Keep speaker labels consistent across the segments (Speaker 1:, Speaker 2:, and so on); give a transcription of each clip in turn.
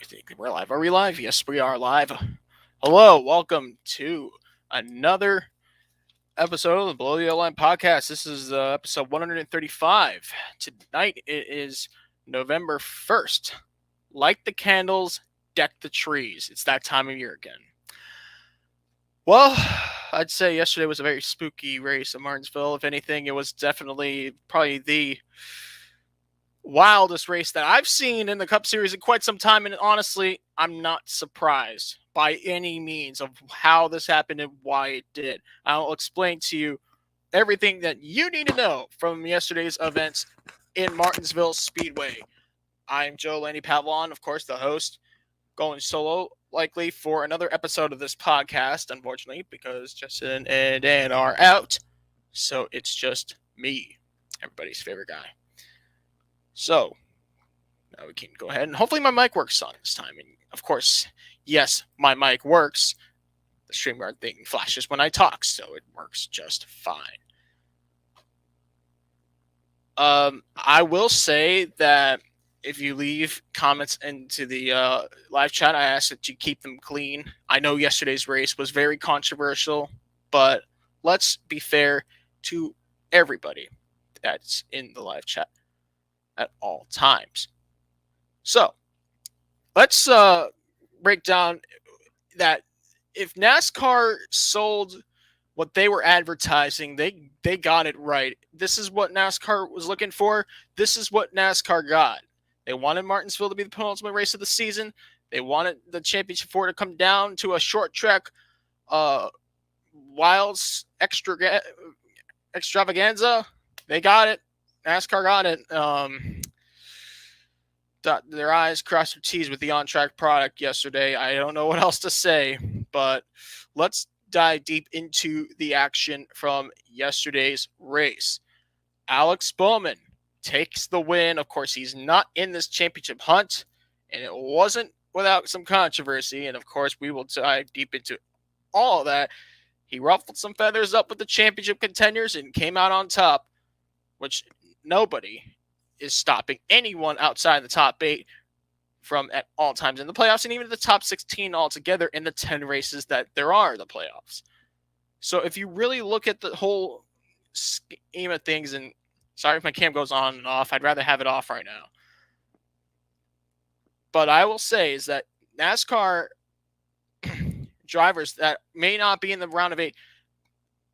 Speaker 1: think we're live. Are we live? Yes, we are live. Hello, welcome to another episode of the Below the Yellow Line podcast. This is episode 135. Tonight it is November 1st. Light the candles, deck the trees. It's that time of year again. Well, I'd say yesterday was a very spooky race in Martinsville. If anything, it was definitely probably the wildest race that I've seen in the Cup Series in quite some time, and honestly, I'm not surprised by any means of how this happened and why it did. I'll explain to you everything that you need to know from yesterday's events in Martinsville Speedway. I'm Joe Lanny Pavlon, of course, the host, going solo likely for another episode of this podcast, unfortunately, because Justin and Dan are out, so it's just me, everybody's favorite guy. So, now we can go ahead and hopefully my mic works on this time. And of course, yes, my mic works. The StreamYard thing flashes when I talk, so it works just fine. I will say that if you leave comments into the live chat, I ask that you keep them clean. I know yesterday's race was very controversial, but let's be fair to everybody that's in the live chat at all times. So, let's break down that if NASCAR sold what they were advertising, they got it right. This is what NASCAR was looking for. This is what NASCAR got. They wanted Martinsville to be the penultimate race of the season. They wanted the championship four to come down to a short track wilds extravaganza. They got it. NASCAR got it. Dot their I's, crossed their T's with the on-track product yesterday. I don't know what else to say, but let's dive deep into the action from yesterday's race. Alex Bowman takes the win. Of course, he's not in this championship hunt, and it wasn't without some controversy. And of course, we will dive deep into all of that. He ruffled some feathers up with the championship contenders and came out on top, which nobody is stopping anyone outside the top 8 from at all times in the playoffs, and even the top 16 altogether in the 10 races that there are in the playoffs. So if you really look at the whole scheme of things, and sorry if my cam goes on and off, I'd rather have it off right now. But I will say is that NASCAR drivers that may not be in the round of 8,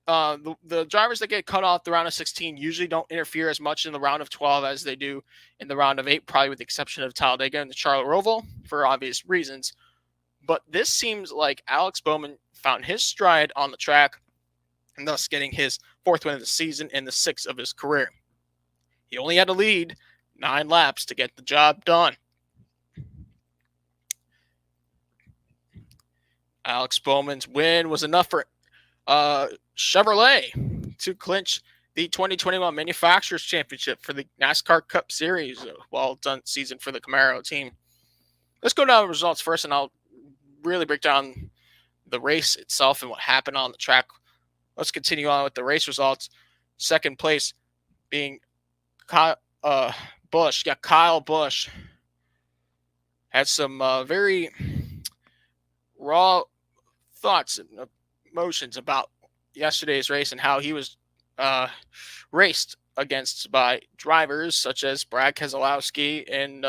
Speaker 1: the drivers that get cut off the round of 16 usually don't interfere as much in the round of 12 as they do in the round of 8, probably with the exception of Talladega and the Charlotte Roval for obvious reasons. But this seems like Alex Bowman found his stride on the track and thus getting his 4th win of the season and the 6th of his career. He only had to lead 9 laps to get the job done. Alex Bowman's win was enough for Chevrolet to clinch the 2021 Manufacturers Championship for the NASCAR Cup Series. A well-done season for the Camaro team. Let's go down to the results first, and I'll really break down the race itself and what happened on the track. Let's continue on with the race results. Second place being Busch. Yeah, Kyle Busch had some very raw thoughts and emotions about yesterday's race and how he was raced against by drivers such as Brad Keselowski and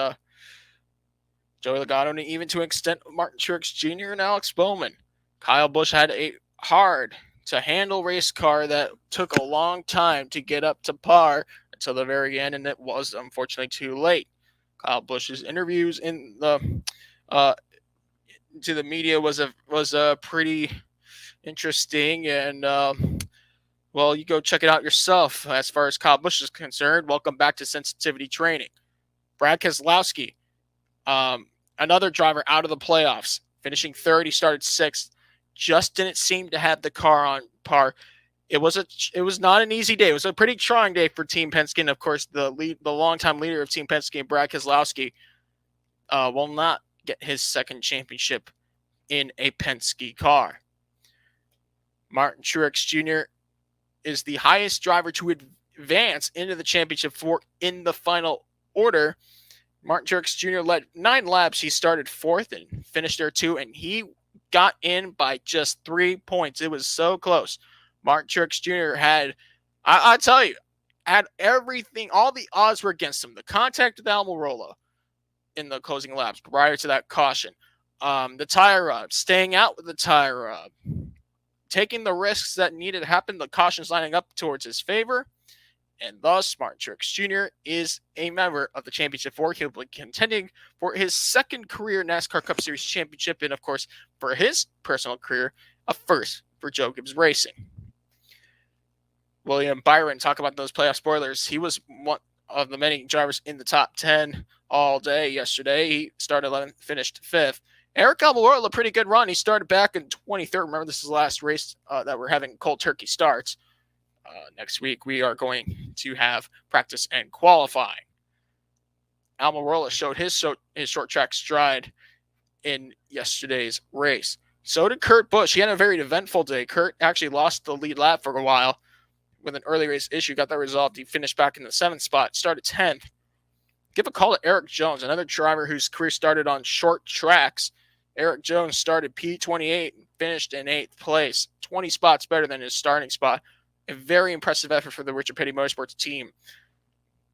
Speaker 1: Joey Logano, and even to an extent Martin Truex Jr. and Alex Bowman. Kyle Busch had a hard to handle race car that took a long time to get up to par until the very end, and it was unfortunately too late. Kyle Busch's interviews in the to the media was pretty interesting, and well, you go check it out yourself. As far as Kyle Busch is concerned, welcome back to sensitivity training. Brad Keselowski, another driver out of the playoffs, finishing third. He started 6th. Just didn't seem to have the car on par. It was not an easy day. It was a pretty trying day for Team Penske. And of course, the longtime leader of Team Penske, Brad Keselowski, will not get his second championship in a Penske car. Martin Truex Jr. is the highest driver to advance into the championship four in the final order. Martin Truex Jr. led 9 laps. He started 4th and finished there too, and he got in by just 3 points. It was so close. Martin Truex Jr. I tell you, had everything. All the odds were against him. The contact with Almirola in the closing laps prior to that caution. The tire rub, staying out with the tire rub, taking the risks that needed to happen. The cautions lining up towards his favor. And thus, Martin Truex Jr. is a member of the Championship 4. He'll be contending for his second career NASCAR Cup Series championship. And, of course, for his personal career, a first for Joe Gibbs Racing. William Byron, talk about those playoff spoilers. He was one of the many drivers in the top 10 all day yesterday. He started 11th, finished 5th. Eric Almirola, a pretty good run. He started back in 23rd. Remember, this is the last race that we're having cold turkey starts. Next week, we are going to have practice and qualifying. Almirola showed his short track stride in yesterday's race. So did Kurt Busch. He had a very eventful day. Kurt actually lost the lead lap for a while with an early race issue. Got that resolved. He finished back in the 7th spot, started 10th. Give a call to Eric Jones, another driver whose career started on short tracks. Eric Jones started P28 and finished in 8th place, 20 spots better than his starting spot. A very impressive effort for the Richard Petty Motorsports team.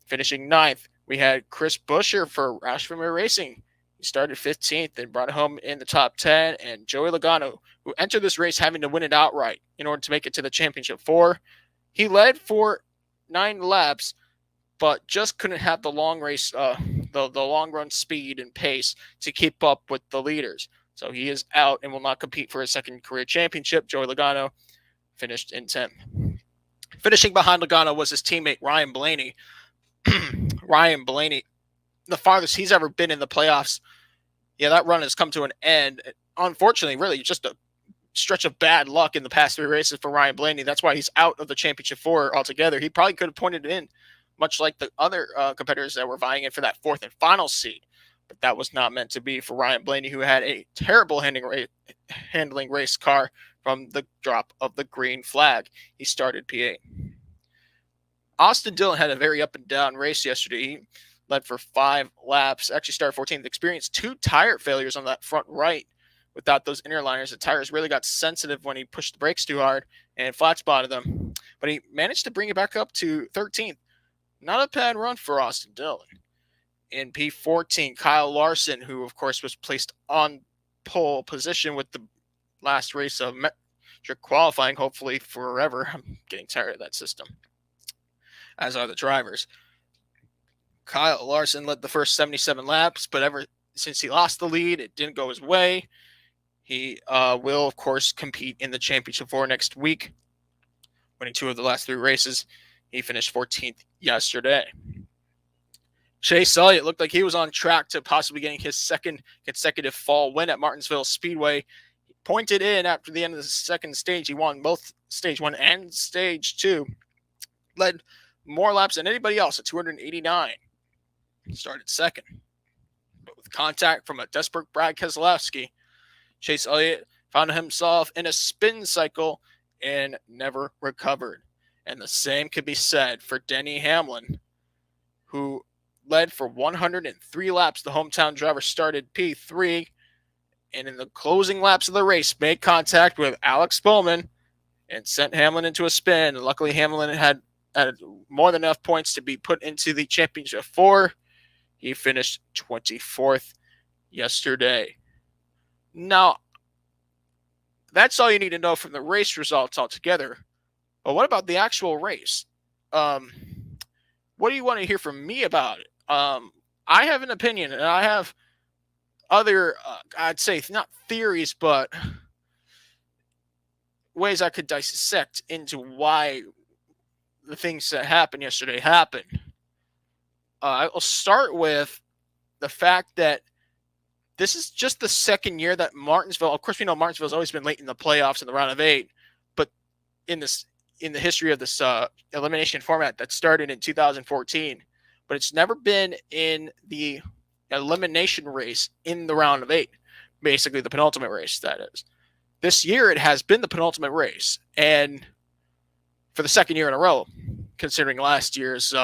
Speaker 1: Finishing 9th, we had Chris Buescher for Roush Racing. He started 15th and brought it home in the top 10. And Joey Logano, who entered this race having to win it outright in order to make it to the Championship 4. He led for 9 laps, but just couldn't have the long race, the long run speed and pace to keep up with the leaders. So he is out and will not compete for his second career championship. Joey Logano finished in 10th. Finishing behind Logano was his teammate Ryan Blaney. Ryan Blaney, the farthest he's ever been in the playoffs. Yeah, that run has come to an end. Unfortunately, really just a stretch of bad luck in the past 3 races for Ryan Blaney. That's why he's out of the Championship 4 altogether. He probably could have pointed it in, much like the other competitors that were vying in for that 4th and final seed. But that was not meant to be for Ryan Blaney, who had a terrible handling race car from the drop of the green flag. He started P8. Austin Dillon had a very up and down race yesterday. He led for 5 laps, actually started 14th, experienced 2 tire failures on that front right without those inner liners. The tires really got sensitive when he pushed the brakes too hard and flat spotted them. But he managed to bring it back up to 13th. Not a bad run for Austin Dillon. In P14, Kyle Larson, who of course was placed on pole position with the last race of metric qualifying, hopefully forever. I'm getting tired of that system, as are the drivers. Kyle Larson led the first 77 laps, but ever since he lost the lead, it didn't go his way. He will, of course, compete in the Championship 4 next week, winning 2 of the last 3 races. He finished 14th yesterday. Chase Elliott looked like he was on track to possibly getting his second consecutive fall win at Martinsville Speedway. He pointed in after the end of the second stage. He won both Stage 1 and Stage 2. Led more laps than anybody else at 289. He started second. But with contact from a desperate Brad Keselowski, Chase Elliott found himself in a spin cycle and never recovered. And the same could be said for Denny Hamlin, who led for 103 laps. The hometown driver started P3, and in the closing laps of the race, made contact with Alex Bowman and sent Hamlin into a spin. And luckily, Hamlin had more than enough points to be put into the Championship 4. He finished 24th yesterday. Now, that's all you need to know from the race results altogether. But what about the actual race? What do you want to hear from me about it? I have an opinion, and I have other, I'd say not theories, but ways I could dissect into why the things that happened yesterday happened. I'll start with the fact that this is just the second year that Martinsville, of course we know Martinsville's always been late in the playoffs in the round of 8, but in the history of this elimination format that started in 2014, but it's never been in the elimination race in the round of 8, basically the penultimate race, that is. This year it has been the penultimate race, and for the second year in a row, considering last year's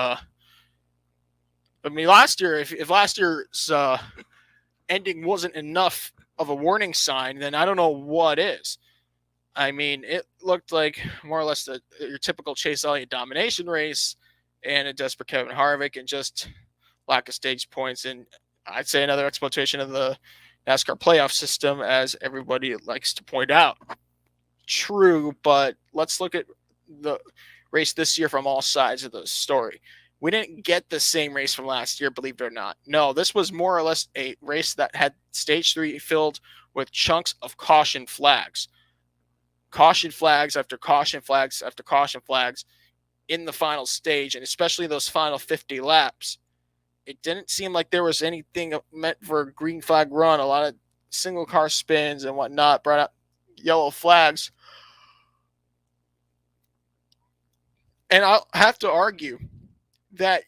Speaker 1: I mean, last year, if last year's ending wasn't enough of a warning sign, then I don't know what is. I mean, it looked like more or less your typical Chase Elliott domination race and a desperate Kevin Harvick and just lack of stage points. And I'd say another exploitation of the NASCAR playoff system, as everybody likes to point out. True, but let's look at the race this year from all sides of the story. We didn't get the same race from last year, believe it or not. No, this was more or less a race that had stage 3 filled with chunks of caution flags. Caution flags after caution flags after caution flags in the final stage, and especially those final 50 laps. It didn't seem like there was anything meant for a green flag run. A lot of single car spins and whatnot brought out yellow flags. And I'll have to argue that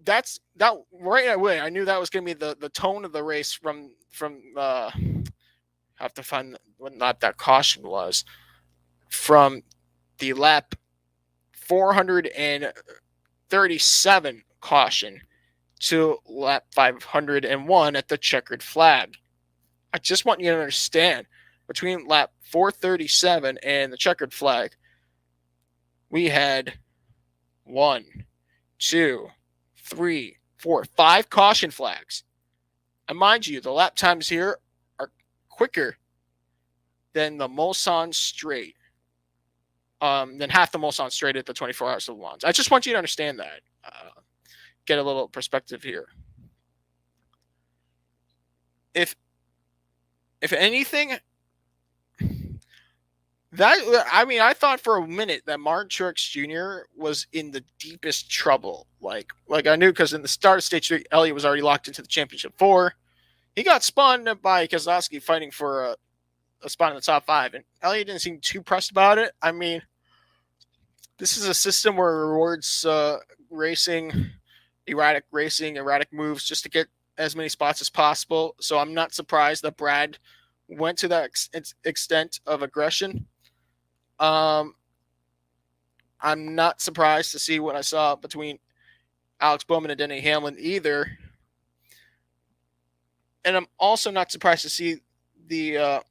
Speaker 1: right away. I knew that was going to be the tone of the race from I have to find what lap that caution was, from the lap 437 caution to lap 501 at the checkered flag. I just want you to understand, between lap 437 and the checkered flag, we had 1, 2, 3, 4, 5 caution flags. And mind you, the lap times here are quicker than the Mulsanne straight, than half the Mulsanne straight at the 24 Hours of Le Mans. I just want you to understand that. Get a little perspective here. If anything, I thought for a minute that Martin Truex Jr. was in the deepest trouble. Like I knew, because in the start of stage 3, Elliott was already locked into the championship 4. He got spun by Keselowski fighting for a spot in the top 5, and Elliott didn't seem too pressed about it. I mean, this is a system where it rewards erratic moves just to get as many spots as possible. So I'm not surprised that Brad went to that extent of aggression. I'm not surprised to see what I saw between Alex Bowman and Denny Hamlin either. And I'm also not surprised to see the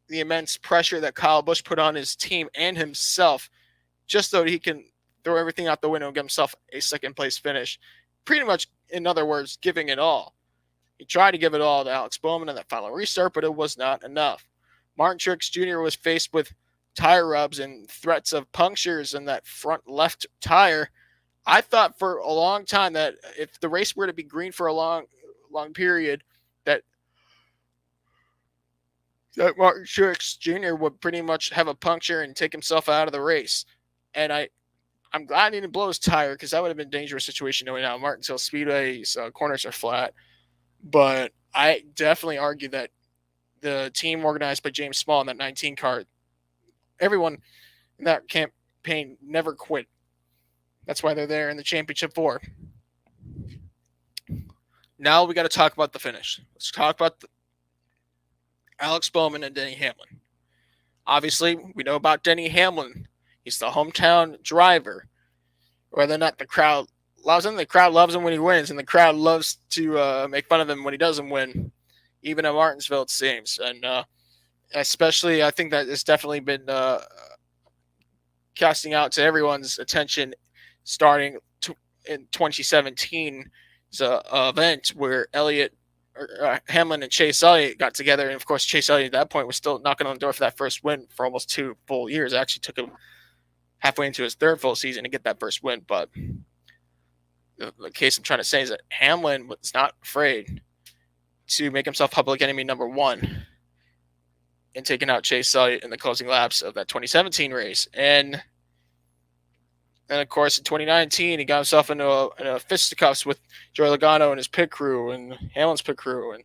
Speaker 1: immense pressure that Kyle Busch put on his team and himself, just so he can throw everything out the window and get himself a second place finish. Pretty much, in other words, giving it all. He tried to give it all to Alex Bowman in that final restart, but it was not enough. Martin Truex Jr. was faced with tire rubs and threats of punctures in that front left tire. I thought for a long time that if the race were to be green for a long period, that Martin Truex Jr. would pretty much have a puncture and take himself out of the race. And I'm glad he didn't blow his tire, because that would have been a dangerous situation knowing how Martinsville Speedway's corners are flat. But I definitely argue that the team organized by James Small in that 19 car, everyone in that campaign never quit. That's why they're there in the championship 4. Now we got to talk about the finish. Let's talk about Alex Bowman and Denny Hamlin. Obviously, we know about Denny Hamlin. He's the hometown driver. Whether or not the crowd loves him when he wins, and the crowd loves to make fun of him when he doesn't win, even at Martinsville, it seems. And especially, I think that it's definitely been casting out to everyone's attention starting in 2017's event where Hamlin and Chase Elliott got together. And, of course, Chase Elliott at that point was still knocking on the door for that first win for almost 2 full years. It actually took him halfway into his 3rd full season to get that first win. But the case I'm trying to say is that Hamlin was not afraid to make himself public enemy number 1 in taking out Chase Elliott in the closing laps of that 2017 race. And of course, in 2019, he got himself into a fisticuffs with Joey Logano and his pit crew and Hamlin's pit crew, and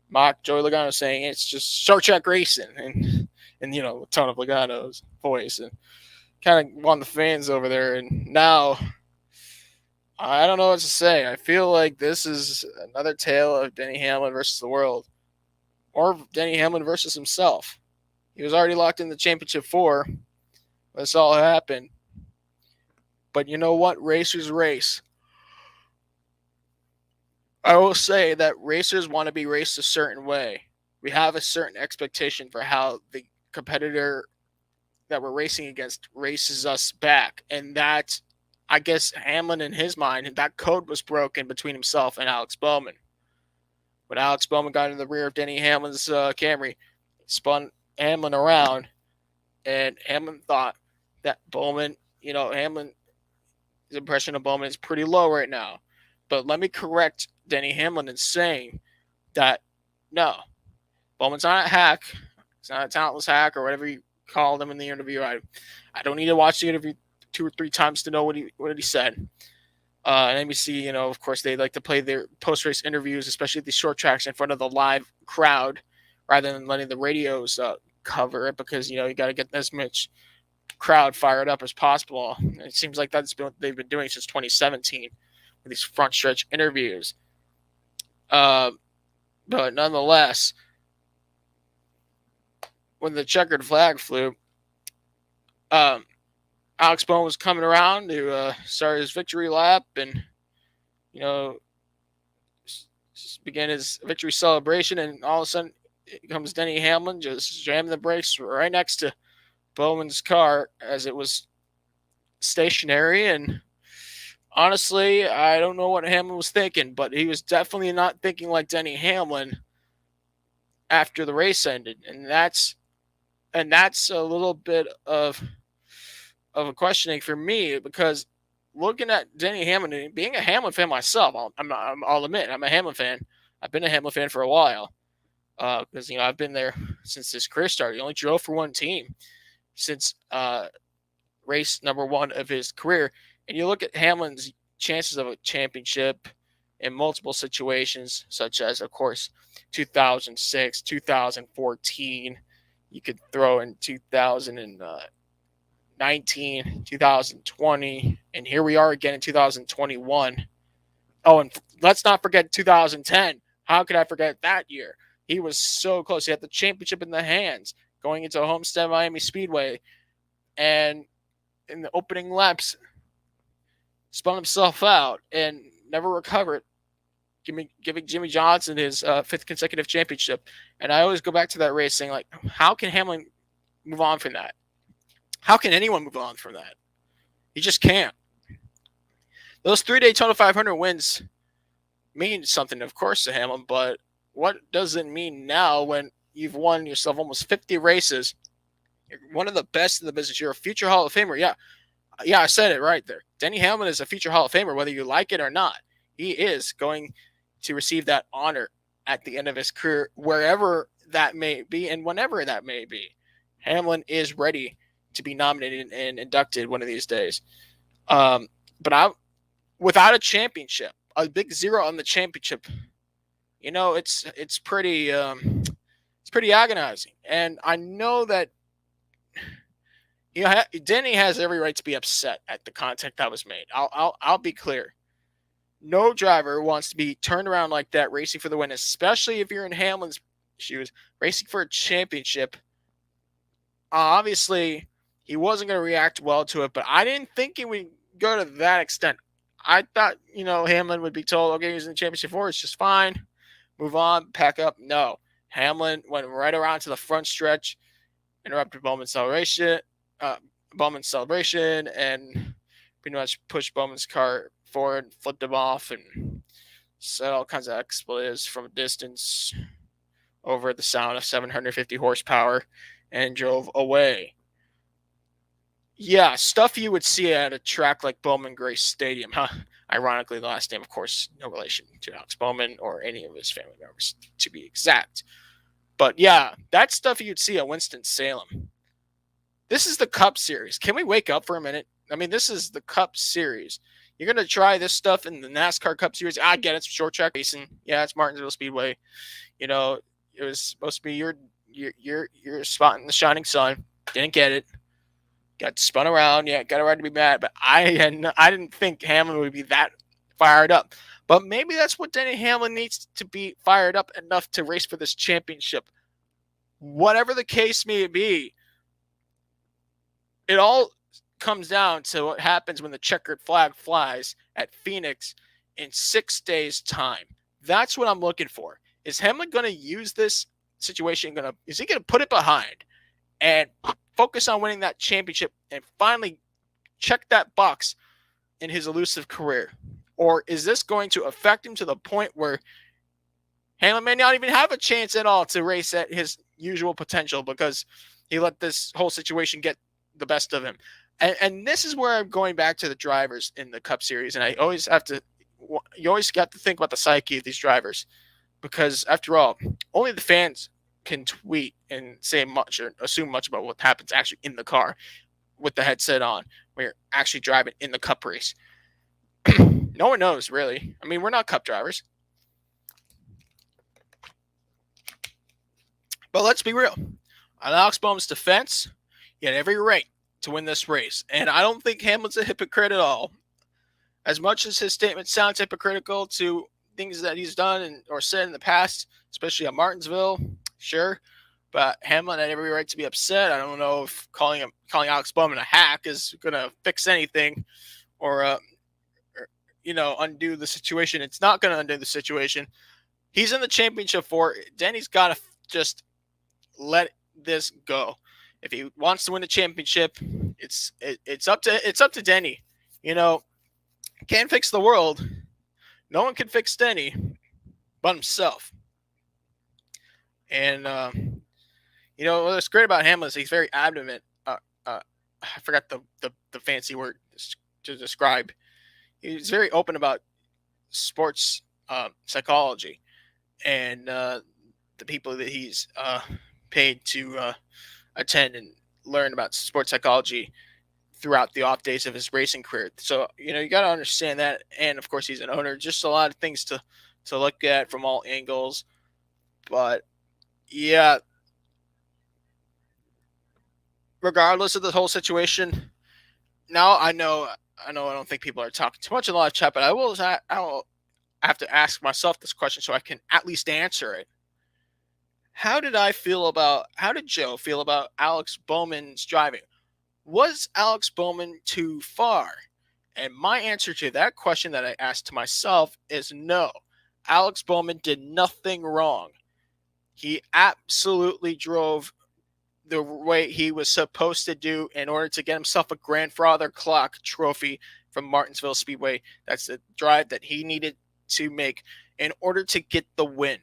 Speaker 1: mocked Joey Logano, saying it's just short track racing, and a tone of Logano's voice, and kind of won the fans over there. And now, I don't know what to say. I feel like this is another tale of Denny Hamlin versus the world, or Denny Hamlin versus himself. He was already locked in the championship 4 when this all happened. But you know what? Racers race. I will say that racers want to be raced a certain way. We have a certain expectation for how the competitor that we're racing against races us back. And that, I guess, Hamlin, in his mind, that code was broken between himself and Alex Bowman. When Alex Bowman got in the rear of Denny Hamlin's Camry, spun Hamlin around, and Hamlin thought that Bowman, Hamlin's impression of Bowman is pretty low right now. But let me correct Denny Hamlin in saying that, no, Bowman's not a hack. He's not a talentless hack or whatever you called him in the interview. I don't need to watch the interview 2 or 3 times to know what he said. And NBC, of course, they like to play their post-race interviews, especially at the short tracks, in front of the live crowd rather than letting the radios cover it, because, you got to get as much crowd fired up as possible. And it seems like that's what they've been doing since 2017 with these front stretch interviews. But nonetheless, when the checkered flag flew, Alex Bowman was coming around to start his victory lap and, begin his victory celebration. And all of a sudden, comes Denny Hamlin, just jamming the brakes right next to Bowman's car as it was stationary. And honestly, I don't know what Hamlin was thinking, but he was definitely not thinking like Denny Hamlin after the race ended. And that's a little bit of a questioning for me, because looking at Denny Hamlin and being a Hamlin fan myself, I'll admit I'm a Hamlin fan. I've been a Hamlin fan for a while because I've been there since his career started. He only drove for one team since race number 1 of his career. And you look at Hamlin's chances of a championship in multiple situations, such as, of course, 2006, 2014. You could throw in 2019, 2020, and here we are again in 2021. Oh, and let's not forget 2010. How could I forget that year? He was so close. He had the championship in the hands going into Homestead Miami Speedway, and in the opening laps, spun himself out and never recovered, giving Jimmy Johnson his 5th consecutive championship. And I always go back to that race saying, like, how can Hamlin move on from that? How can anyone move on from that? You just can't. Those 3 Daytona 500 wins mean something, of course, to Hamlin, but what does it mean now when you've won yourself almost 50 races? You're one of the best in the business. You're a future Hall of Famer. Yeah, I said it right there. Denny Hamlin is a future Hall of Famer, whether you like it or not. He is going to receive that honor at the end of his career, wherever that may be and whenever that may be. Hamlin is ready to be nominated and inducted one of these days. But without a championship, a big 0 on the championship, it's pretty agonizing. And I know that Denny has every right to be upset at the contact that was made. I'll be clear. No driver wants to be turned around like that racing for the win, especially if you're in Hamlin's shoes, racing for a championship. Obviously, he wasn't going to react well to it, but I didn't think he would go to that extent. I thought, Hamlin would be told, okay, he's in the championship 4, it's just fine, move on, pack up. No, Hamlin went right around to the front stretch, interrupted Bowman's celebration, and pretty much pushed Bowman's car forward, flipped him off, and said all kinds of expletives from a distance over the sound of 750 horsepower and drove away. Yeah, stuff you would see at a track like Bowman Gray Stadium. Ironically, the last name, of course, no relation to Alex Bowman or any of his family members, to be exact. But yeah, that's stuff you'd see at Winston-Salem. This is the Cup Series. Can we wake up for a minute? I mean, this is the Cup Series. You're going to try this stuff in the NASCAR Cup Series. I get it. It's short track racing. Yeah, it's Martinsville Speedway. It was supposed to be your spot in the shining sun. Didn't get it. Got spun around. Yeah, got a right to be mad. But I didn't think Hamlin would be that fired up. But maybe that's what Denny Hamlin needs to be fired up enough to race for this championship. Whatever the case may be, it all comes down to what happens when the checkered flag flies at Phoenix in 6 days' time. That's what I'm looking for. Is Hamlin going to use this situation? Is he going to put it behind and focus on winning that championship and finally check that box in his elusive career? Or is this going to affect him to the point where Hamlin may not even have a chance at all to race at his usual potential because he let this whole situation get the best of him? And this is where I'm going back to the drivers in the Cup Series. And you always got to think about the psyche of these drivers, because after all, only the fans can tweet and say much or assume much about what happens actually in the car with the headset on when you're actually driving in the Cup race. No one knows, really. I mean, we're not Cup drivers. But let's be real. On Alex Bowman's defense, he had every right to win this race. And I don't think Hamlin's a hypocrite at all. As much as his statement sounds hypocritical to things that he's done or said in the past, especially at Martinsville, sure. But Hamlin had every right to be upset. I don't know if calling Alex Bowman a hack is going to fix anything or undo the situation. It's not going to undo the situation. He's in the championship for. Denny's got to just let this go. If he wants to win the championship, it's up to Denny. Can't fix the world. No one can fix Denny but himself. And what's great about Hamlin is he's very adamant. I forgot the fancy word to describe. He's very open about sports psychology and the people that he's paid to attend and learn about sports psychology throughout the off days of his racing career. So, you got to understand that. And of course, he's an owner. Just a lot of things to look at from all angles. But yeah, regardless of the whole situation, now I know I don't think people are talking too much in the live chat, but I will have to ask myself this question so I can at least answer it. How did Joe feel about Alex Bowman's driving? Was Alex Bowman too far? And my answer to that question that I asked to myself is no. Alex Bowman did nothing wrong. He absolutely drove the way he was supposed to do in order to get himself a grandfather clock trophy from Martinsville Speedway. That's the drive that he needed to make in order to get the win.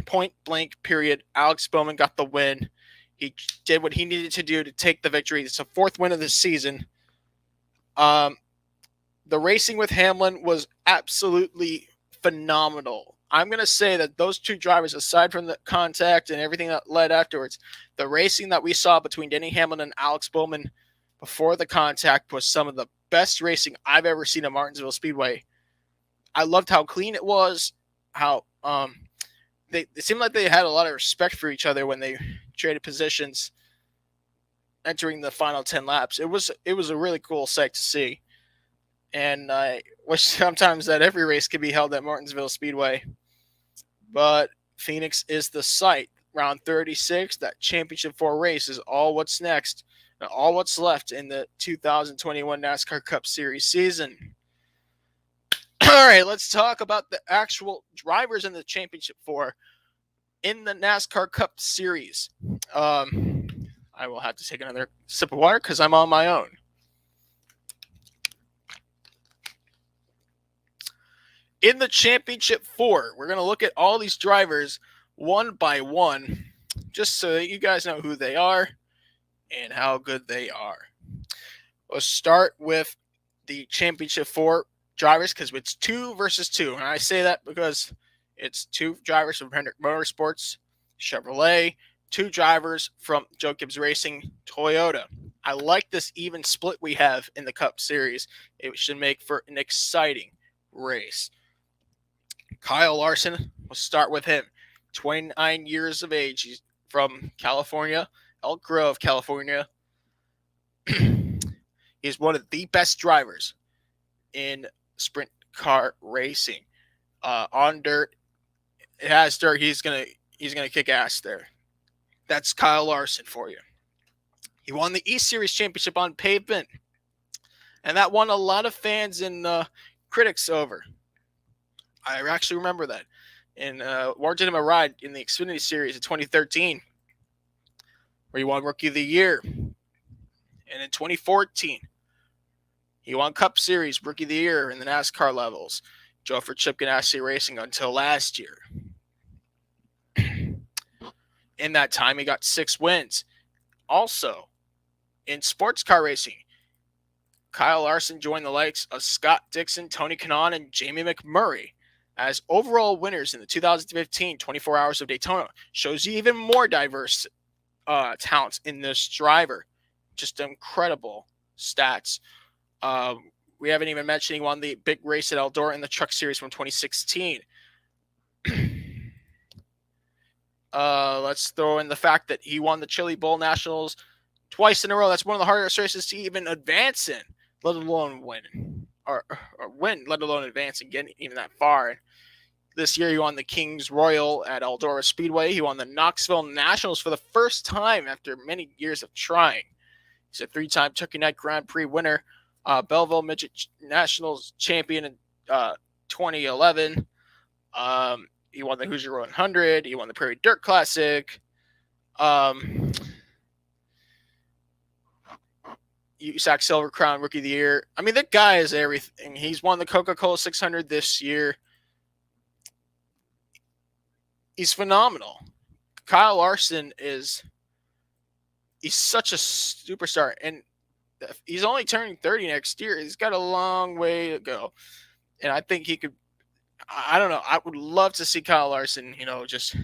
Speaker 1: Point blank, period. Alex Bowman got the win. He did what he needed to do to take the victory. It's a fourth win of the season. The racing with Hamlin was absolutely phenomenal. I'm going to say that those two drivers, aside from the contact and everything that led afterwards, the racing that we saw between Denny Hamlin and Alex Bowman before the contact was some of the best racing I've ever seen at Martinsville Speedway. I loved how clean it was, how it seemed like they had a lot of respect for each other when they traded positions entering the final 10 laps. It was a really cool sight to see. And I wish sometimes that every race could be held at Martinsville Speedway. But Phoenix is the site. Round 36, that championship 4 race is all what's next and all what's left in the 2021 NASCAR Cup Series season. All right, let's talk about the actual drivers in the championship 4 in the NASCAR Cup Series. I will have to take another sip of water because I'm on my own. In the championship 4, we're going to look at all these drivers one by one, just so that you guys know who they are and how good they are. We'll start with the championship 4 drivers because it's 2 versus 2. And I say that because it's 2 drivers from Hemric Motorsports, Chevrolet, 2 drivers from Joe Gibbs Racing, Toyota. I like this even split we have in the Cup Series. It should make for an exciting race. Kyle Larson, we'll start with him. 29 years of age. He's from California, Elk Grove, California. He's one of the best drivers in sprint car racing. On dirt, it has dirt. He's gonna kick ass there. That's Kyle Larson for you. He won the E Series championship on pavement, and that won a lot of fans and critics over. I actually remember that. And awarded him a ride in the Xfinity Series in 2013, where he won Rookie of the Year. And in 2014, he won Cup Series Rookie of the Year in the NASCAR levels. Drove for Chip Ganassi Racing until last year. In that time, he got 6 wins. Also, in sports car racing, Kyle Larson joined the likes of Scott Dixon, Tony Kanaan, and Jamie McMurray as overall winners in the 2015 24 Hours of Daytona. Shows you even more diverse talents in this driver. Just incredible stats. We haven't even mentioned he won the big race at Eldora in the Truck Series from 2016. Let's throw in the fact that he won the Chili Bowl Nationals twice in a row. That's one of the hardest races to even advance in, let alone win. Or win, let alone advance and get even that far. This year, he won the Kings Royal at Eldora Speedway. He won the Knoxville Nationals for the first time after many years of trying. He's a 3-time Turkey Night Grand Prix winner, Belleville Midget Nationals champion in 2011. He won the Hoosier 100. He won the Prairie Dirt Classic. USAC Silver Crown Rookie of the Year. I mean, that guy is everything. He's won the Coca-Cola 600 this year. He's phenomenal. Kyle Larson he's such a superstar, and he's only turning 30 next year. He's got a long way to go, and I think he could. I don't know. I would love to see Kyle Larson, just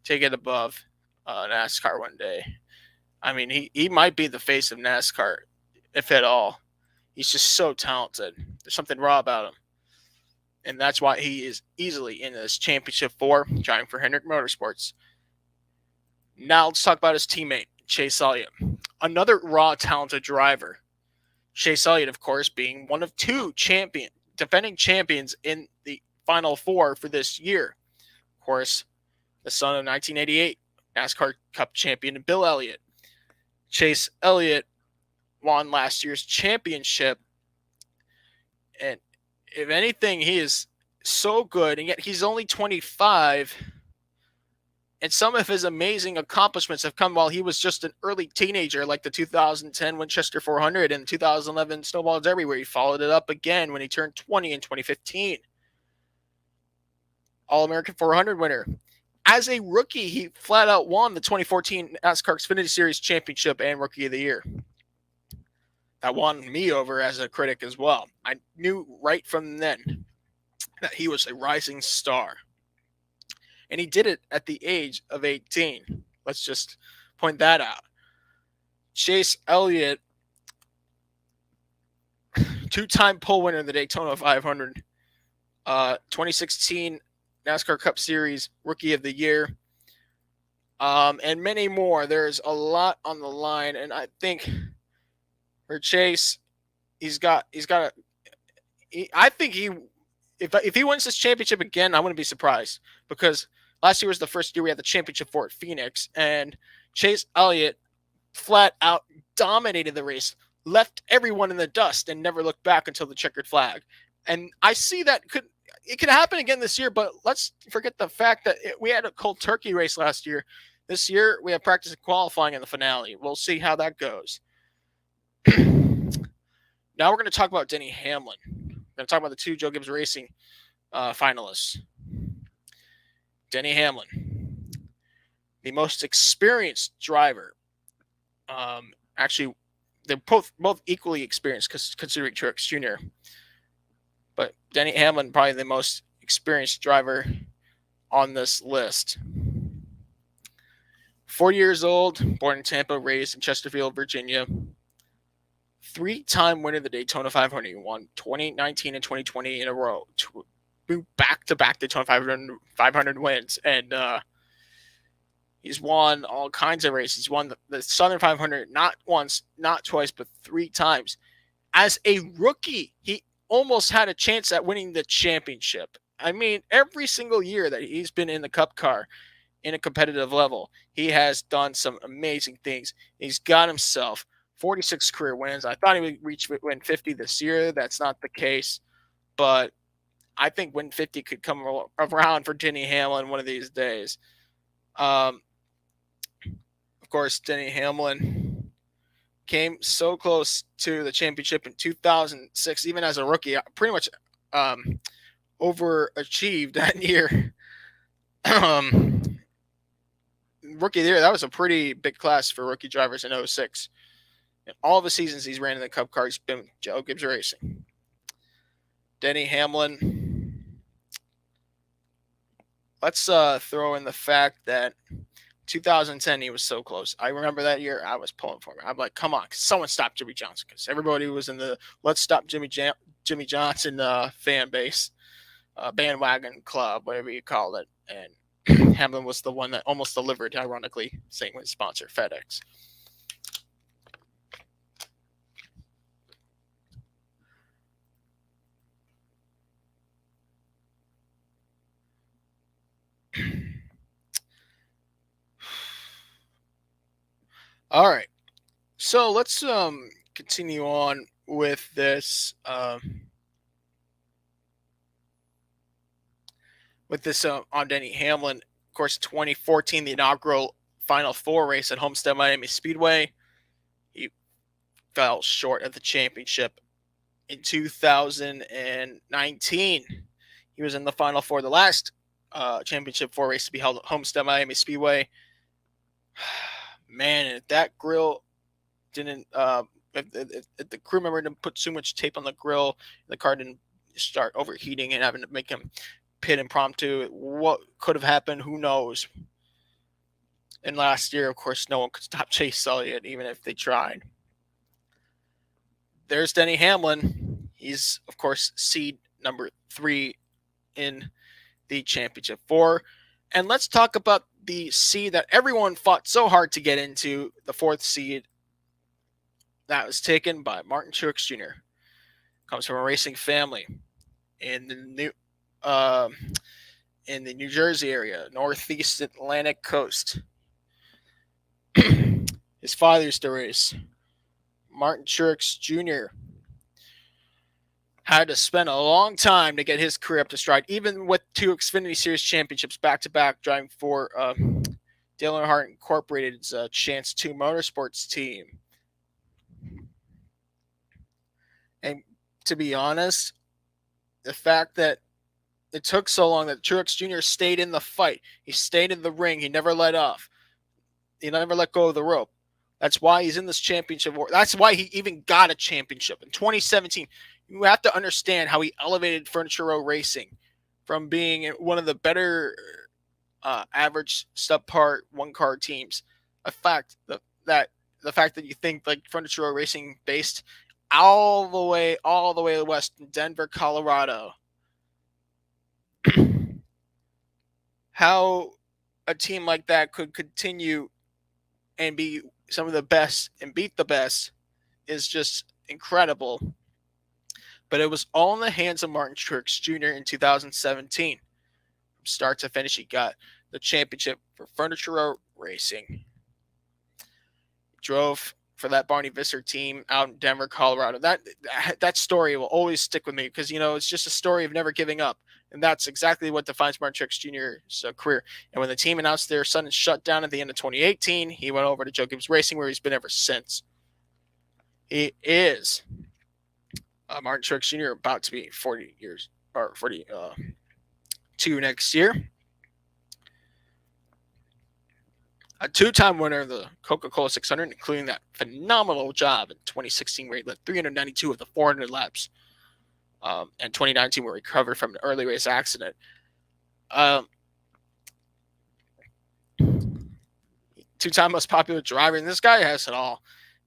Speaker 1: take it above NASCAR one day. I mean, he might be the face of NASCAR, if at all. He's just so talented. There's something raw about him. And that's why he is easily in this championship 4, driving for Hemric Motorsports. Now let's talk about his teammate, Chase Elliott. Another raw, talented driver. Chase Elliott, of course, being one of 2 defending champions in the Final 4 for this year. Of course, the son of 1988 NASCAR Cup champion Bill Elliott. Chase Elliott won last year's championship. And if anything, he is so good, and yet he's only 25. And some of his amazing accomplishments have come while he was just an early teenager, like the 2010 Winchester 400 and 2011 Snowball Derby, where he followed it up again when he turned 20 in 2015. All-American 400 winner. As a rookie, he flat out won the 2014 NASCAR Xfinity Series Championship and Rookie of the Year. That won me over as a critic as well. I knew right from then that he was a rising star. And he did it at the age of 18. Let's just point that out. Chase Elliott, 2-time pole winner in the Daytona 500, 2016 NASCAR Cup Series Rookie of the Year, and many more. There's a lot on the line, and I think for Chase, if he wins this championship again, I wouldn't be surprised, because last year was the first year we had the championship for at Phoenix, and Chase Elliott flat out dominated the race, left everyone in the dust, and never looked back until the checkered flag. And I see that it could happen again this year, but let's forget the fact that we had a cold turkey race last year. This year, we have practice and qualifying in the finale. We'll see how that goes. Now we're going to talk about Denny Hamlin. We're going to talk about the 2 Joe Gibbs Racing finalists. Denny Hamlin, the most experienced driver. Actually, they're both equally experienced, considering Truex Jr., but Denny Hamlin, probably the most experienced driver on this list. 40 years old, born in Tampa, raised in Chesterfield, Virginia. 3-time winner of the Daytona 500. He won 2019 and 2020 in a row. Back-to-back Daytona 500 wins. And he's won all kinds of races. He's won the Southern 500 not once, not twice, but 3 times. As a rookie, he almost had a chance at winning the championship. I mean, every single year that he's been in the Cup car in a competitive level, he has done some amazing things. He's got himself 46 career wins. I thought he would win 50 this year. That's not the case. But I think Win 50 could come around for Denny Hamlin one of these days. Of course, Denny Hamlin came so close to the championship in 2006, even as a rookie, pretty much overachieved that year. Rookie year, that was a pretty big class for rookie drivers in 06. In all the seasons he's ran in the Cup car, he's been Joe Gibbs Racing. Denny Hamlin. Let's throw in the fact that 2010 he was so close. I remember that year. I was pulling for him. I'm like, come on, someone stop Jimmy Johnson, because everybody was in the let's stop Jimmy Johnson fan base, bandwagon club, whatever you call it. And Hamlin was the one that almost delivered, ironically, same with sponsor FedEx. All right, so let's continue on with this on Denny Hamlin. Of course, 2014, the inaugural Final Four race at Homestead Miami Speedway. He fell short of the championship. In 2019, he was in the Final Four, the last championship 4 race to be held at Homestead Miami Speedway. Man, if that grill didn't, if the crew member didn't put too much tape on the grill, the car didn't start overheating and having to make him pit impromptu, what could have happened? Who knows? And last year, of course, no one could stop Chase Elliott, even if they tried. There's Denny Hamlin. He's, of course, seed number 3 in the championship 4. And let's talk about the seed that everyone fought so hard to get into, the 4th seed. That was taken by Martin Truex Jr. Comes from a racing family in the New Jersey area, northeast Atlantic coast. His father used to race. Martin Truex Jr. had to spend a long time to get his career up to stride, even with 2 Xfinity Series championships back-to-back, driving for Dale Earnhardt Incorporated's Chance 2 Motorsports team. And to be honest, the fact that it took so long that Truex Jr. stayed in the fight, he stayed in the ring, he never let off, he never let go of the rope. That's why he's in this championship war. That's why he even got a championship in 2017. You have to understand how he elevated Furniture Row Racing from being one of the better average subpar one-car teams. The fact that you think like Furniture Row Racing based all the way west in Denver, Colorado. How a team like that could continue and be some of the best and beat the best is just incredible. But it was all in the hands of Martin Truex Jr. in 2017. From start to finish, he got the championship for Furniture Row Racing. He drove for that Barney Visser team out in Denver, Colorado. That story will always stick with me because, it's just a story of never giving up. And that's exactly what defines Martin Truex Jr.'s career. And when the team announced their sudden shutdown at the end of 2018, he went over to Joe Gibbs Racing, where he's been ever since. He is Martin Truex Jr. about to be 40 years or 42 next year. A 2-time winner of the Coca-Cola 600, including that phenomenal job in 2016 where he led 392 of the 400 laps. And 2019 where he recovered from an early race accident. 2-time most popular driver, and this guy has it all.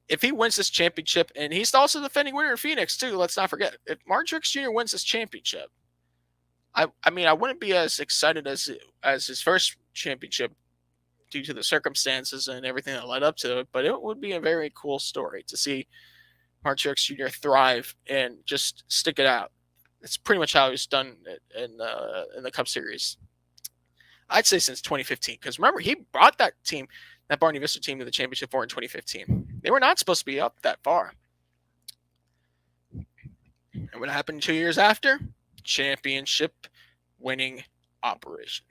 Speaker 1: If he wins this championship, and he's also the defending winner in Phoenix too, let's not forget. If Martin Truex Jr. wins this championship, I wouldn't be as excited as his first championship due to the circumstances and everything that led up to it, but it would be a very cool story to see Martin Truex Jr. thrive and just stick it out. It's pretty much how he's done it in the Cup Series. I'd say since 2015, because remember, he brought that Barney Visser team to the championship in 2015. They were not supposed to be up that far. And what happened 2 years after? championship winning operation.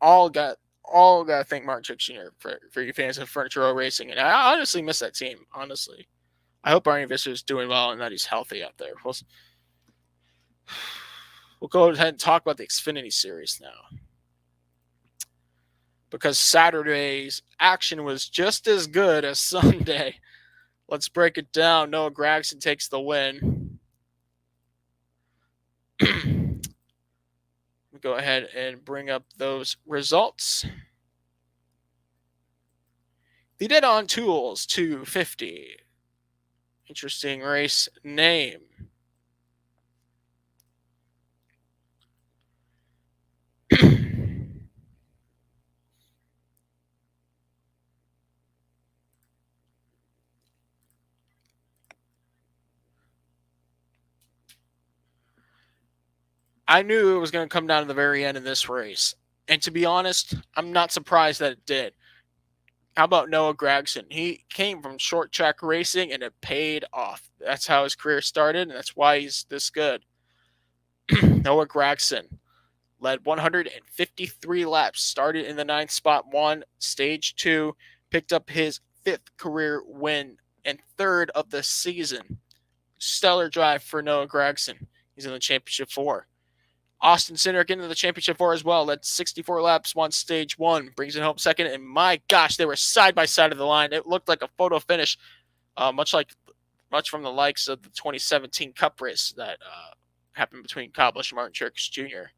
Speaker 1: All got to thank Martin Truex Jr. for you fans of Furniture Row Racing. And I honestly miss that team, honestly. I hope Arnie Visser is doing well and that he's healthy out there. We'll go ahead and talk about the Xfinity Series now, because Saturday's action was just as good as Sunday. Let's break it down. Noah Gragson takes the win. We'll go ahead and bring up those results. The Dead on Tools 250. Interesting race name. I knew it was going to come down to the very end of this race. And to be honest, I'm not surprised that it did. How about Noah Gragson? He came from short track racing and it paid off. That's how his career started, and that's why he's this good. Noah Gragson led 153 laps, started in the 9th spot, won stage 2, picked up his 5th career win and 3rd of the season. Stellar drive for Noah Gragson. He's in the championship 4. Austin Cindric into the championship 4 as well. Led 64 laps, won stage 1, brings it home 2nd. And my gosh, they were side by side of the line. It looked like a photo finish, much from the likes of the 2017 Cup race that happened between Kyle Busch and Martin Truex Jr.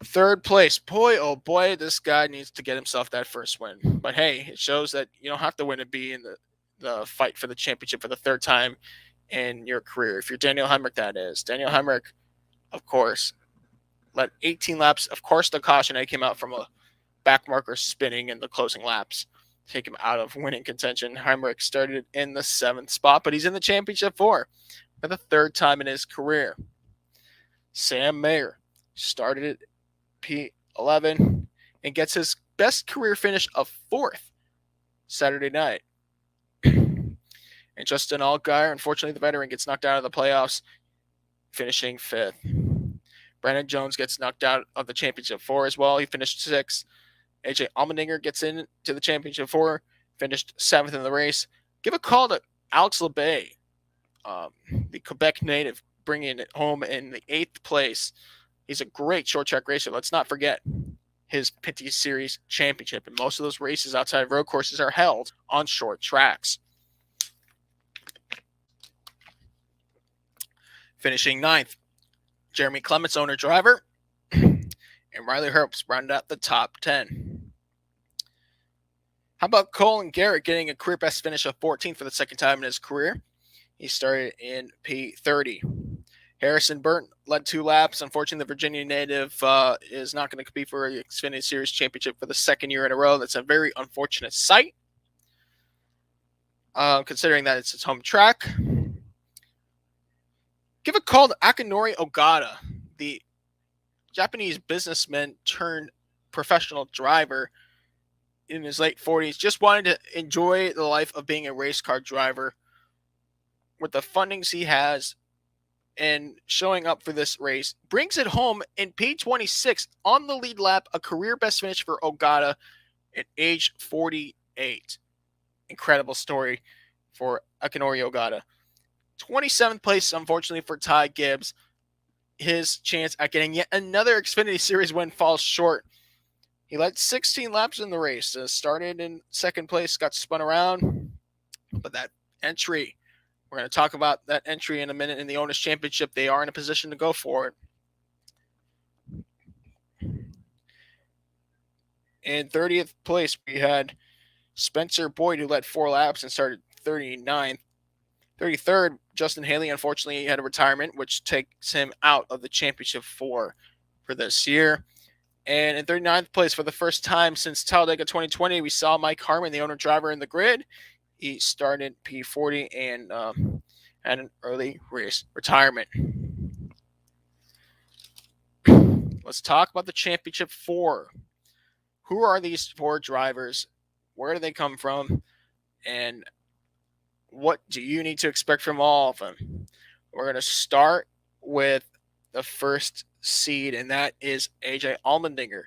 Speaker 1: 3rd place. Boy, oh boy, this guy needs to get himself that first win. But hey, it shows that you don't have to win to be in the fight for the championship for the 3rd time in your career. If you're Daniel Hemric, that is. Daniel Hemric, of course, led 18 laps. Of course, the caution came out from a back marker spinning in the closing laps, take him out of winning contention. Hemric started in the 7th spot, but he's in the championship 4 for the 3rd time in his career. Sam Mayer started at P11 and gets his best career finish of 4th Saturday night. And Justin Allgaier, unfortunately, the veteran, gets knocked out of the playoffs, finishing 5th. Brandon Jones gets knocked out of the championship 4 as well. He finished 6th. AJ Allmendinger gets into the championship 4, finished 7th in the race. Give a call to Alex LeBay, the Quebec native, bringing it home in the 8th place. He's a great short track racer. Let's not forget his Xfinity Series championship. And most of those races outside of road courses are held on short tracks. Finishing 9th, Jeremy Clements, owner-driver, and Riley Herbst rounded out the top 10. How about Colin Garrett getting a career best finish of 14th for the 2nd time in his career? He started in P30. Harrison Burton led 2 laps. Unfortunately, the Virginia native is not going to compete for the Xfinity Series championship for the 2nd year in a row. That's a very unfortunate sight, considering that it's his home track. Give a call to Akinori Ogada, the Japanese businessman turned professional driver in his late 40s. Just wanted to enjoy the life of being a race car driver with the fundings he has and showing up for this race. Brings it home in P26 on the lead lap, a career best finish for Ogada at age 48. Incredible story for Akinori Ogada. 27th place, unfortunately, for Ty Gibbs. His chance at getting yet another Xfinity Series win falls short. He led 16 laps in the race. Started in 2nd place, got spun around. But that entry, we're going to talk about that entry in a minute in the Owners' Championship. They are in a position to go for it. In 30th place, we had Spencer Boyd, who led 4 laps and started 39th. 33rd, Justin Haley, unfortunately, had a retirement, which takes him out of the championship 4 for this year. And in 39th place, for the first time since Talladega 2020, we saw Mike Harmon, the owner-driver in the grid. He started P40 and had an early race retirement. Let's talk about the championship 4. Who are these 4 drivers? Where do they come from? And what do you need to expect from all of them? We're going to start with the first seed, and that is AJ Allmendinger.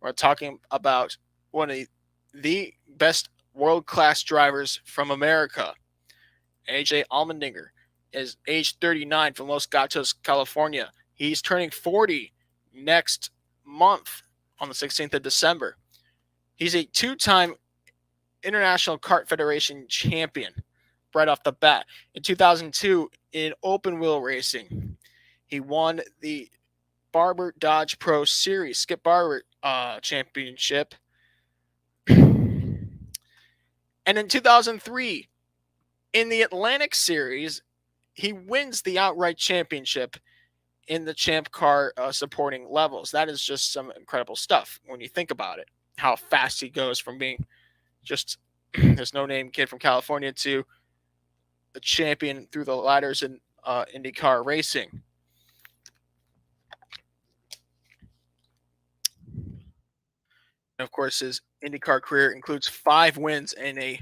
Speaker 1: We're talking about one of the best world-class drivers from America. AJ Allmendinger is age 39 from Los Gatos, California. He's turning 40 next month on the 16th of December. He's a two-time International Kart Federation champion right off the bat. In 2002, in open wheel racing, he won the Barber Dodge Pro Series, Skip Barber Championship. And in 2003, in the Atlantic Series, he wins the outright championship in the Champ Car supporting levels. That is just some incredible stuff when you think about it, how fast he goes from being just this no-name kid from California to a champion through the ladders in IndyCar racing. And of course, his IndyCar career includes 5 wins and a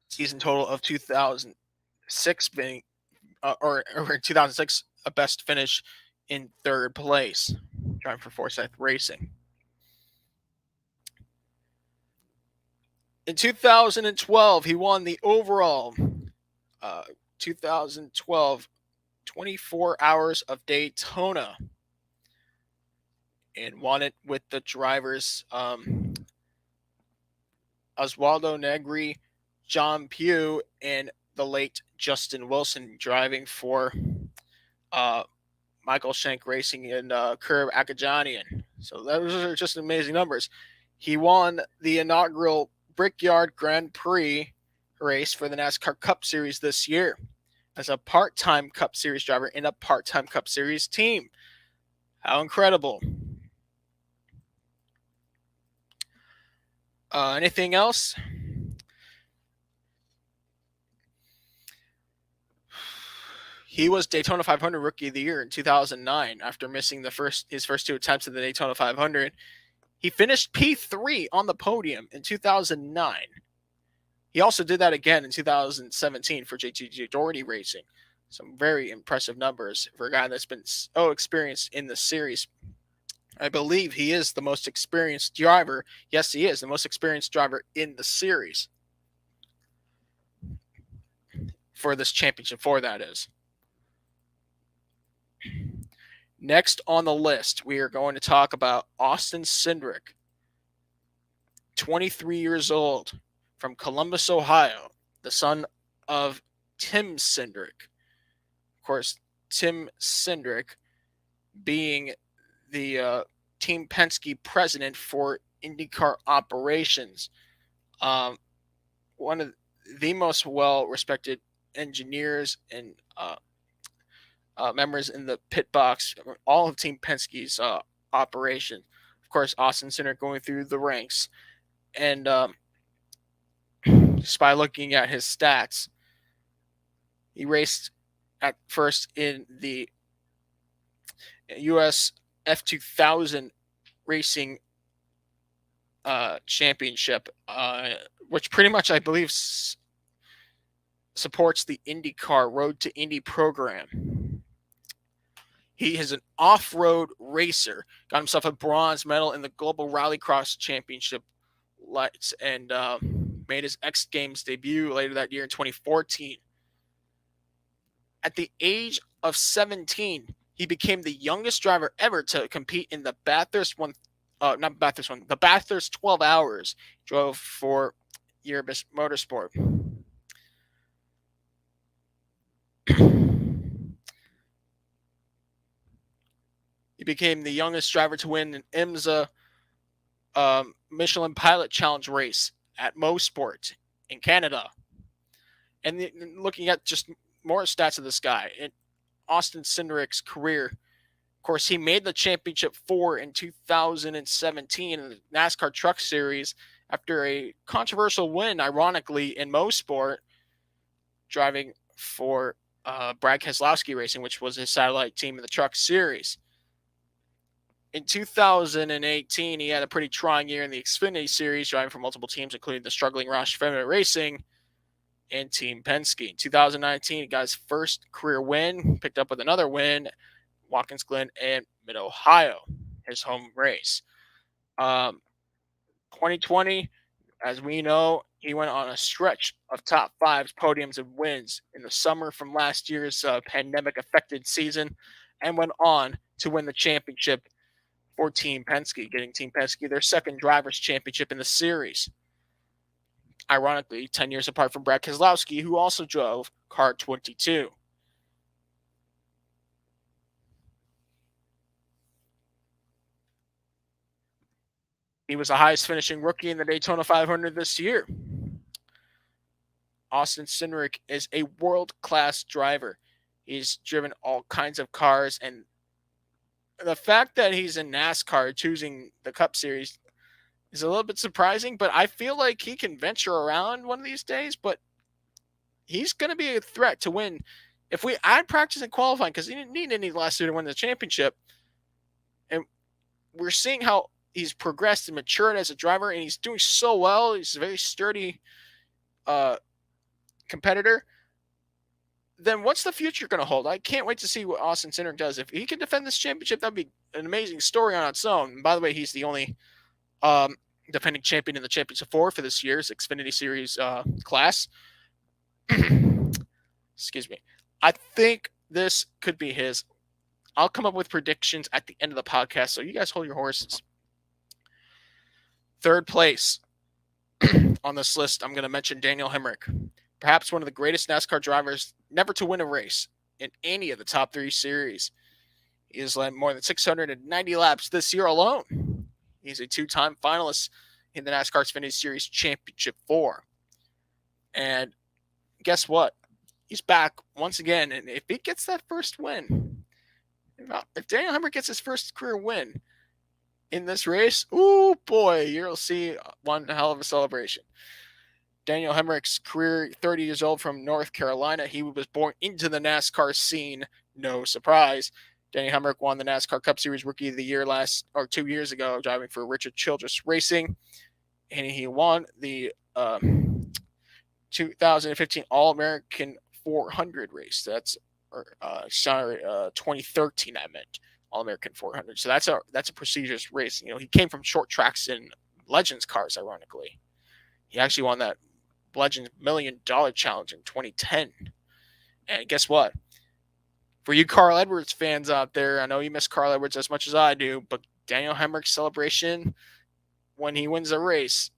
Speaker 1: season total of 2006 being, or 2006, a best finish in 3rd place, driving for Forsyth Racing. In 2012, he won the overall 2012 24 Hours of Daytona and won it with the drivers Oswaldo Negri, John Pugh, and the late Justin Wilson driving for Michael Shank Racing and Curb Akajanian. So those are just amazing numbers. He won the inaugural Brickyard Grand Prix race for the NASCAR Cup Series this year as a part-time Cup Series driver in a part-time Cup Series team. How incredible. Anything else? He was Daytona 500 Rookie of the Year in 2009 after missing his first 2 attempts at the Daytona 500. He finished P3 on the podium in 2009. He also did that again in 2017 for JTG Doherty Racing. Some very impressive numbers for a guy that's been so experienced in the series. I believe he is the most experienced driver. Yes, he is the most experienced driver in the series for this championship, that is. Next on the list, we are going to talk about Austin Cindric, 23 years old, from Columbus, Ohio, the son of Tim Cindric. Of course, Tim Cindric being the Team Penske president for IndyCar operations. One of the most well-respected engineers and members in the pit box, all of Team Penske's operation. Of course, Austin Cindric going through the ranks. And just by looking at his stats, he raced at first in the US F2000 Racing Championship, which pretty much, I believe, supports the IndyCar Road to Indy program. He is an off-road racer, got himself a bronze medal in the Global Rallycross Championship lights, and made his X Games debut later that year in 2014. At the age of 17, he became the youngest driver ever to compete in the Bathurst the Bathurst 12 Hours. Drove for Sydney Motorsport. He became the youngest driver to win an IMSA Michelin Pilot Challenge race at Mosport in Canada. And looking at just more stats of this guy, in Austin Cindric's career, of course, he made the championship 4 in 2017 in the NASCAR Truck Series after a controversial win, ironically, in Mosport, driving for Brad Keselowski Racing, which was his satellite team in the Truck Series. In 2018, he had a pretty trying year in the Xfinity Series, driving for multiple teams, including the struggling Roush Fenway Racing. and Team Penske. In 2019, he got his first career win, picked up with another win, Watkins Glen and Mid-Ohio, his home race. 2020, as we know, he went on a stretch of top fives, podiums, and wins in the summer from last year's pandemic-affected season, and went on to win the championship for Team Penske, getting Team Penske their second drivers' championship in the series. Ironically, 10 years apart from Brad Keselowski, who also drove car 22. He was the highest finishing rookie in the Daytona 500 this year. Austin Cindric is a world-class driver. He's driven all kinds of cars, and the fact that he's in NASCAR choosing the Cup Series is a little bit surprising, but I feel like he can venture around one of these days, but he's going to be a threat to win. If I'd practice and qualifying, because he didn't need any last year to win the championship, and we're seeing how he's progressed and matured as a driver, and he's doing so well. He's a very sturdy competitor. Then what's the future going to hold? I can't wait to see what Austin Cindric does. If he can defend this championship, that'd be an amazing story on its own. And by the way, he's the only defending champion in the championship for this year's Xfinity Series class. Excuse me. I think this could be his. I'll come up with predictions at the end of the podcast, so you guys hold your horses. Third place on this list, I'm going to mention Daniel Hemric. Perhaps one of the greatest NASCAR drivers never to win a race in any of the top three series. He has led more than 690 laps this year alone. He's a two-time finalist in the NASCAR Xfinity Series Championship 4. And guess what? He's back once again. And if he gets that first win, if Daniel Hemric gets his first career win in this race, ooh boy, you'll see one hell of a celebration. Daniel Hemric's career, 30 years old from North Carolina. He was born into the NASCAR scene. No surprise. Denny Hamlin won the NASCAR Cup Series Rookie of the Year 2 years ago, driving for Richard Childress Racing. And he won the 2015 All-American 400 race. That's 2013, I meant. All-American 400. So that's a prestigious race. You know, he came from short tracks in Legends cars, ironically. He actually won that Legends $1 Million Challenge in 2010. And guess what? For you Carl Edwards fans out there, I know you miss Carl Edwards as much as I do, but Daniel Hemric's celebration when he wins a race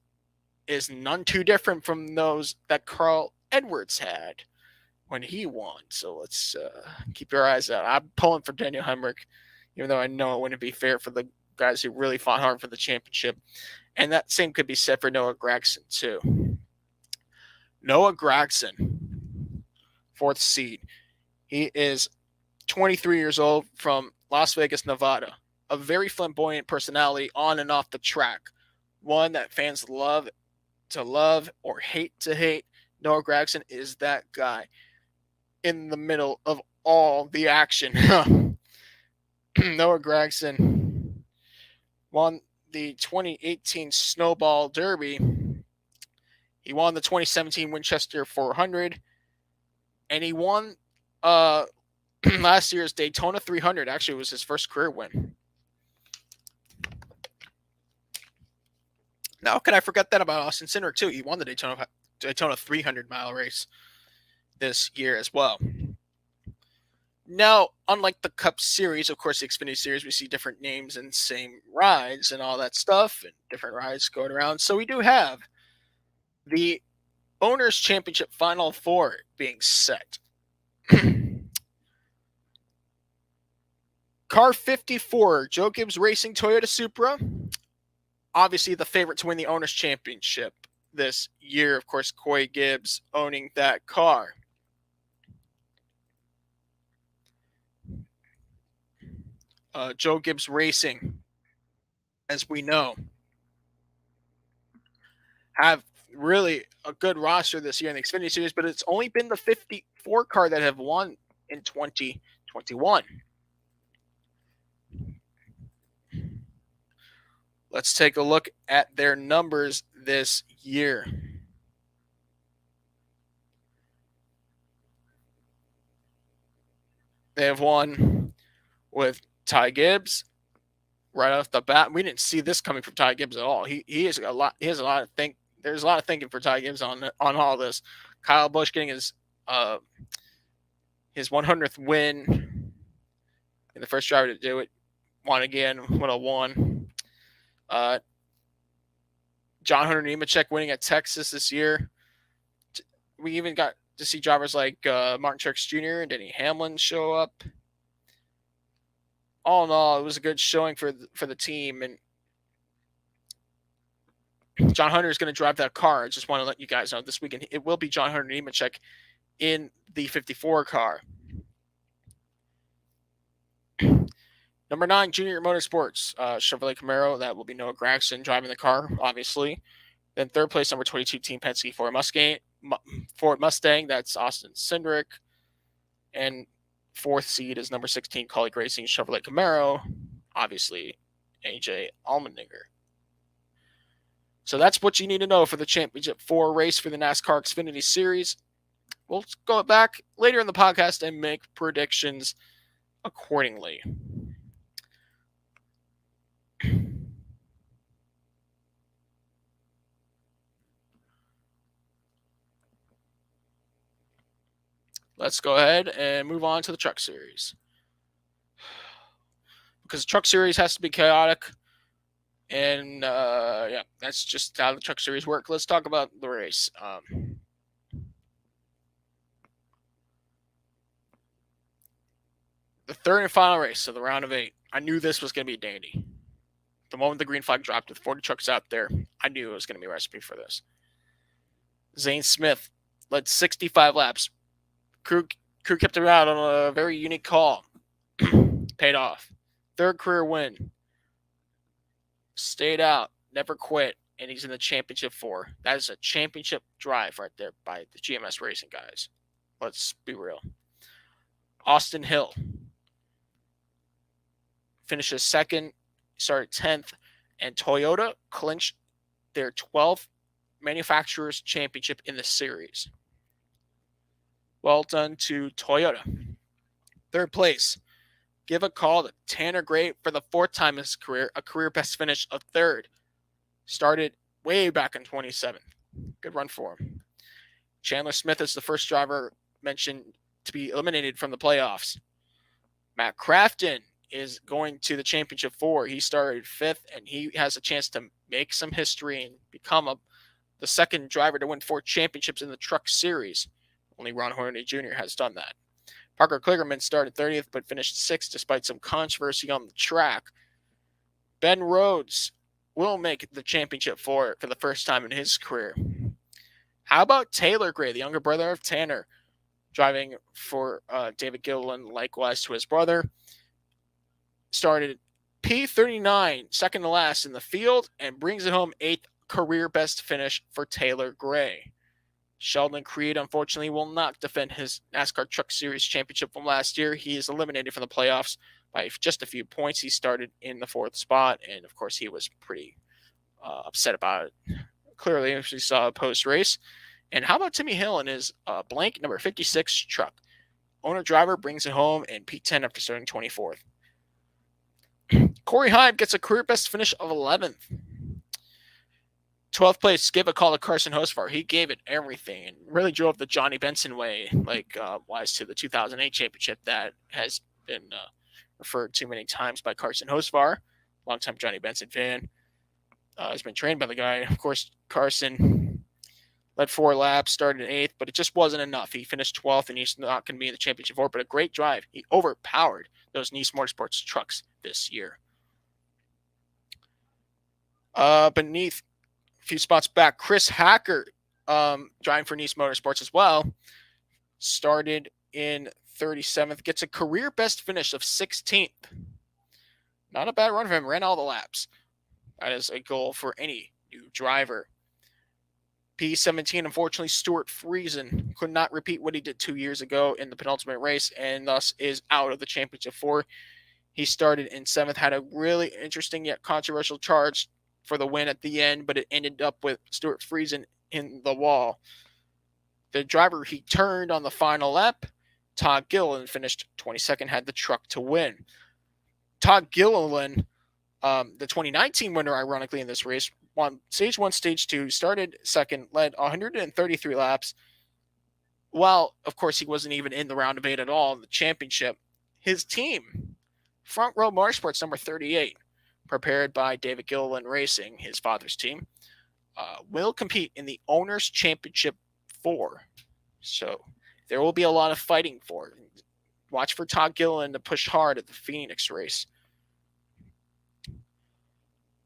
Speaker 1: is none too different from those that Carl Edwards had when he won. So let's keep your eyes out. I'm pulling for Daniel Hemric, even though I know it wouldn't be fair for the guys who really fought hard for the championship. And that same could be said for Noah Gragson, too. Noah Gragson, fourth seed. He is 23 years old from Las Vegas, Nevada. A very flamboyant personality on and off the track. One that fans love to love or hate to hate. Noah Gragson is that guy in the middle of all the action. Noah Gragson won the 2018 Snowball Derby. He won the 2017 Winchester 400. And he won last year's Daytona 300. Actually, it was his first career win. Now, can I forget that about Austin Cindric, too? He won the Daytona 300-mile race this year as well. Now, unlike the Cup Series, of course, the Xfinity Series, we see different names and same rides and all that stuff, and different rides going around. So we do have the Owners' Championship Final Four being set. Car 54, Joe Gibbs Racing Toyota Supra. Obviously the favorite to win the Owners' Championship this year. Of course, Coy Gibbs owning that car. Joe Gibbs Racing, as we know, have really a good roster this year in the Xfinity Series, but it's only been the 54 car that have won in 2021. Let's take a look at their numbers this year.
Speaker 2: They have won with Ty Gibbs right off the bat. We didn't see this coming from Ty Gibbs at all. He has a lot. He has a lot of think. There's a lot of thinking for Ty Gibbs on all this. Kyle Busch getting his 100th win, and the first driver to do it. Won again. 101. John Hunter Nemechek winning at Texas this year. We even got to see drivers like Martin Truex Jr. and Denny Hamlin show up. All in all, it was a good showing for the team. And John Hunter is going to drive that car. I just want to let you guys know this weekend it will be John Hunter Nemechek in the 54 car. Number 9, Junior Motorsports, Chevrolet Camaro. That will be Noah Gragson driving the car, obviously. Then third place, number 22, Team Penske Ford Mustang. That's Austin Cindric. And fourth seed is number 16, Kaulig Racing Chevrolet Camaro. Obviously, AJ Allmendinger. So that's what you need to know for the Championship 4 race for the NASCAR Xfinity Series. We'll go back later in the podcast and make predictions accordingly. Let's go ahead and move on to the Truck Series. Because the Truck Series has to be chaotic. And, that's just how the Truck Series work. Let's talk about the race. The third and final race of the round of 8. I knew this was going to be dandy. The moment the green flag dropped with 40 trucks out there, I knew it was going to be a recipe for this. Zane Smith led 65 laps. Crew kept him out on a very unique call. Paid off. Third career win. Stayed out. Never quit. And he's in the Championship 4. That is a championship drive right there by the GMS Racing guys. Let's be real. Austin Hill finishes second. Started 10th. And Toyota clinched their 12th Manufacturers Championship in the series. Well done to Toyota. Third place. Give a call to Tanner Gray for the 4th time in his career. A career best finish of 3rd. Started way back in 27. Good run for him. Chandler Smith is the first driver mentioned to be eliminated from the playoffs. Matt Crafton is going to the Championship 4. He started 5th, and he has a chance to make some history and become the second driver to win 4 championships in the Truck Series. Only Ron Hornaday Jr. has done that. Parker Kligerman started 30th but finished 6th despite some controversy on the track. Ben Rhodes will make the Championship 4 for the first time in his career. How about Taylor Gray, the younger brother of Tanner, driving for David Gilliland, likewise to his brother? Started P39, second to last in the field, and brings it home 8th career best finish for Taylor Gray. Sheldon Creed, unfortunately, will not defend his NASCAR Truck Series championship from last year. He is eliminated from the playoffs by just a few points. He started in the 4th spot, and of course, he was pretty upset about it. Clearly, as we saw post-race. And how about Timmy Hill in his blank number 56 truck? Owner-driver brings it home in P10 after starting 24th. Corey Heim gets a career best finish of 11th. 12th place, give a call to Carson Hocevar. He gave it everything and really drove the Johnny Benson way, wise to the 2008 championship that has been referred to many times by Carson Hocevar, longtime Johnny Benson fan. Has been trained by the guy. Of course, Carson led 4 laps, started 8th, but it just wasn't enough. He finished 12th, and he's not going to be in the championship 4, but a great drive. He overpowered those Nice Motorsports trucks this year. Beneath a few spots back, Chris Hacker, driving for Nice Motorsports as well, started in 37th, gets a career best finish of 16th. Not a bad run for him, ran all the laps. That is a goal for any new driver. P17, unfortunately, Stuart Friesen could not repeat what he did 2 years ago in the penultimate race and thus is out of the championship 4. He started in 7th, had a really interesting yet controversial charge for the win at the end, but it ended up with Stuart Friesen in the wall. The driver he turned on the final lap Todd Gilliland finished 22nd, had the truck to win. Todd Gilliland, the 2019 winner, ironically, in this race, won stage 1, stage 2, started second, led 133 laps. While, of course, he wasn't even in the round of 8 at all in the championship, his team, Front Row Motorsports number 38, prepared by David Gilliland Racing, his father's team, will compete in the Owners' Championship 4. So there will be a lot of fighting for it. Watch for Todd Gilliland to push hard at the Phoenix race.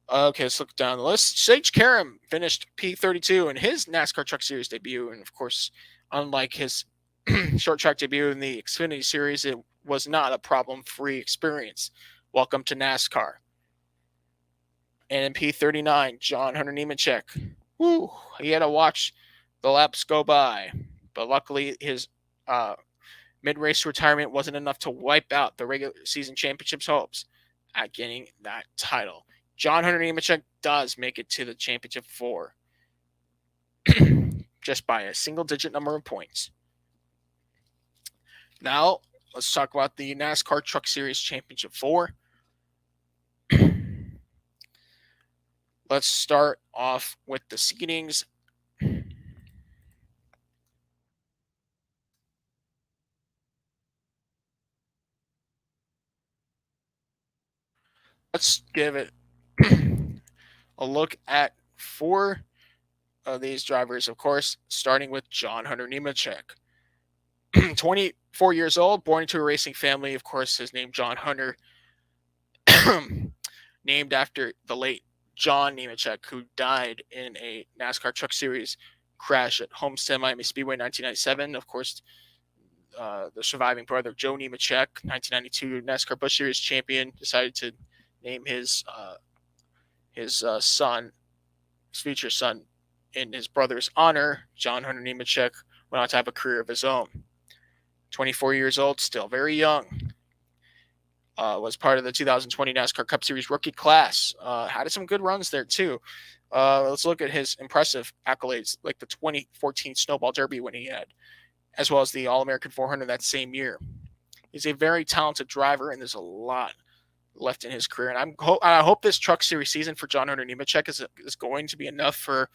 Speaker 2: Okay, let's look down the list. Sage Karam finished P32 in his NASCAR Truck Series debut. And, of course, unlike his short track debut in the Xfinity Series, it was not a problem-free experience. Welcome to NASCAR. And in P39, John Hunter Nemechek. Woo! He had to watch the laps go by. But luckily, his mid-race retirement wasn't enough to wipe out the regular season championship's hopes at getting that title. John Hunter Nemechek does make it to the championship 4. Just by a single-digit number of points. Now, let's talk about the NASCAR Truck Series Championship 4. Let's start off with the seedings. Let's give it a look at 4 of these drivers, of course, starting with John Hunter Nemechek. 24 years old, born into a racing family. Of course, his name John Hunter, named after the late John Nemechek, who died in a NASCAR Truck Series crash at Homestead Miami Speedway in 1997. Of course, the surviving brother of Joe Nemechek, 1992 NASCAR Busch Series champion, decided to name his son, his future son, in his brother's honor. John Hunter Nemechek went on to have a career of his own. 24 years old, still very young. Was part of the 2020 NASCAR Cup Series rookie class. Had some good runs there, too. Let's look at his impressive accolades, like the 2014 Snowball Derby when he had, as well as the All-American 400 that same year. He's a very talented driver, and there's a lot left in his career. And I hope this Truck Series season for John Hunter Nemechek is going to be enough for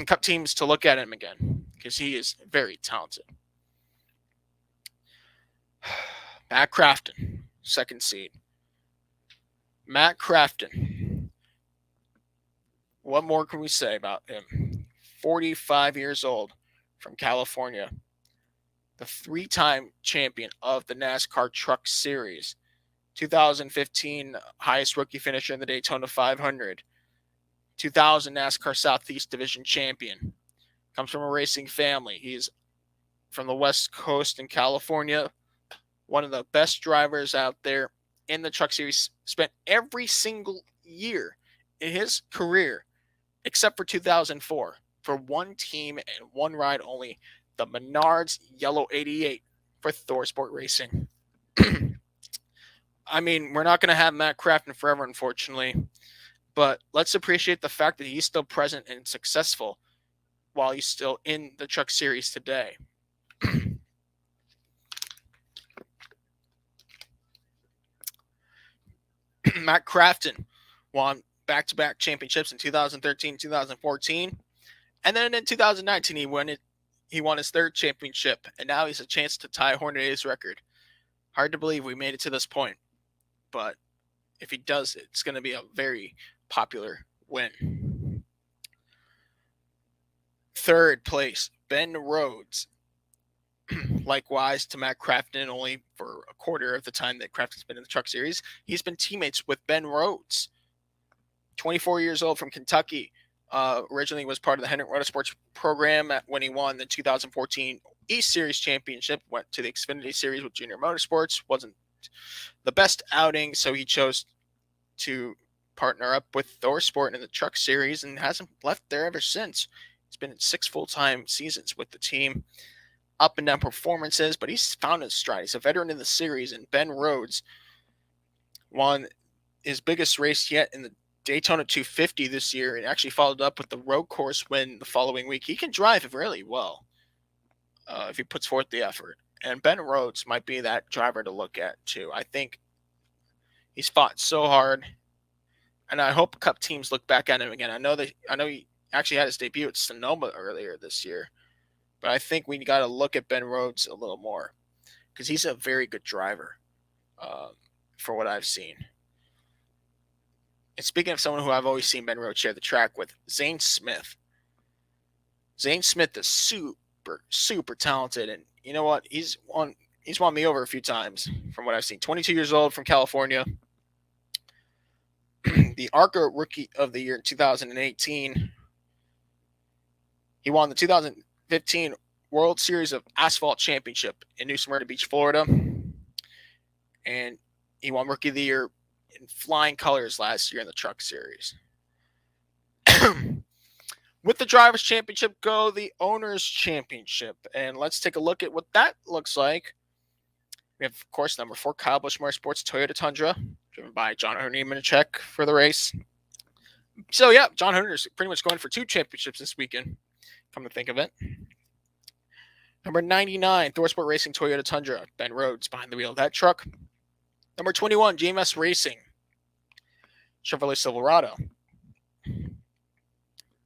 Speaker 2: Cup teams to look at him again, because he is very talented. Matt Crafton, second seed. Matt Crafton. What more can we say about him? 45 years old, from California. The 3-time champion of the NASCAR Truck Series. 2015 highest rookie finisher in the Daytona 500. 2000 NASCAR Southeast Division champion. Comes from a racing family. He's from the West Coast in California. One of the best drivers out there in the Truck Series. Spent every single year in his career, except for 2004, for one team and one ride only, the Menards Yellow 88 for Thor Sport Racing. I mean, we're not going to have Matt Crafton forever, unfortunately, but let's appreciate the fact that he's still present and successful while he's still in the Truck Series today. Matt Crafton won back-to-back championships in 2013, 2014, and then in 2019 he won his 3rd championship, and now he's a chance to tie Hornaday's record. Hard to believe we made it to this point, but if he does it, it's going to be a very popular win. 3rd place, Ben Rhodes. Likewise to Matt Crafton, only for a quarter of the time that Crafton's been in the Truck Series. He's been teammates with Ben Rhodes. 24 years old, from Kentucky. Originally was part of the Hemric Motorsports program when he won the 2014 East Series Championship. Went to the Xfinity Series with Junior Motorsports. Wasn't the best outing, so he chose to partner up with Thor Sport in the Truck Series and hasn't left there ever since. He's been in 6 full-time seasons with the team. Up and down performances, but he's found his stride. He's a veteran in the series, and Ben Rhodes won his biggest race yet in the Daytona 250 this year, and actually followed up with the road course win the following week. He can drive really well if he puts forth the effort. And Ben Rhodes might be that driver to look at too. I think he's fought so hard, and I hope Cup teams look back at him again. I know he actually had his debut at Sonoma earlier this year, but I think we got to look at Ben Rhodes a little more because he's a very good driver, for what I've seen. And speaking of someone who I've always seen Ben Rhodes share the track with, Zane Smith. Zane Smith is super talented, and you know what? He's won me over a few times from what I've seen. 22 years old from California. The ARCA Rookie of the Year in 2018. He won the 2015 World Series of Asphalt Championship in New Smyrna Beach, Florida. And he won Rookie of the Year in flying colors last year in the Truck Series. With the Drivers' Championship go the Owners' Championship. And let's take a look at what that looks like. We have, of course, number 4, Kyle Busch Motorsports Toyota Tundra, driven by John Hunter Nemechek for the race. So, yeah, John Hunter's pretty much going for 2 championships this weekend, come to think of it. Number 99, ThorSport Racing Toyota Tundra, Ben Rhodes behind the wheel of that truck. Number 21, GMS Racing, Chevrolet Silverado.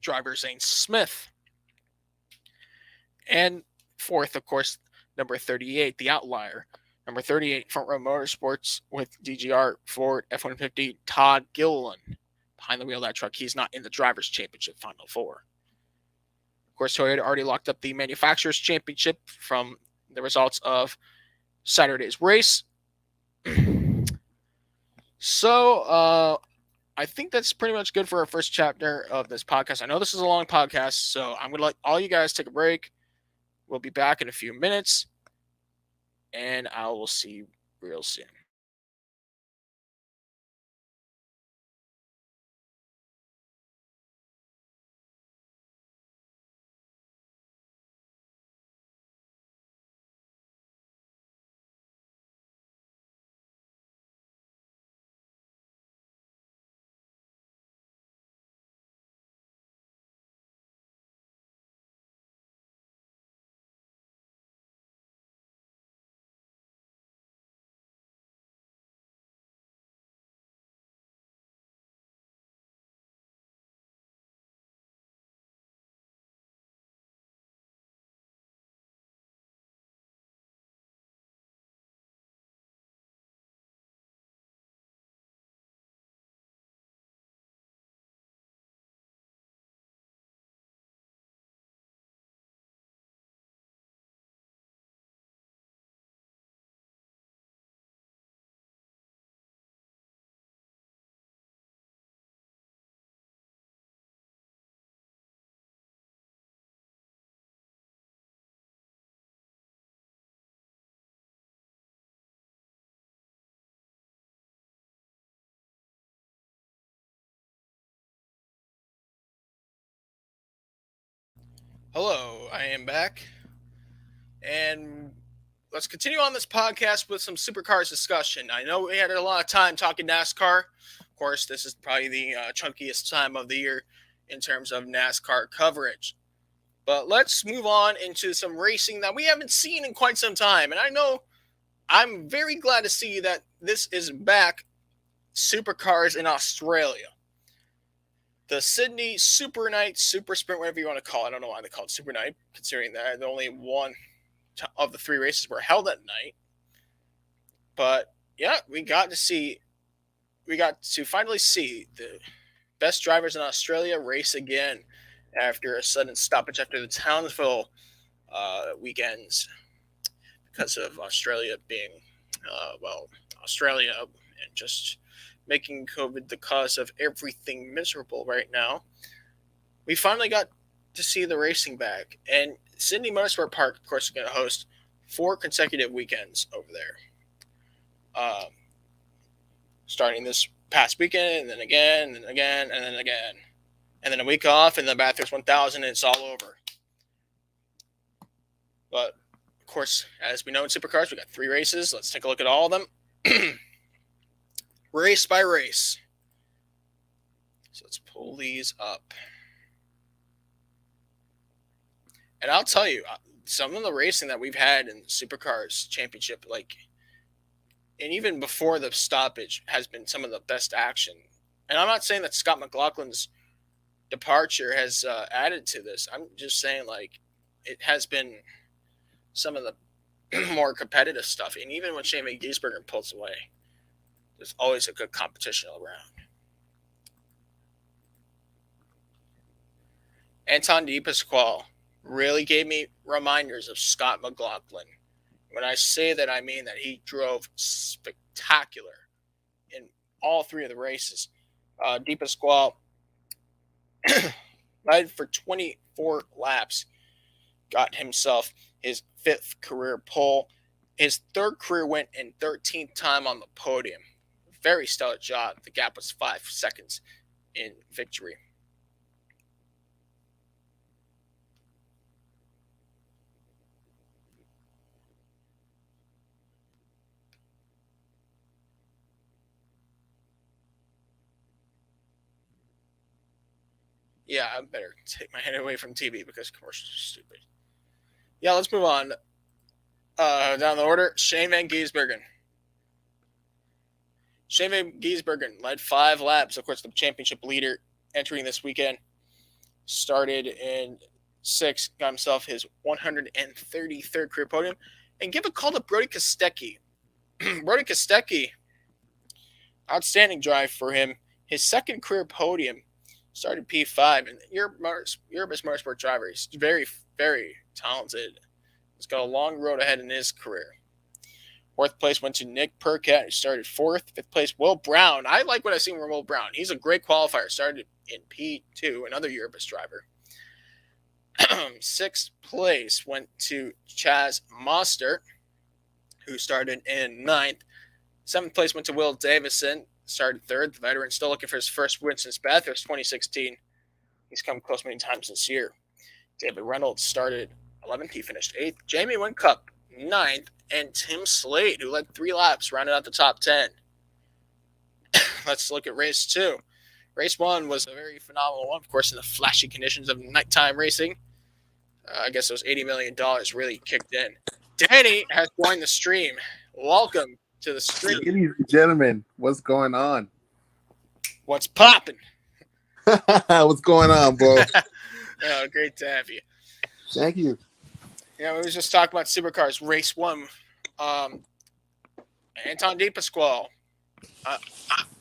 Speaker 2: Driver Zane Smith. And 4th, of course, number 38, the Outlier. Number 38, Front Row Motorsports with DGR Ford F-150, Todd Gilliland. Behind the wheel of that truck, he's not in the Drivers' Championship Final 4. Of course, Toyota already locked up the Manufacturers' Championship from the results of Saturday's race. So, I think that's pretty much good for our first chapter of this podcast. I know this is a long podcast, so I'm going to let all you guys take a break. We'll be back in a few minutes, and I will see you real soon. Hello, I am back, and let's continue on this podcast with some Supercars discussion. I know we had a lot of time talking NASCAR. Of course, this is probably the chunkiest time of the year in terms of NASCAR coverage. But let's move on into some racing that we haven't seen in quite some time. And I know I'm very glad to see that this is back, Supercars in Australia. The Sydney Super Night, Super Sprint, whatever you want to call it. I don't know why they call it Super Night, considering that only one of the 3 races were held at night. But yeah, we got to finally see the best drivers in Australia race again after a sudden stoppage after the Townsville weekends because of Australia being, Australia and just making COVID the cause of everything miserable right now. We finally got to see the racing back. And Sydney Motorsport Park, of course, is going to host 4 consecutive weekends over there. Starting this past weekend, and then again, and then again, and then again. And then a week off, and the Bathurst 1000, and it's all over. But, of course, as we know in Supercars, we got 3 races. Let's take a look at all of them. Race by race. So let's pull these up. And I'll tell you,
Speaker 1: some of the racing that we've had in Supercars Championship, like, and even before the stoppage, has been some of the best action. And I'm not saying that Scott McLaughlin's departure has added to this. I'm just saying, like, it has been some of the more competitive stuff. And even when Shane Gisbergen pulls away, there's always a good competition around. Anton Dipasqual really gave me reminders of Scott McLaughlin. When I say that, I mean that he drove spectacular in all three of the races. Dipasqual led for 24 laps, got himself his 5th career pole, his 3rd career win, and 13th time on the podium. Very stellar job. The gap was 5 seconds in victory. Yeah, I better take my head away from TV because commercials are stupid. Yeah, let's move on. Down the order, Shane Van Gisbergen. Shane Van Gisbergen led 5 laps, of course, the championship leader entering this weekend. Started in 6th, got himself his 133rd career podium. And give a call to Brody Kostecki. Brody Kostecki, outstanding drive for him. His 2nd career podium, started P5, and you're a best motorsport driver. He's very, very talented. He's got a long road ahead in his career. 4th place went to Nick Percat, who started 4th. 5th place, Will Brown. I like what I've seen from Will Brown. He's a great qualifier. Started in P2, another Eurobus driver. 6th place went to Chaz Mostert, who started in 9th. 7th place went to Will Davison, started 3rd. The veteran still looking for his first win since Bathurst 2016. He's come close many times this year. David Reynolds started 11th. He finished 8th. Jamie Whincup, 9th. And Tim Slade, who led 3 laps, rounded out the top 10. Let's look at race 2. Race 1 was a very phenomenal one, of course, in the flashy conditions of nighttime racing. I guess those $80 million really kicked in. Danny has joined the stream. Welcome to the stream.
Speaker 3: Ladies and gentlemen, what's going on?
Speaker 1: What's popping?
Speaker 3: What's going on, bro?
Speaker 1: Oh, great to have you.
Speaker 3: Thank you.
Speaker 1: Yeah, we was just talking about Supercars race 1. Anton Dipasqual.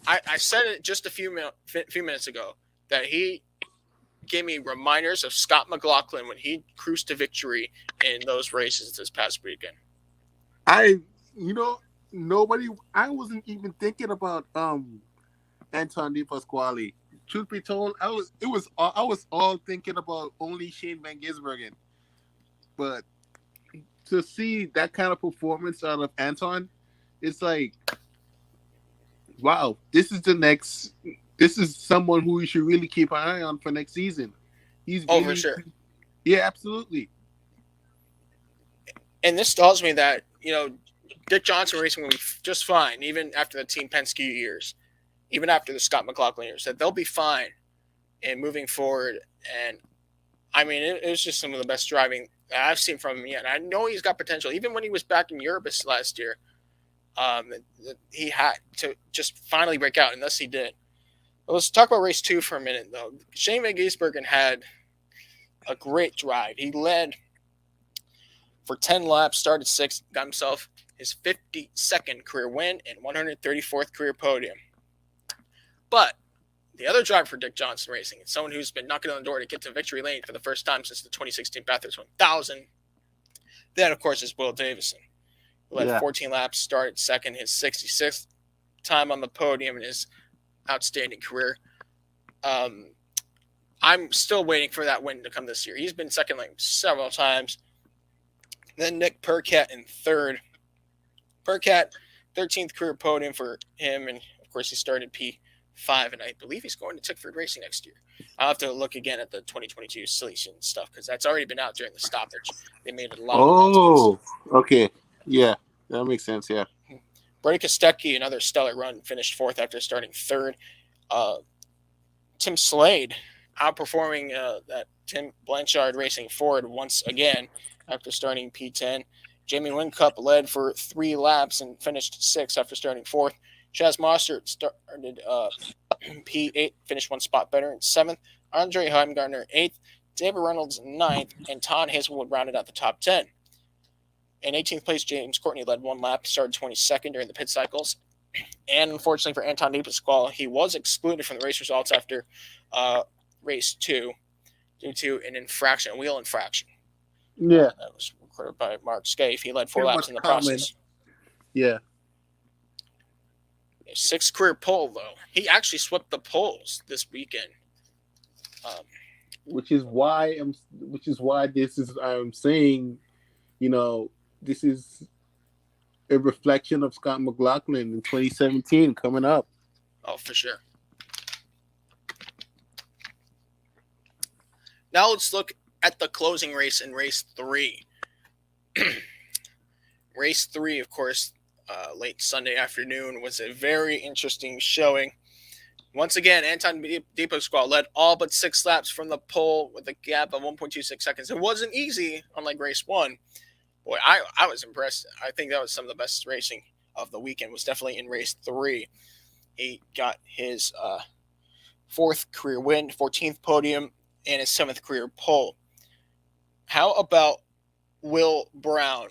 Speaker 1: I said it just a few minutes ago that he gave me reminders of Scott McLaughlin when he cruised to victory in those races this past weekend.
Speaker 3: I wasn't even thinking about Anton de Pasquale. Truth be told, I was all thinking about only Shane Van Gisbergen. But to see that kind of performance out of Anton, it's like, wow, this is someone who you should really keep an eye on for next season.
Speaker 1: For sure.
Speaker 3: Yeah, absolutely.
Speaker 1: And this tells me that, Dick Johnson Racing will be just fine, even after the Team Penske years, even after the Scott McLaughlin years, that they'll be fine in moving forward. And, I mean, it was just some of the best driving that I've seen from him yet. I know he's got potential. Even when he was back in Eurobus last year, he had to just finally break out, and thus he did. But let's talk about race 2 for a minute, though. Shane Van Gisbergen had a great drive. He led for 10 laps, started 6th, got himself his 52nd career win and 134th career podium. But the other driver for Dick Johnson Racing, and someone who's been knocking on the door to get to victory lane for the first time since the 2016 Bathurst 1000, that, of course, is Will Davison. He led 14 laps, started 2nd, his 66th time on the podium in his outstanding career. I'm still waiting for that win to come this year. He's been second like several times. Then Nick Percat in 3rd. Percat, 13th career podium for him, and of course he started P5, and I believe he's going to Tickford Racing next year. I'll have to look again at the 2022 selection stuff because that's already been out during the stoppage. They made it a lot.
Speaker 3: Oh, okay. Yeah, that makes sense, yeah.
Speaker 1: Brody Kostecki, another stellar run, finished 4th after starting 3rd. Tim Slade outperforming that Tim Blanchard Racing Ford once again.
Speaker 2: after starting P10. Jamie Whincup led for 3 laps and finished 6th after starting 4th. Chaz Mostert started P8, finished 1 spot better in 7th. Andre Heimgartner 8th. David Reynolds 9th. And Todd Hazelwood rounded out the top 10. In 18th place, James Courtney led 1 lap, started 22nd during the pit cycles. And unfortunately for Anton Dipasqual, he was excluded from the race results after race 2 due to an infraction, a wheel infraction.
Speaker 3: Yeah.
Speaker 2: That was recorded by Mark Scaife. He led 4 laps in the process.
Speaker 3: Yeah.
Speaker 2: 6th career pole, though. He actually swept the poles this weekend.
Speaker 3: Which is why this is, I'm saying, this is a reflection of Scott McLaughlin in 2017 coming up.
Speaker 2: Oh, for sure. Now let's look at the closing race in race 3. Race 3, of course, late Sunday afternoon was a very interesting showing. Once again, Anton de Pasquale led all but 6 laps from the pole with a gap of 1.26 seconds. It wasn't easy, unlike race 1. Boy, I was impressed. I think that was some of the best racing of the weekend, was definitely in race 3. He got his 4th career win, 14th podium, and his 7th career pole. How about Will Brown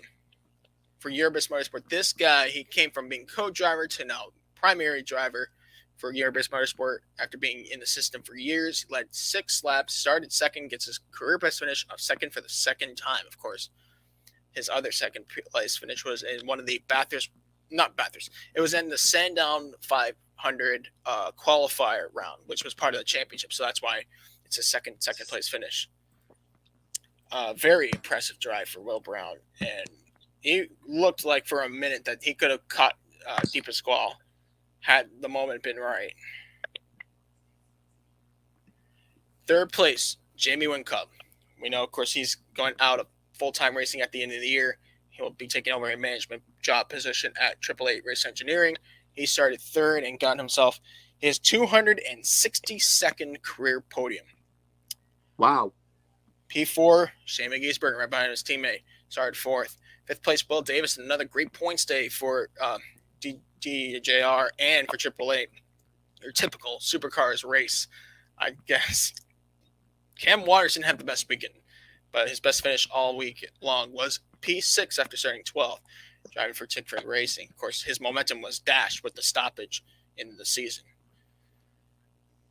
Speaker 2: for Yerbis Motorsport? This guy, he came from being co-driver to now primary driver for Yerbis Motorsport after being in the system for years. He led 6 laps, started 2nd, gets his career best finish of 2nd for the 2nd time, of course. His other 2nd place finish was in one of the it was in the Sandown 500 qualifier round, which was part of the championship. So that's why it's a second place finish. Very impressive drive for Will Brown. And he looked like for a minute that he could have caught Dipasqual had the moment been right. 3rd place, Jamie Whincup. We know, of course, he's going out of full-time racing at the end of the year. He'll be taking over a management job position at 888 Race Engineering. He started 3rd and got himself his 262nd career podium.
Speaker 3: Wow.
Speaker 2: P4, Shane Gisbergen right behind his teammate, started 4th. 5th place, Will Davis, another great points day for DJR and for 888. Your typical Supercars race, I guess. Cam Waters didn't have the best weekend, but his best finish all week long was P6 after starting 12th, driving for Tickford Racing. Of course, his momentum was dashed with the stoppage in the season.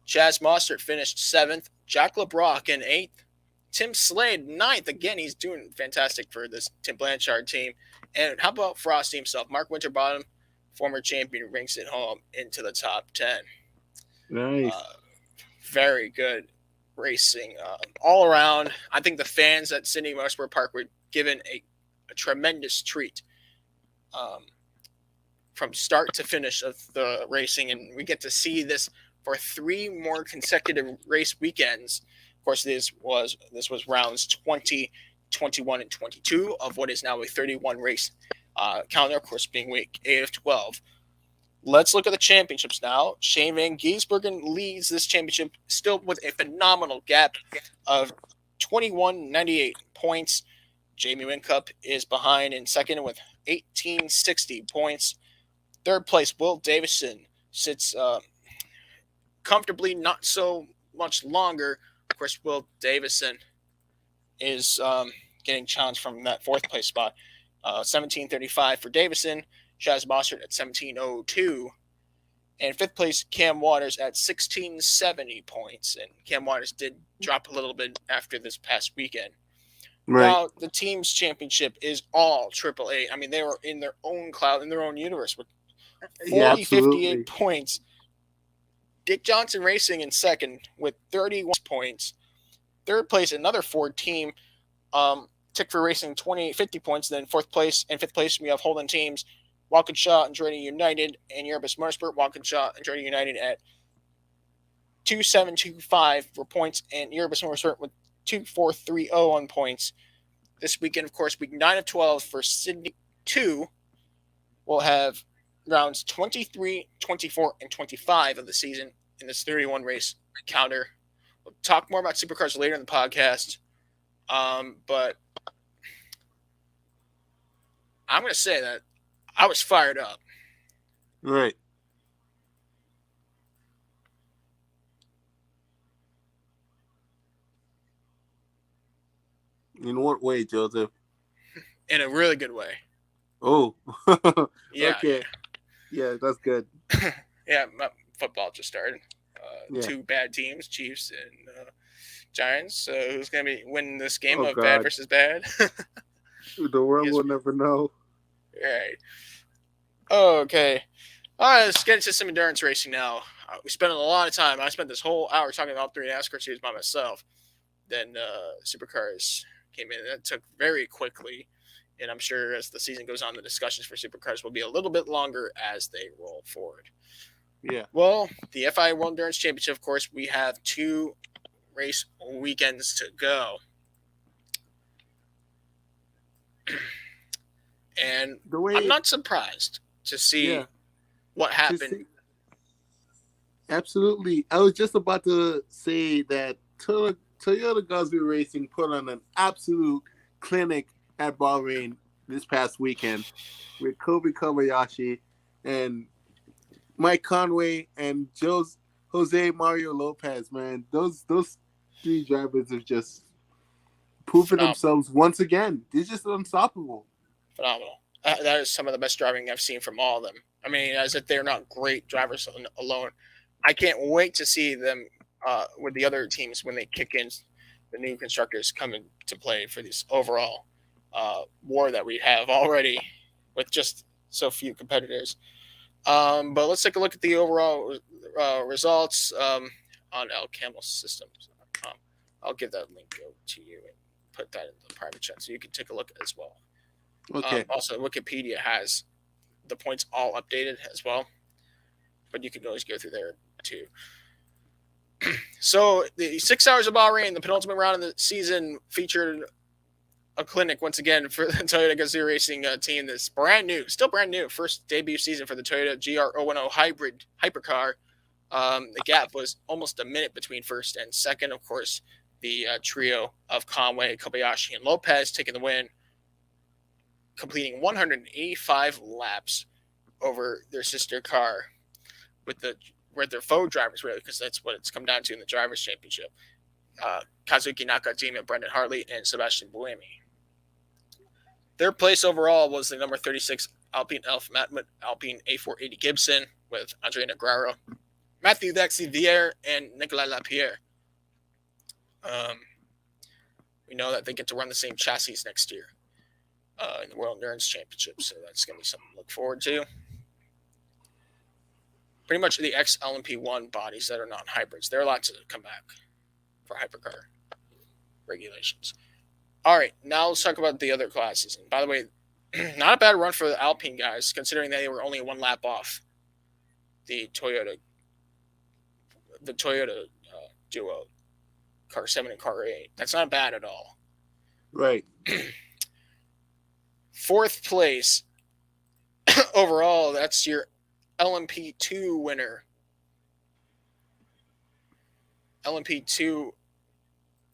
Speaker 2: Chaz Mostert finished 7th, Jack LeBrock in 8th, Tim Slade 9th. Again, he's doing fantastic for this Tim Blanchard team. And how about Frosty himself? Mark Winterbottom, former champion, ranks it home into the top 10.
Speaker 3: Nice.
Speaker 2: Very good racing all around. I think the fans at Sydney Motorsport Park were given a tremendous treat from start to finish of the racing, and we get to see this for 3 more consecutive race weekends. Of course, this was rounds 20, 21, and 22 of what is now a 31 race calendar, of course, being week 8 of 12. Let's look at the championships now. Shane Van Gisbergen leads this championship still with a phenomenal gap of 2198 points. Jamie Whincup is behind in 2nd with 1860 points. 3rd place, Will Davison sits comfortably, not so much longer. Of course, Will Davison is getting challenged from that 4th place spot. 1735 for Davison. Chaz Mostert at 1702. And 5th place, Cam Waters at 1670 points. And Cam Waters did drop a little bit after this past weekend. Right. Now, the team's championship is all AAA. I mean, they were in their own cloud, in their own universe with 58 points. Dick Johnson Racing in 2nd with 31 points. 3rd place, another Ford team. Tickford Racing, 50 points. Then 4th place and 5th place, we have Holden teams. Walkinshaw and Andretti United and Yerbis Motorsport. Walkinshaw and Andretti United at 2725 for points, and Yerbis Motorsport with 2430 on points. This weekend, of course, week 9 of 12 for Sydney 2. We'll have rounds 23, 24, and 25 of the season in this 31 race calendar. We'll talk more about Supercars later in the podcast. But I'm going to say that I was fired up.
Speaker 3: Right. In what way, Joseph?
Speaker 2: In a really good way.
Speaker 3: Oh.
Speaker 2: Yeah.
Speaker 3: Okay. Yeah, that's good.
Speaker 2: Yeah, football just started.
Speaker 3: Yeah.
Speaker 2: 2 bad teams, Chiefs and Giants. So who's going to be winning this game
Speaker 3: Oh,
Speaker 2: of
Speaker 3: God.
Speaker 2: bad versus bad?
Speaker 3: The world will never know.
Speaker 2: Right. Okay. All right, let's get into some endurance racing now. We spent a lot of time. I spent this whole hour talking about 3 NASCAR series by myself. Then Supercars came in. That took very quickly. And I'm sure as the season goes on, the discussions for Supercars will be a little bit longer as they roll forward.
Speaker 3: Yeah.
Speaker 2: Well, the FIA World Endurance Championship, of course, we have 2 race weekends to go. And I'm not surprised to see what happened.
Speaker 3: Absolutely. I was just about to say that Toyota Gazoo Racing put on an absolute clinic at Bahrain this past weekend with Kobe Kobayashi and Mike Conway and Jose Mario Lopez, man. Those 3 drivers have just proven themselves once again. They're just unstoppable.
Speaker 2: Phenomenal. That is some of the best driving I've seen from all of them. I mean, as if they're not great drivers alone. I can't wait to see them with the other teams when they kick in the new constructors coming to play for this overall war that we have already with just so few competitors. But let's take a look at the overall results on elcamelsystems.com. I'll give that link to you and put that in the private chat so you can take a look as well.
Speaker 3: Okay.
Speaker 2: Also, Wikipedia has the points all updated as well, but you can always go through there too. So the 6 hours of Bahrain, the penultimate round of the season, featured a clinic once again for the Toyota Gazoo Racing team that's still brand new, first debut season for the Toyota GR010 hybrid hypercar. The gap was almost a minute between first and second. Of course, the trio of Conway, Kobayashi, and Lopez taking the win, completing 185 laps over their sister car with their faux drivers, really, because that's what it's come down to in the Drivers' Championship. Kazuki Nakajima, Brendan Hartley, and Sebastian Buemi. Their place overall was the number 36 Alpine Elf Matmut Alpine A480 Gibson with Andre Negraro, Matthew Daxivier, and Nicolas Lapierre. We know that they get to run the same chassis next year in the World Endurance Championship, so that's going to be something to look forward to. Pretty much the ex-LMP1 bodies that are not hybrids, they're allowed to come back for hypercar regulations. All right, now let's talk about the other classes. And by the way, not a bad run for the Alpine guys, considering they were only 1 lap off the Toyota duo, car 7 and car 8. That's not bad at all.
Speaker 3: Right.
Speaker 2: 4th place overall, that's your LMP2 winner. LMP2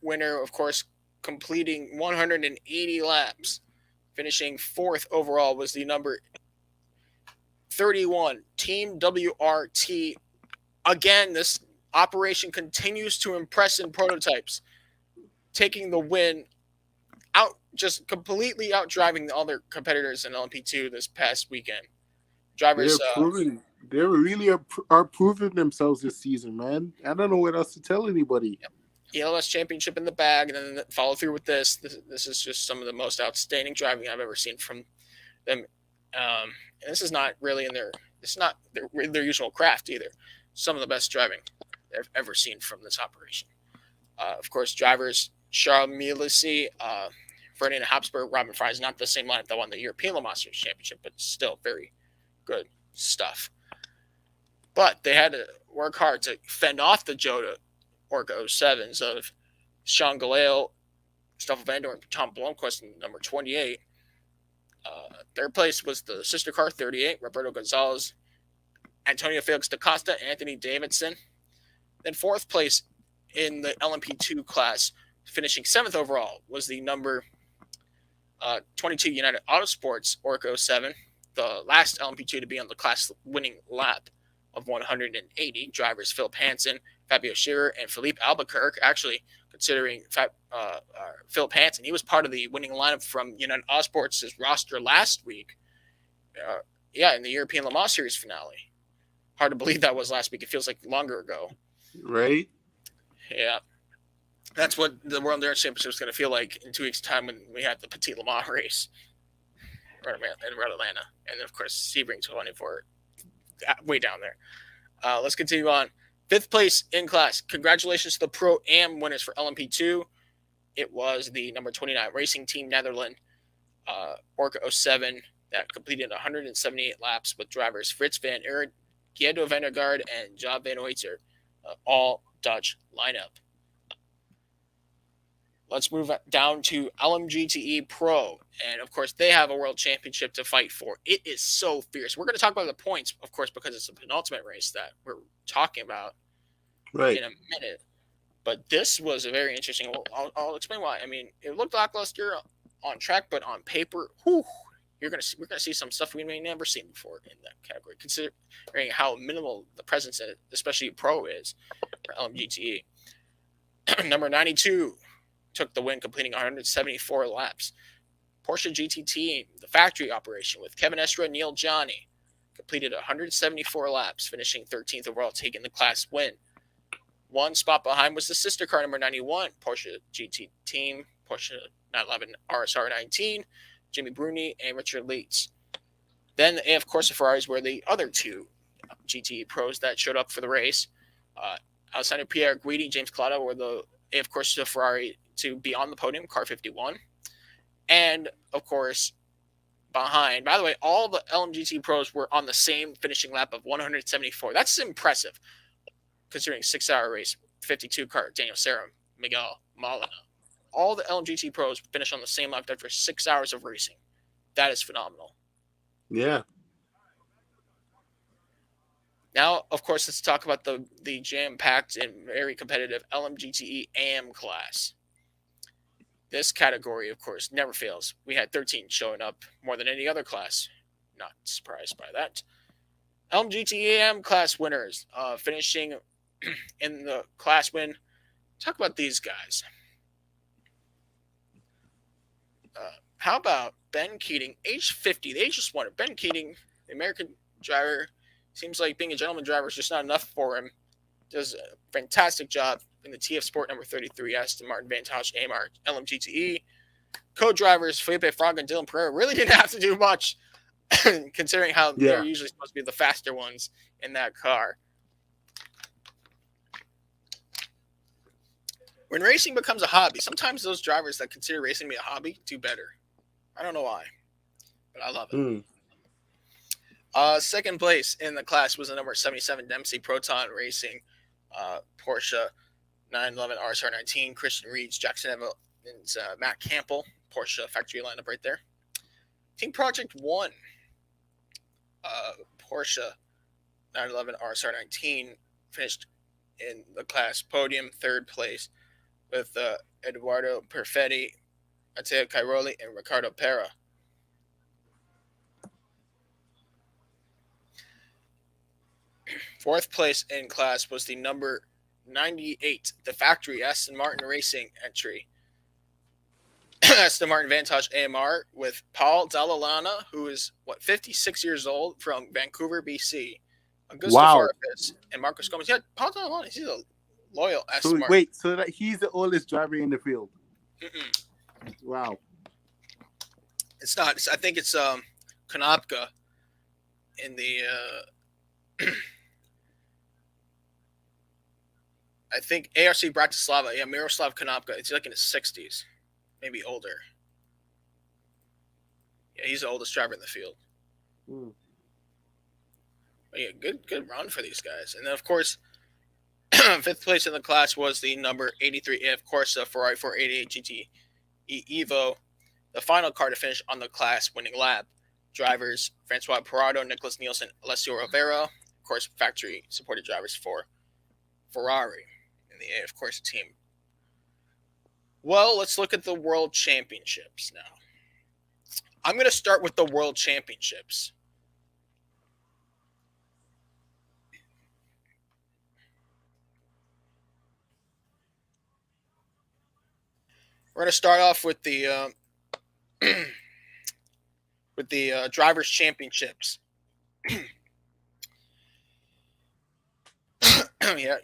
Speaker 2: winner, of course, completing 180 laps, finishing 4th overall, was the number 31 Team WRT. Again, this operation continues to impress in prototypes, taking the win, just completely out-driving all their competitors in LMP2 this past weekend. Drivers,
Speaker 3: they really are proving themselves this season, man. I don't know what else to tell anybody.
Speaker 2: ELS championship in the bag, and then follow through with this. This is just some of the most outstanding driving I've ever seen from them. And this is not really it's not their usual craft either. Some of the best driving I've ever seen from this operation. Of course, drivers Charles Milisi, Ferdinand Habsburg, Robin Fries, not the same lineup that won the European Le Mans Series Championship, but still very good stuff. But they had to work hard to fend off the Jota Orca 07s of Sean Galeo, Stoffel Vandoorne, and Tom Blomqvist in number 28. Third place was the sister car 38, Roberto Gonzalez, Antonio Felix da Costa, Anthony Davidson. Then 4th place in the LMP2 class, finishing 7th overall, was the number 22 United Autosports Orca 07, the last LMP2 to be on the class winning lap of 180. Drivers Philip Hansen, Fabio Scherer, and Philippe Albuquerque. Actually, considering Philip Hansen, he was part of the winning lineup from United Autosports' roster last week. In the European Le Mans Series finale. Hard to believe that was last week. It feels like longer ago.
Speaker 3: Right?
Speaker 2: Yeah. That's what the World Endurance Championship is going to feel like in 2 weeks' time when we have the Petit Le Mans race in Atlanta. And, of course, Sebring 24 way down there. Let's continue on. 5th place in class. Congratulations to the Pro-Am winners for LMP2. It was the number 29 Racing Team Netherlands Orca 07 that completed 178 laps with drivers Frits van Aert, Guido van der Garde, and Job van Oitzer, all Dutch lineup. Let's move down to LMGTE Pro. And, of course, they have a world championship to fight for. It is so fierce. We're going to talk about the points, of course, because it's a penultimate race that we're talking about in a minute. But this was a very interesting. I'll explain why. I mean, it looked lackluster on track, but on paper, we're gonna see some stuff we may never seen before in that category, considering how minimal the presence, especially Pro, is for LMGTE. Number 92 took the win, completing 174 laps. Porsche GT Team, the factory operation with Kevin Estra and Neil Johnny, completed 174 laps, finishing 13th overall, taking the class win. One spot behind was the sister car, number 91, Porsche GT Team, Porsche 911 RSR 19, Jimmy Bruni, and Richard Leeds. Then the AF Corsa Ferraris were the other two GT pros that showed up for the race. Outside of Pierre Guidi, James Collado were the AF Corsa Ferrari to be on the podium, car 51. And, of course, behind, by the way, all the LMGT pros were on the same finishing lap of 174. That's impressive, considering 6-hour race, 52 car, Daniel Serra, Miguel Molina. All the LMGT pros finished on the same lap after 6 hours of racing. That is phenomenal.
Speaker 3: Yeah.
Speaker 2: Now, of course, let's talk about the jam-packed and very competitive LMGTE AM class. This category, of course, never fails. We had 13 showing up, more than any other class. Not surprised by that. LMGTE AM class winners, finishing in the class win. Talk about these guys. How about Ben Keating, age 50, the ageless wonder. Ben Keating, the American driver, seems like being a gentleman driver is just not enough for him. Does a fantastic job in the TF Sport number 33 Aston Martin Vantage AMR LMGTE. Co-drivers Felipe Fraga and Dylan Pereira really didn't have to do much, considering how they're usually supposed to be the faster ones in that car. When racing becomes a hobby, sometimes those drivers that consider racing to be a hobby do better. I don't know why, but I love it. Second place in the class was the number 77 Dempsey Proton Racing Porsche 911 RSR 19, Christian Reeds, Jackson Evans, Matt Campbell, Porsche factory lineup right there. Team Project 1, Porsche 911 RSR 19 finished in the class podium, third place, with Eduardo Perfetti, Matteo Cairoli, and Ricardo Pera. Fourth place in class was the number 98, the factory Aston Martin Racing entry. Aston Martin Vantage AMR with Paul Dallalana, who is, 56 years old, from Vancouver, BC. Augusto Farfus and Marcos Gomez. Yeah, Paul Dallalana, he's a loyal Aston Martin.
Speaker 3: Wait, so that he's the oldest driver in the field? Wow.
Speaker 2: It's not. I think it's Konopka in the I think ARC Bratislava. Yeah, Miroslav Konopka. It's like in his 60s, maybe older. Yeah, he's the oldest driver in the field. But yeah, good run for these guys. And then, of course, fifth place in the class was the number 83 AF Corsa Ferrari 488 GT Evo, the final car to finish on the class winning lap. Drivers Francois Parado, Nicholas Nielsen, Alessio Rivera, of course, factory supported drivers for Ferrari in the AF Corsa team. Well, let's look at the World Championships now. I'm going to start with the World Championships. We're going to start off with the Drivers' Championships. Yeah,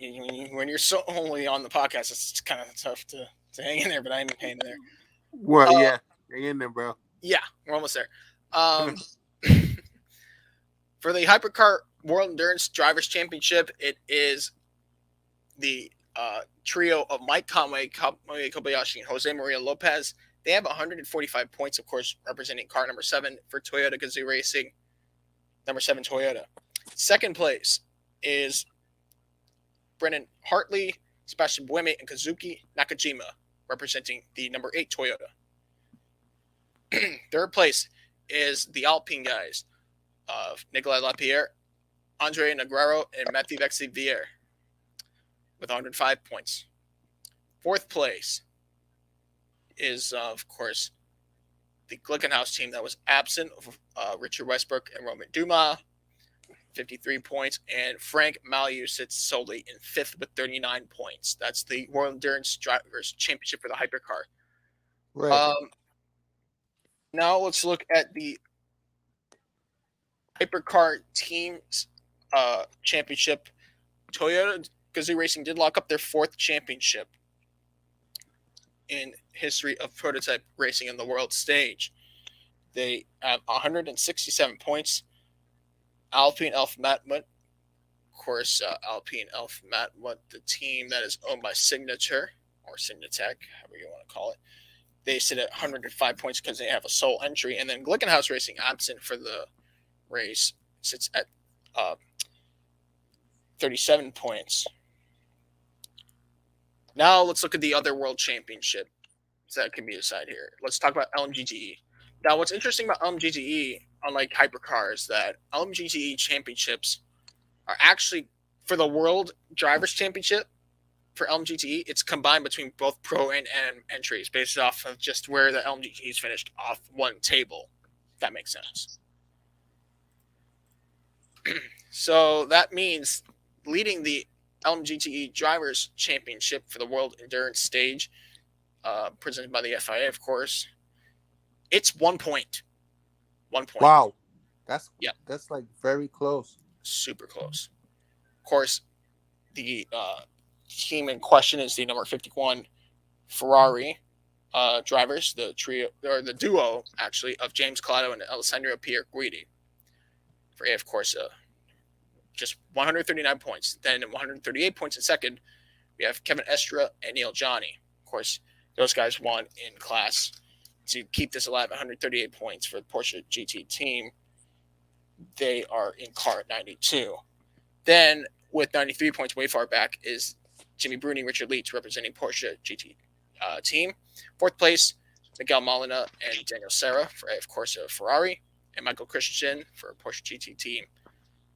Speaker 2: when you're so only on the podcast, it's kind of tough to hang in there, but I'm hanging in there.
Speaker 3: Well, yeah, hang in there, bro.
Speaker 2: Yeah, we're almost there. For the Hypercar World Endurance Drivers' Championship, it is the trio of Mike Conway, Kobayashi, and Jose Maria Lopez. They have 145 points, of course, representing car number 7 for Toyota Gazoo Racing, number 7 Toyota. Second place is Brennan Hartley, Sebastian Buemi, and Kazuki Nakajima, representing the number 8 Toyota. Third place is the Alpine guys of Nikolai Lapierre, Andre Negrero, and Matthew Vexivier with 105 points. Fourth place is, of course, the Glickenhaus team that was absent of Richard Westbrook and Roman Dumas, 53 points, and Frank Maliu sits solely in 5th with 39 points. That's the World Endurance Drivers' Championship for the Hypercar.
Speaker 3: Right.
Speaker 2: Now let's look at the Hypercar Teams Championship. Toyota Gazoo Racing did lock up their 4th championship in history of prototype racing in the world stage. They have 167 points. Alpine Elf Matmut, of course, Alpine Elf Matmut, the team that is owned by Signature or Signatech, however you want to call it. They sit at 105 points because they have a sole entry. And then Glickenhaus Racing, absent for the race, sits at 37 points. Now let's look at the other world championship that can be decided here. Let's talk about LMGTE. Now, what's interesting about LMGTE, unlike Hypercar, is that LMGTE championships are actually, for the World Drivers' Championship, for LMGTE, it's combined between both pro and entries based off of just where the LMGTEs finished off one table, if that makes sense. So that means leading the LMGTE Drivers' Championship for the World Endurance Stage, presented by the FIA, of course, it's 1 point. 1 point.
Speaker 3: Wow. That's like very close.
Speaker 2: Super close. Of course, the team in question is the number 51 Ferrari drivers, the trio or the duo actually of James Collado and Alessandro Pierguidi. For of course, just 139 points. Then 138 points in second, we have Kevin Estra and Neil Johnny. Of course, those guys won in class to keep this alive. 138 points for the Porsche GT team. They are in car 92. Then with 93 points way far back is Jimmy Bruni, Richard Leach representing Porsche GT team. Fourth place, Miguel Molina and Daniel Serra for, of course, Ferrari. And Michael Christensen for Porsche GT team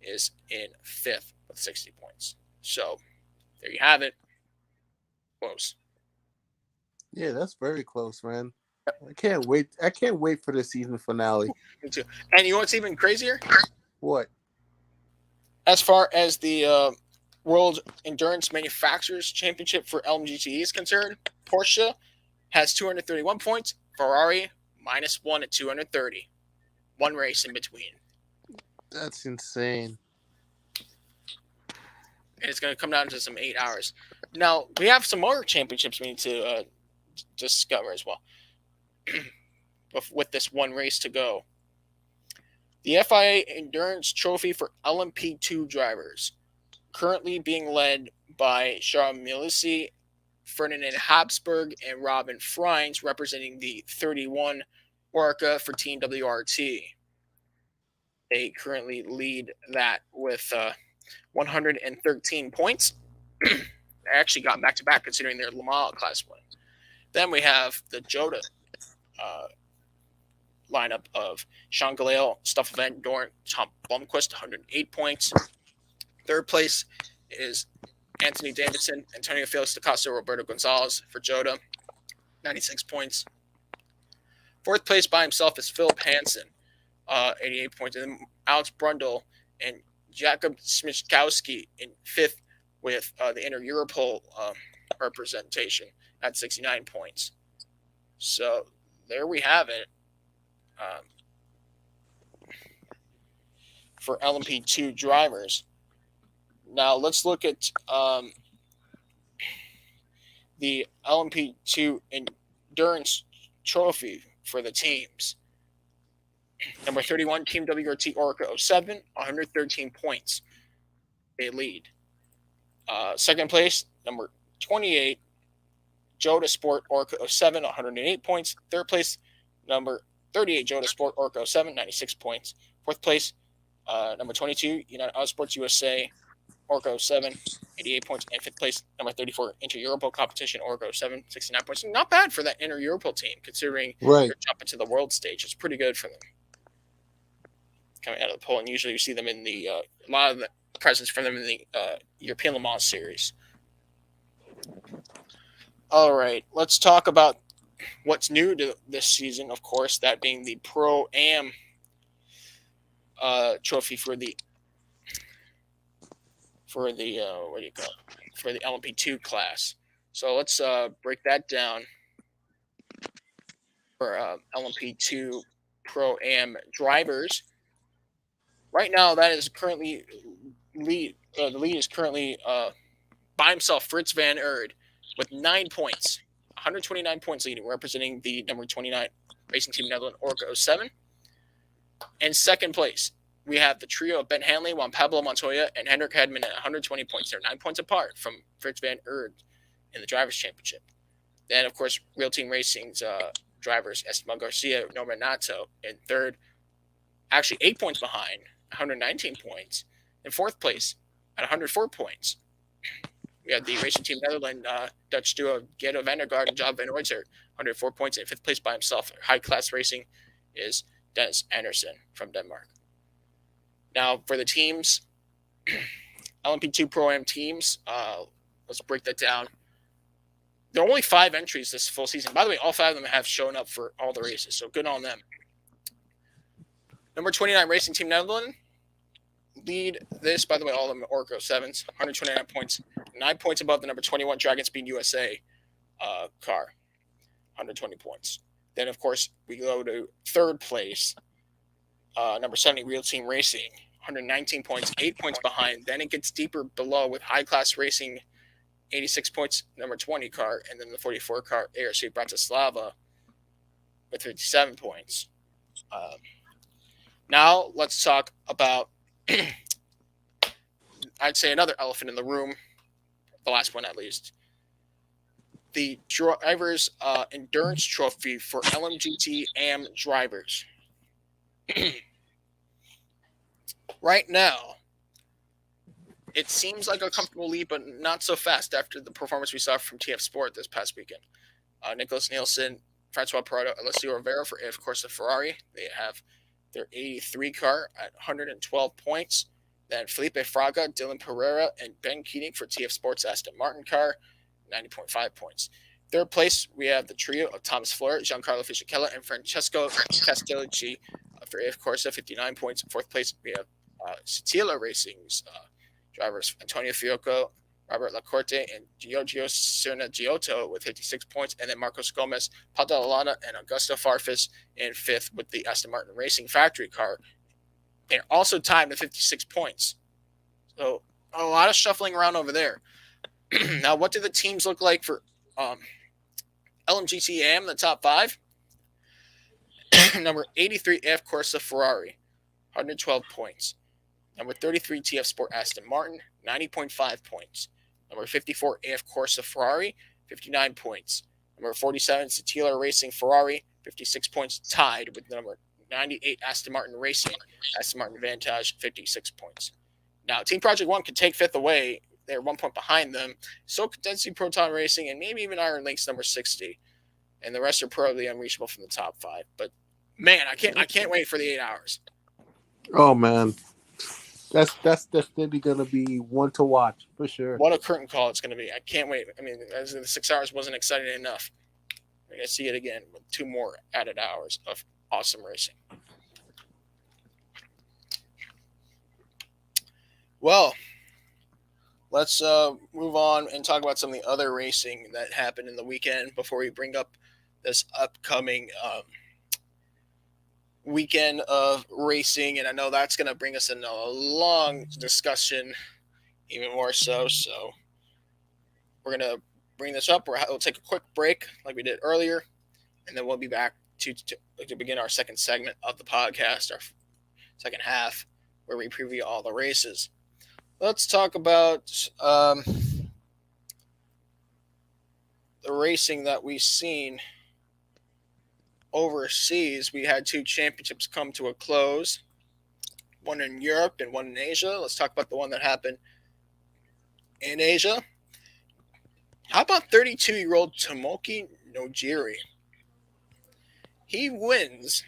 Speaker 2: is in 5th with 60 points. So there you have it. Close.
Speaker 3: Yeah, that's very close, man. I can't wait. I can't wait for the season finale.
Speaker 2: Me too. And you know what's even crazier?
Speaker 3: What?
Speaker 2: As far as the World Endurance Manufacturers Championship for LMGTE is concerned, Porsche has 231 points. Ferrari -1 at 230. One race in between.
Speaker 3: That's insane.
Speaker 2: And it's going to come down to some 8 hours. Now, we have some more championships we need to discover as well. With this one race to go. The FIA Endurance Trophy for LMP2 drivers, currently being led by Charles Milisi, Ferdinand Habsburg, and Robin Freins, representing the 31 Orca for Team WRT. They currently lead that with 113 points. They actually got back-to-back considering their Le Mans class win. Then we have the Jota lineup of Sean Galeo, Stoffel Van Dorn, Tom Blomqvist, 108 points. Third place is Anthony Davidson, Antonio Felix da Costa, Roberto Gonzalez for Jota, 96 points. Fourth place by himself is Philip Hansen, 88 points. And then Alex Brundle and Jakob Smichkowski in fifth with the Inter-Europol representation at 69 points. So there we have it for LMP2 drivers. Now let's look at the LMP2 Endurance Trophy for the teams. Number 31, Team WRT Orca 07, 113 points. They lead. Second place, number 28, Jota Sport Orca 07, 108 points. Third place, number 38, Jota Sport Orca 07, 96 points. Fourth place, number 22, United Autosports USA Orca 07, 88 points. And fifth place, number 34, Inter-Europol Competition Orca 07, 69 points. Not bad for that Inter-Europol team, considering they're jumping to the world stage. It's pretty good for them coming out of the poll. And usually you see them in the a lot of the presence from them in the European Le Mans series. All right, let's talk about what's new to this season, of course, that being the Pro-Am trophy for the what do you call it? For the LMP2 class. So let's break that down for LMP2 Pro-Am drivers. Right now, that is currently lead. The lead is currently by himself, Fritz Van Erd, with 9 points, 129 points leading, representing the number 29 Racing Team Netherlands Orca 07. And second place, we have the trio of Ben Hanley, Juan Pablo Montoya, and Hemric Hedman at 120 points. They're 9 points apart from Fritz Van Erd in the Drivers' Championship. Then, of course, Real Team Racing's drivers, Esteban Garcia, Norman Nato, in third, actually 8 points behind, 119 points. In fourth place, at 104 points, we have the Racing Team Netherlands Dutch duo Gerdo Vandergaard and Job van Oitzer, 104 points. In fifth place by himself, High Class Racing, is Dennis Anderson from Denmark. Now, for the teams, LMP2 Pro-Am teams, let's break that down. There are only 5 entries this full season. By the way, all 5 of them have shown up for all the races, so good on them. Number 29, Racing Team Netherlands, lead this, by the way, all of them are Orca 7s, 129 points, 9 points above the number 21 Dragon Speed USA car, 120 points. Then, of course, we go to third place, number 70 Real Team Racing, 119 points, 8 points behind. Then it gets deeper below with High Class Racing, 86 points, number 20 car, and then the 44 car ARC Bratislava with 57 points. Now let's talk about, I'd say, another elephant in the room, the last one at least. The Drivers' Endurance Trophy for LMGT AM drivers. Right now, it seems like a comfortable lead, but not so fast after the performance we saw from TF Sport this past weekend. Nicholas Nielsen, Francois Parado, Alessio Rivera for, of course, the Ferrari. They have their 83 car at 112 points. Then Felipe Fraga, Dylan Pereira, and Ben Keating for TF Sports Aston Martin car, 90.5 points. Third place, we have the trio of Thomas Fleur, Giancarlo Fisichella, and Francesco Castellucci for AF Corsa, 59 points. Fourth place, we have Sitila Racing's drivers Antonio Fiocco, Robert Lacorte, and Giorgio Serna Giotto with 56 points. And then Marcos Gomez, Padalana, and Augusto Farfus in fifth with the Aston Martin Racing Factory car. They're also tied with 56 points. So a lot of shuffling around over there. Now, what do the teams look like for LMGT AM, the top 5? Number 83, AF Corsa Ferrari, 112 points. Number 33, TF Sport Aston Martin, 90.5 points. Number 54, AF Corsa Ferrari, 59 points. Number 47, Sitila Racing Ferrari, 56 points, tied with number 98, Aston Martin Racing, Aston Martin Vantage, 56 points. Now, Team Project One could take fifth away. They're 1 point behind them. So could Density Proton Racing and maybe even Iron Links number 60. And the rest are probably unreachable from the top 5. But man, I can't wait for the 8 hours.
Speaker 3: Oh man, that's definitely gonna be one to watch for sure.
Speaker 2: What a curtain call it's gonna be! I can't wait. I mean, the 6 hours wasn't exciting enough. we're going to see it again with 2 more added hours of awesome racing. Well, let's move on and talk about some of the other racing that happened in the weekend before we bring up this upcoming weekend of racing. And I know that's going to bring us in a long discussion, even more so. So we're going to bring this up. We'll take a quick break like we did earlier, and then we'll be back to begin our second segment of the podcast, our second half, where we preview all the races. Let's talk about the racing that we've seen overseas. We had 2 championships come to a close, one in Europe and one in Asia. Let's talk about the one that happened in Asia. How about 32-year-old Tomoki Nojiri? He wins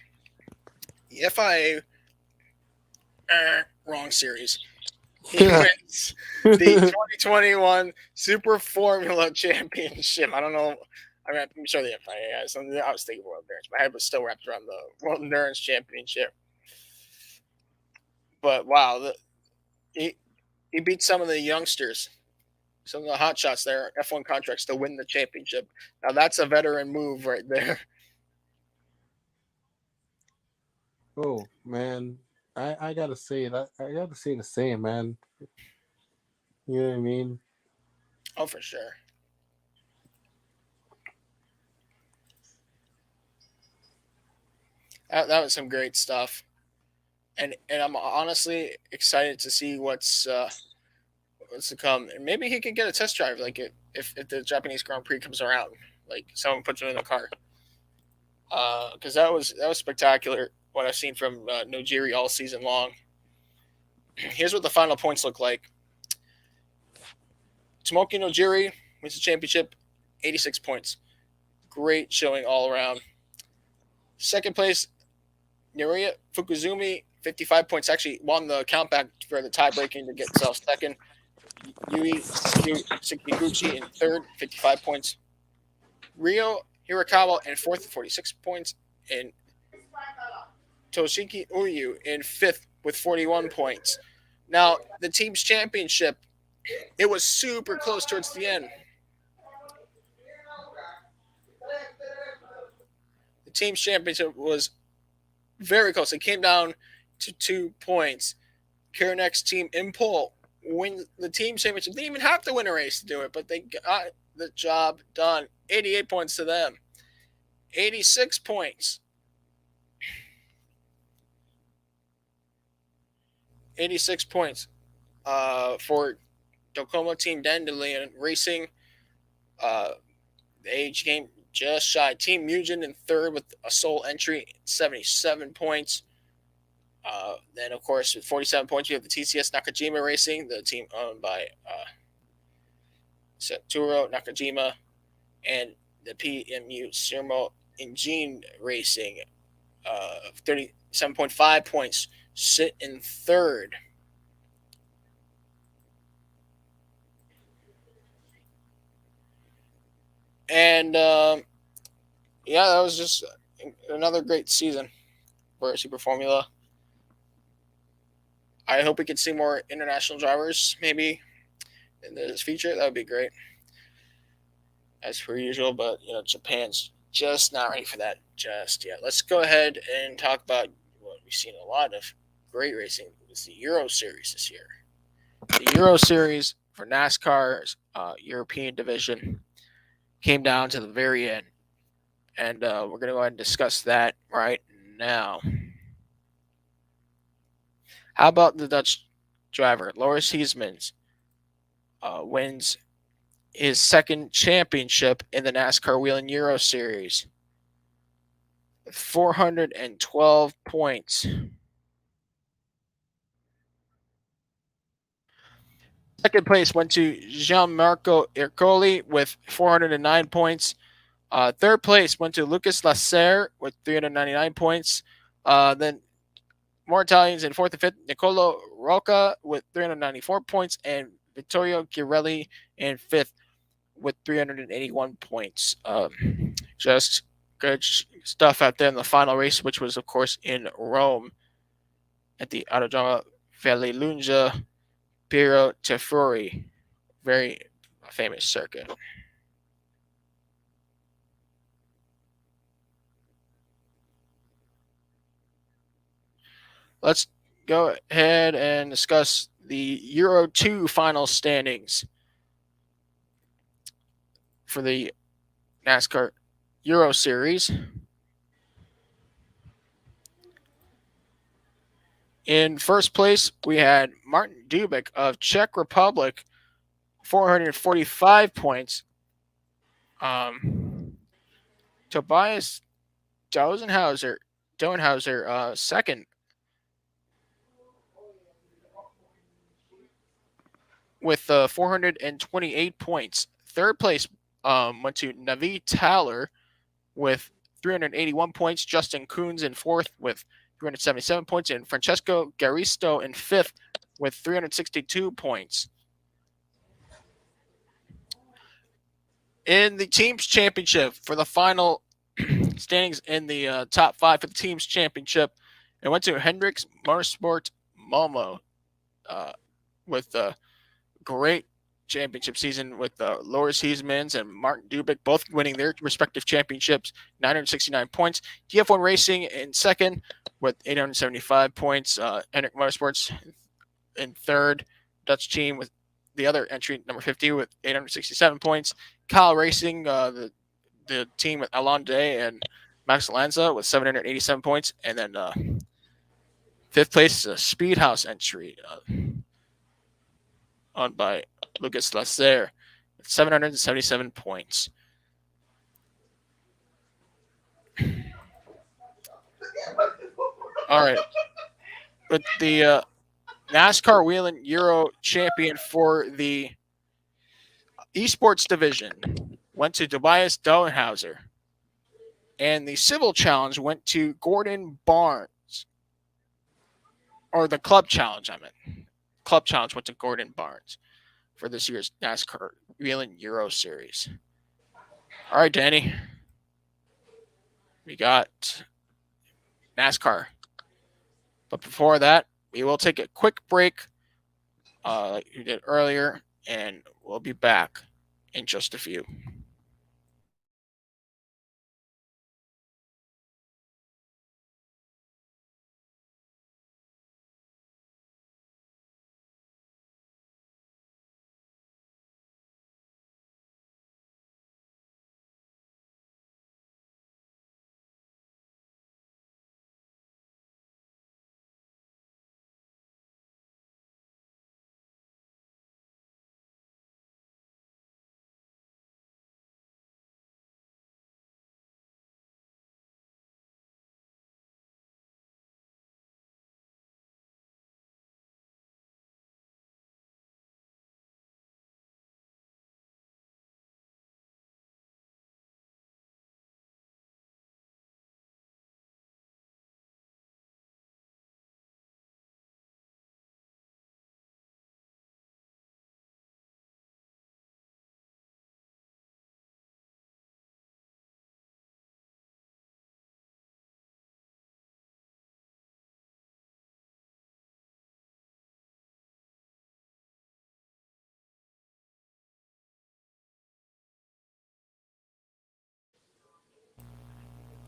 Speaker 2: the FIA wrong series. He wins the 2021 Super Formula Championship. I don't know. I mean, I'm sure the FIA has something. I was thinking World Endurance. My head was still wrapped around the World Endurance Championship. But wow, he beat some of the youngsters, some of the hot shots there, F1 contracts to win the championship. Now that's a veteran move right there.
Speaker 3: Oh man, I gotta say that I gotta say the same, man. You know what I mean?
Speaker 2: Oh, for sure. That was some great stuff, and I'm honestly excited to see what's to come. And maybe he can get a test drive, like if the Japanese Grand Prix comes around, like someone puts him in the car. Because that was spectacular. What I've seen from Nojiri all season long. Here's what the final points look like. Tomoki Nojiri wins the championship, 86 points. Great showing all around. Second place, Noriya Fukuzumi, 55 points. Actually won the countback for the tie-breaking to get himself second. Yui Sekiguchi in third, 55 points. Ryo Hirakawa in fourth, 46 points. And Toshiki Uyu in fifth with 41 points. Now, the team's championship, it was super close towards the end. The team's championship was very close. It came down to 2 points. Karenek's team Impol win the team championship. They didn't even have to win a race to do it, but they got the job done. 88 points to them. 86 points. 86 points for Dokoma Team Dandelion Racing. The age game just shy. Team Mugen in third with a sole entry, 77 points. Then, of course, with 47 points, you have the TCS Nakajima Racing, the team owned by Satoru Nakajima, and the PMU Sermo Engine Racing, 37.5 points, sit in third. And, yeah, that was just another great season for Super Formula. I hope we can see more international drivers maybe in this future. That would be great, as per usual. But, you know, Japan's just not ready for that just yet. Let's go ahead and talk about what we've seen a lot of great racing. It was the Euro Series this year. The Euro Series for NASCAR's European division came down to the very end. And we're going to go ahead and discuss that right now. How about the Dutch driver, Loris Huismans, wins his second championship in the NASCAR Wheel and Euro Series. 412 points. Second place went to Gianmarco Ercoli with 409 points. Third place went to Lucas Lasser with 399 points. Then more Italians in fourth and fifth. Nicolo Rocca with 394 points. And Vittorio Girelli in fifth with 381 points. Just good stuff out there in the final race, which was, of course, in Rome at the Autodromo Vallelunga Piero Tefuri. Very famous circuit. Let's go ahead and discuss the Euro 2 final standings for the NASCAR Euro Series. In first place, we had Martin Dubik of Czech Republic, 445 points. Tobias Dozenhauser, second with 428 points. Third place went to Navi Taylor with 381 points. Justin Coons in fourth with 377 points. And Francesco Garisto in fifth with 362 points. In the team's championship for the final standings in the top five for the team's championship, it went to Hemric Motorsport Momo with a great championship season with Loris Heismans and Martin Dubik both winning their respective championships, 969 points. DF1 Racing in second with 875 points. Hemric Motorsports in third. Dutch team with the other entry, number 50, with 867 points. Kyle Racing, the team with Alon Day and Max Lanza with 787 points. And then fifth place is a Speedhouse entry owned by Lucas Lasser with 777 points. All right. With the NASCAR Whelen Euro champion for the esports division went to Tobias Dohenhauser. And the civil challenge went to Gordon Barnes. Or the club challenge, I meant. Club challenge went to Gordon Barnes for this year's NASCAR Whelen Euro Series. All right, Danny. We got NASCAR. But before that, we will take a quick break like we did earlier, and we'll be back in just a few.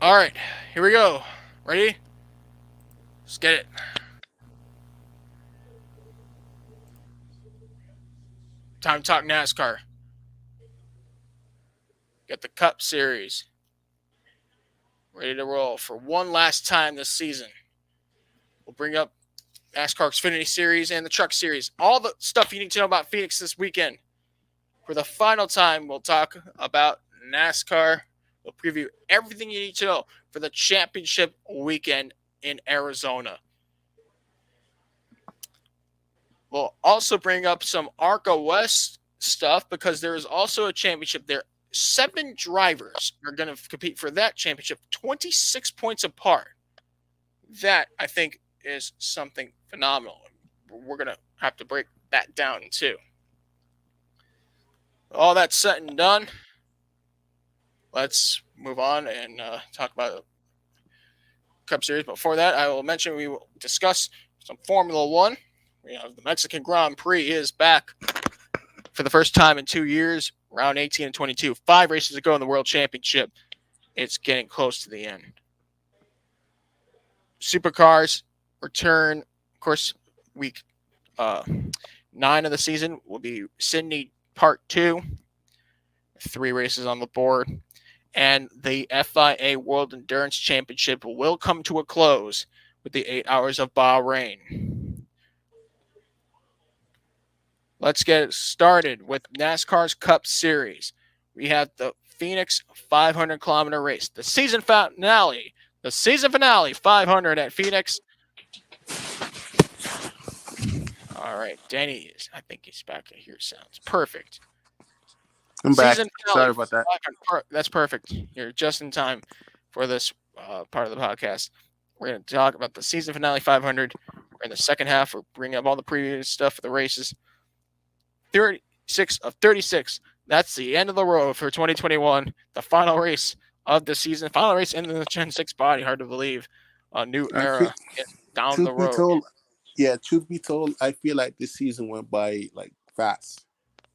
Speaker 2: All right, here we go. Ready? Let's get it. Time to talk NASCAR. Get the Cup Series ready to roll for one last time this season. We'll bring up NASCAR Xfinity Series and the Truck Series. All the stuff you need to know about Phoenix this weekend. For the final time, we'll talk about NASCAR. We'll preview everything you need to know for the championship weekend in Arizona. We'll also bring up some ARCA West stuff because there is also a championship there. 7 drivers are going to compete for that championship, 26 points apart. That, I think, is something phenomenal. We're going to have to break that down, too. All that said and done, let's move on and talk about Cup Series. Before that, I will mention we will discuss some Formula One. We have the Mexican Grand Prix is back for the first time in 2 years, round 18 and 22. 5 races to go in the World Championship. It's getting close to the end. Supercars return, of course, week 9 of the season will be Sydney Part 2. 3 races on the board. And the FIA World Endurance Championship will come to a close with the 8 hours of Bahrain. Let's get started with NASCAR's Cup Series. We have the Phoenix 500-kilometer race, the season finale. The season finale, 500 at Phoenix. All right, Denny is, I think he's back to hear sounds. Perfect.
Speaker 3: I'm back.
Speaker 2: Season
Speaker 3: Sorry about that.
Speaker 2: That's perfect. You're just in time for this part of the podcast. We're going to talk about the season finale 500. We're in the second half. We're bringing up all the previous stuff for the races. 36 of 36. That's the end of the road for 2021. The final race of the season. Final race in the Gen 6 body. Hard to believe. A new era down the road.
Speaker 3: Truth be told, I feel like this season went by like fast.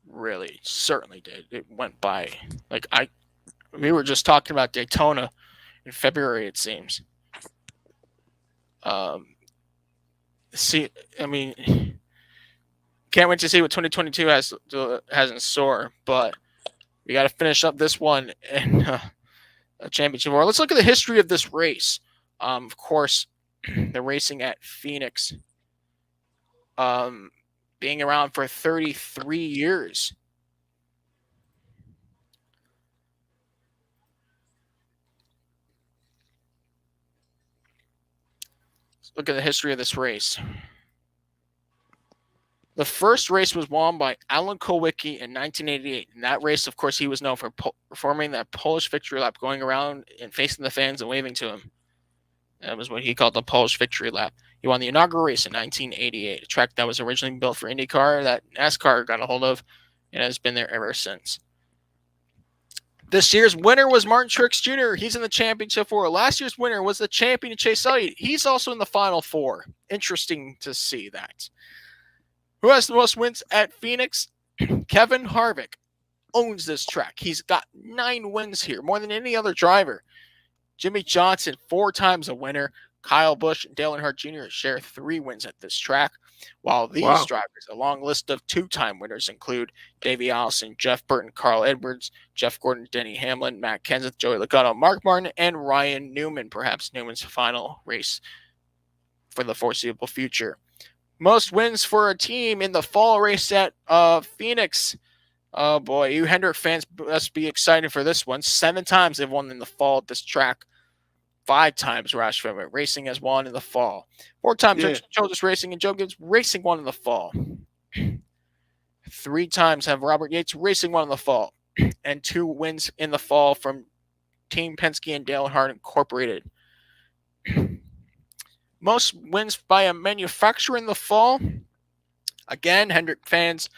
Speaker 2: Really, certainly did. It went by like we were just talking about Daytona in February, it seems. Can't wait to see what 2022 has in store, but we got to finish up this one in a championship war. Let's look at the history of this race. Of course, the racing at Phoenix, being around for 33 years. Let's look at the history of this race. The first race was won by Alan Kulwicki in 1988. In that race, of course, he was known for performing that Polish victory lap, going around and facing the fans and waving to him. That was what he called the Polish victory lap. He won the inaugural race in 1988, a track that was originally built for IndyCar that NASCAR got a hold of and has been there ever since. This year's winner was Martin Truex Jr. He's in the championship four. Last year's winner was the champion Chase Elliott. He's also in the final four. Interesting to see that. Who has the most wins at Phoenix? Kevin Harvick owns this track. He's got 9 wins here, more than any other driver. Jimmy Johnson, 4 times a winner. Kyle Busch and Dale Earnhardt Jr. share 3 wins at this track, while these drivers, a long list of 2-time winners, include Davey Allison, Jeff Burton, Carl Edwards, Jeff Gordon, Denny Hamlin, Matt Kenseth, Joey Logano, Mark Martin, and Ryan Newman, perhaps Newman's final race for the foreseeable future. Most wins for a team in the fall race at Phoenix. Oh boy, you Hendrick fans must be excited for this one. 7 times they've won in the fall at this track. 5 times Roush Fenway Racing has won in the fall. 4 times Childress Racing and Joe Gibbs Racing won in the fall. 3 times have Robert Yates Racing won in the fall. And 2 wins in the fall from Team Penske and Dale Earnhardt Incorporated. Most wins by a manufacturer in the fall. Again, Hendrick fans,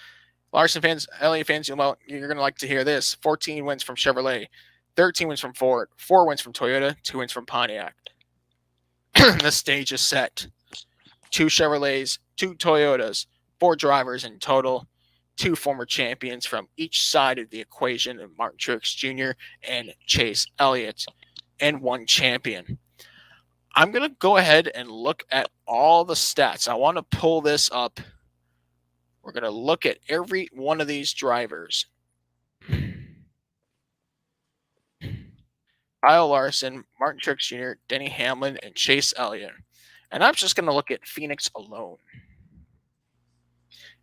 Speaker 2: Larson fans, Elliott fans, you're going to like to hear this. 14 wins from Chevrolet, 13 wins from Ford, 4 wins from Toyota, 2 wins from Pontiac. The stage is set. 2 Chevrolets, 2 Toyotas, 4 drivers in total, 2 former champions from each side of the equation of Martin Truex Jr. and Chase Elliott, and 1 champion. I'm going to go ahead and look at all the stats. I want to pull this up. We're going to look at every one of these drivers. Kyle Larson, Martin Truex Jr., Denny Hamlin, and Chase Elliott. And I'm just going to look at Phoenix alone.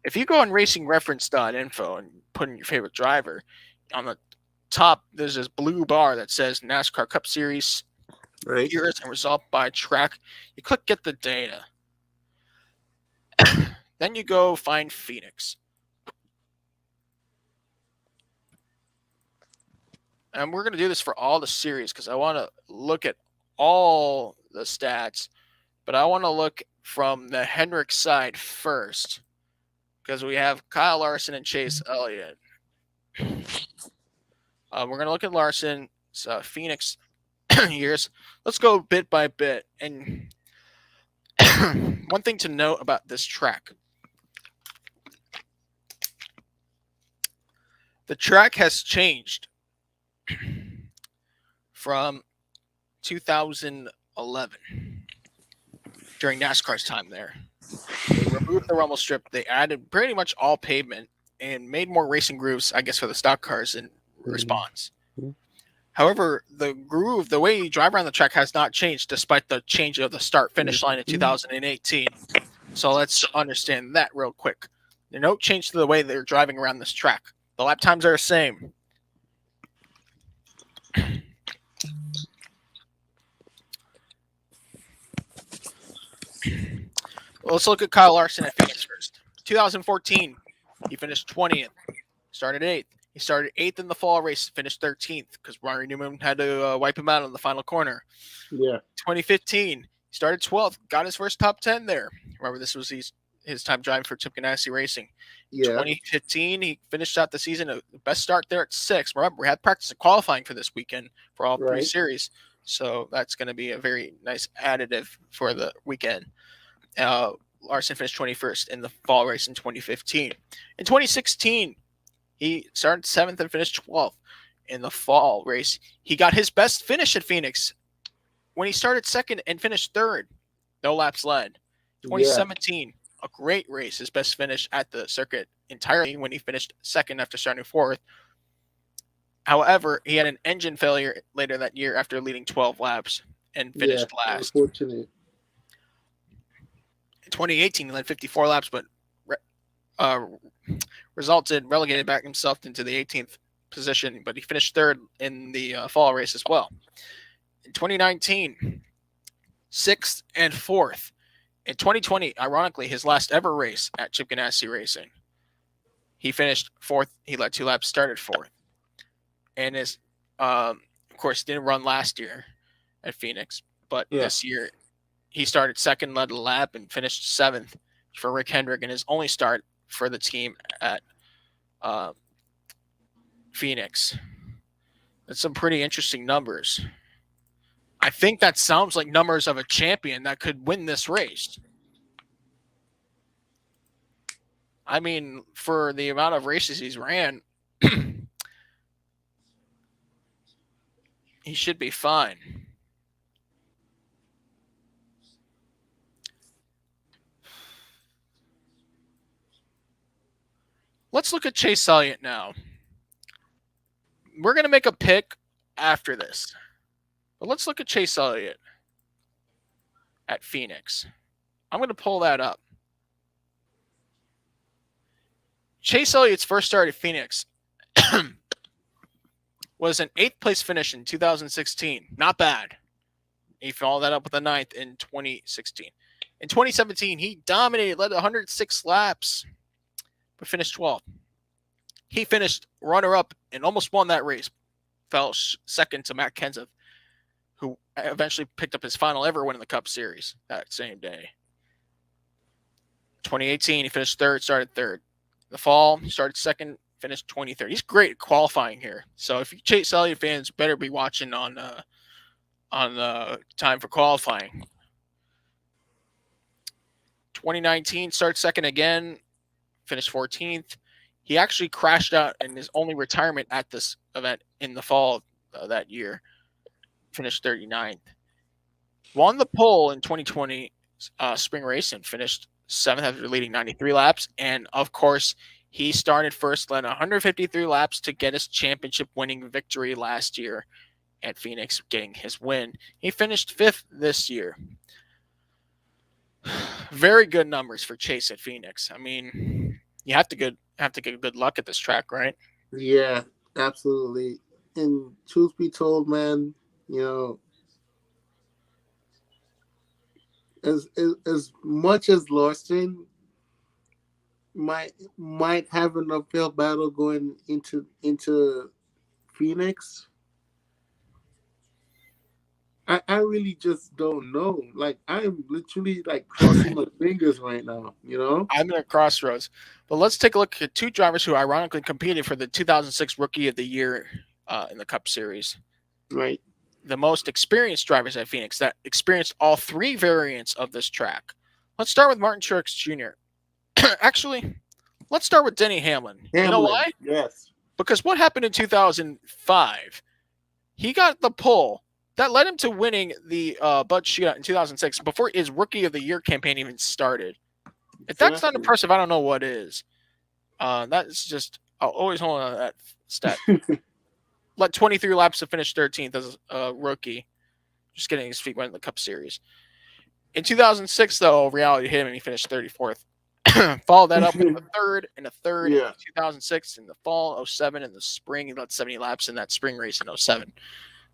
Speaker 2: If you go on racingreference.info and put in your favorite driver, on the top, there's this blue bar that says NASCAR Cup Series years and result by track. You click get the data. Then you go find Phoenix. And we're going to do this for all the series because I want to look at all the stats. But I want to look from the Hendrick side first because we have Kyle Larson and Chase Elliott. We're going to look at Larson Phoenix years. Let's go bit by bit. And one thing to note about this track. The track has changed from 2011 during NASCAR's time there. They removed the rumble strip. They added pretty much all pavement and made more racing grooves, I guess, for the stock cars in response. However, the groove, the way you drive around the track has not changed despite the change of the start-finish line in 2018. So let's understand that real quick. There's no change to the way they're driving around this track. The lap times are the same. Let's look at Kyle Larson at Phoenix first. 2014, he finished 20th, started 8th. He started 8th in the fall race, finished 13th because Rory Newman had to wipe him out on the final corner.
Speaker 3: Yeah.
Speaker 2: 2015, he started 12th, got his first top 10 there. Remember, this was his time driving for Chip Ganassi Racing.
Speaker 3: Yeah.
Speaker 2: 2015, he finished out the season, the best start there at 6th. Remember, we had practice and qualifying for this weekend for all 3 series. So that's going to be a very nice additive for the weekend. Larson finished 21st in the fall race in 2015. In 2016, he started 7th and finished 12th in the fall race. He got his best finish at Phoenix when he started 2nd and finished 3rd. No laps led. 2017, a great race. His best finish at the circuit entirely when he finished 2nd after starting 4th. However, he had an engine failure later that year after leading 12 laps and finished last.
Speaker 3: Unfortunate.
Speaker 2: In 2018, he led 54 laps, but relegated back himself into the 18th position, but he finished 3rd in the fall race as well. In 2019, 6th and 4th. In 2020, ironically, his last ever race at Chip Ganassi Racing, he finished 4th. He led 2 laps, started 4th. And of course, didn't run last year at Phoenix, but this year he started 2nd, led a lap, and finished 7th for Rick Hendrick in his only start for the team at Phoenix. That's some pretty interesting numbers. I think that sounds like numbers of a champion that could win this race. I mean, for the amount of races he's ran, he should be fine. Let's look at Chase Elliott now. We're going to make a pick after this. But let's look at Chase Elliott at Phoenix. I'm going to pull that up. Chase Elliott's first start at Phoenix was an 8th place finish in 2016. Not bad. He followed that up with a 9th in 2016. In 2017, he dominated, led 106 laps, but finished 12th. He finished runner-up and almost won that race. Fell 2nd to Matt Kenseth, who eventually picked up his final ever win in the Cup Series that same day. 2018, he finished 3rd, started 3rd. The fall, he started 2nd, finished 23rd. He's great at qualifying here. So if you Chase Elliott fans, better be watching on time for qualifying. 2019, started 2nd again, finished 14th. He actually crashed out in his only retirement at this event in the fall that year. Finished 39th. Won the pole in 2020 spring race and finished 7th after leading 93 laps. And, of course, he started first, led 153 laps to get his championship-winning victory last year at Phoenix, getting his win. He finished 5th this year. Very good numbers for Chase at Phoenix. I mean, you have to get good luck at this track, right?
Speaker 3: Yeah, absolutely. And truth be told, man, you know, as much as Larson might have an uphill battle going into Phoenix, I really just don't know. Like, I am literally like crossing my fingers right now, you know?
Speaker 2: I'm in a crossroads. But let's take a look at 2 drivers who ironically competed for the 2006 Rookie of the Year in the Cup Series.
Speaker 3: Right.
Speaker 2: The most experienced drivers at Phoenix that experienced all three variants of this track. Let's start with Martin Truex Jr. Actually, let's start with Denny Hamlin. You know why?
Speaker 3: Yes.
Speaker 2: Because what happened in 2005? He got the pole that led him to winning the Bud Shootout in 2006 before his Rookie of the Year campaign even started. If that's not impressive, I don't know what is. That's just, I'll always hold on to that stat. Led 23 laps to finish 13th as a rookie. Just getting his feet wet in the Cup Series. In 2006, though, reality hit him and he finished 34th. Followed that up with a third in 2006 in the fall, 07 in the spring. He led 70 laps in that spring race in 07.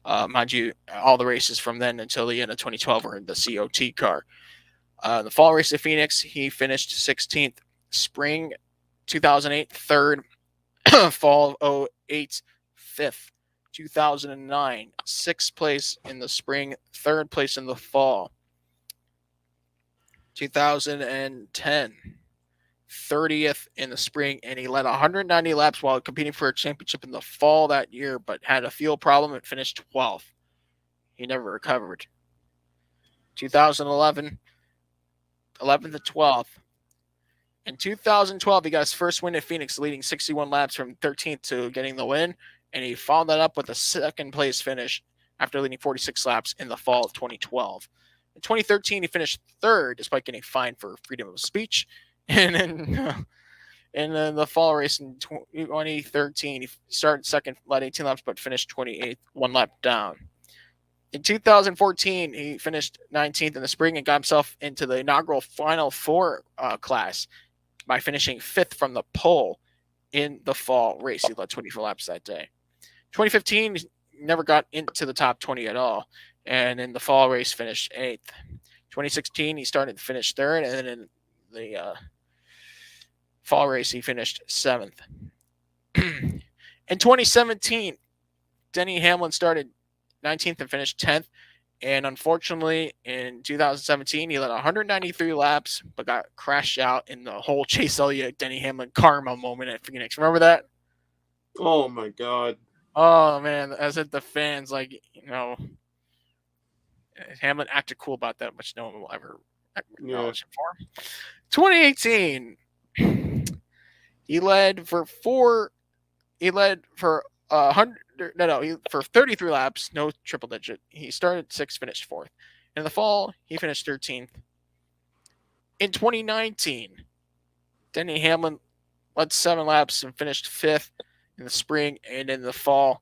Speaker 2: Mind you, all the races from then until the end of 2012 were in the COT car. The fall race at Phoenix, he finished 16th. Spring 2008, third. Fall of 08, fifth. 2009, sixth place in the spring, third place in the fall. 2010, 30th in the spring, and he led 190 laps while competing for a championship in the fall that year, but had a fuel problem and finished 12th. He never recovered. 2011, 11th to 12th. In 2012, he got his first win at Phoenix, leading 61 laps from 13th to getting the win, and he followed that up with a second place finish after leading 46 laps in the fall of 2012. In 2013, he finished third despite getting fined for freedom of speech. And then in the fall race in 2013, he started second, led 18 laps, but finished 28th, one lap down. In 2014, he finished 19th in the spring and got himself into the inaugural Final Four class by finishing fifth from the pole in the fall race. He led 24 laps that day. 2015, he never got into the top 20 at all, and in the fall race finished 8th. 2016, he started to finish third, and then in the fall race, he finished 7th. In 2017, Denny Hamlin started 19th and finished 10th. And unfortunately, in 2017, he led 193 laps, but got crashed out in the whole Chase Elliott, Denny Hamlin karma moment at Phoenix. Remember that?
Speaker 3: Oh, my God.
Speaker 2: Oh, man. As if the fans, Hamlin acted cool about that, which no one will ever acknowledge him for. 2018, he led for 33 laps, no triple digit. He started 6th, finished 4th. In the fall, he finished 13th. In 2019, Denny Hamlin led 7 laps and finished 5th in the spring, and in the fall,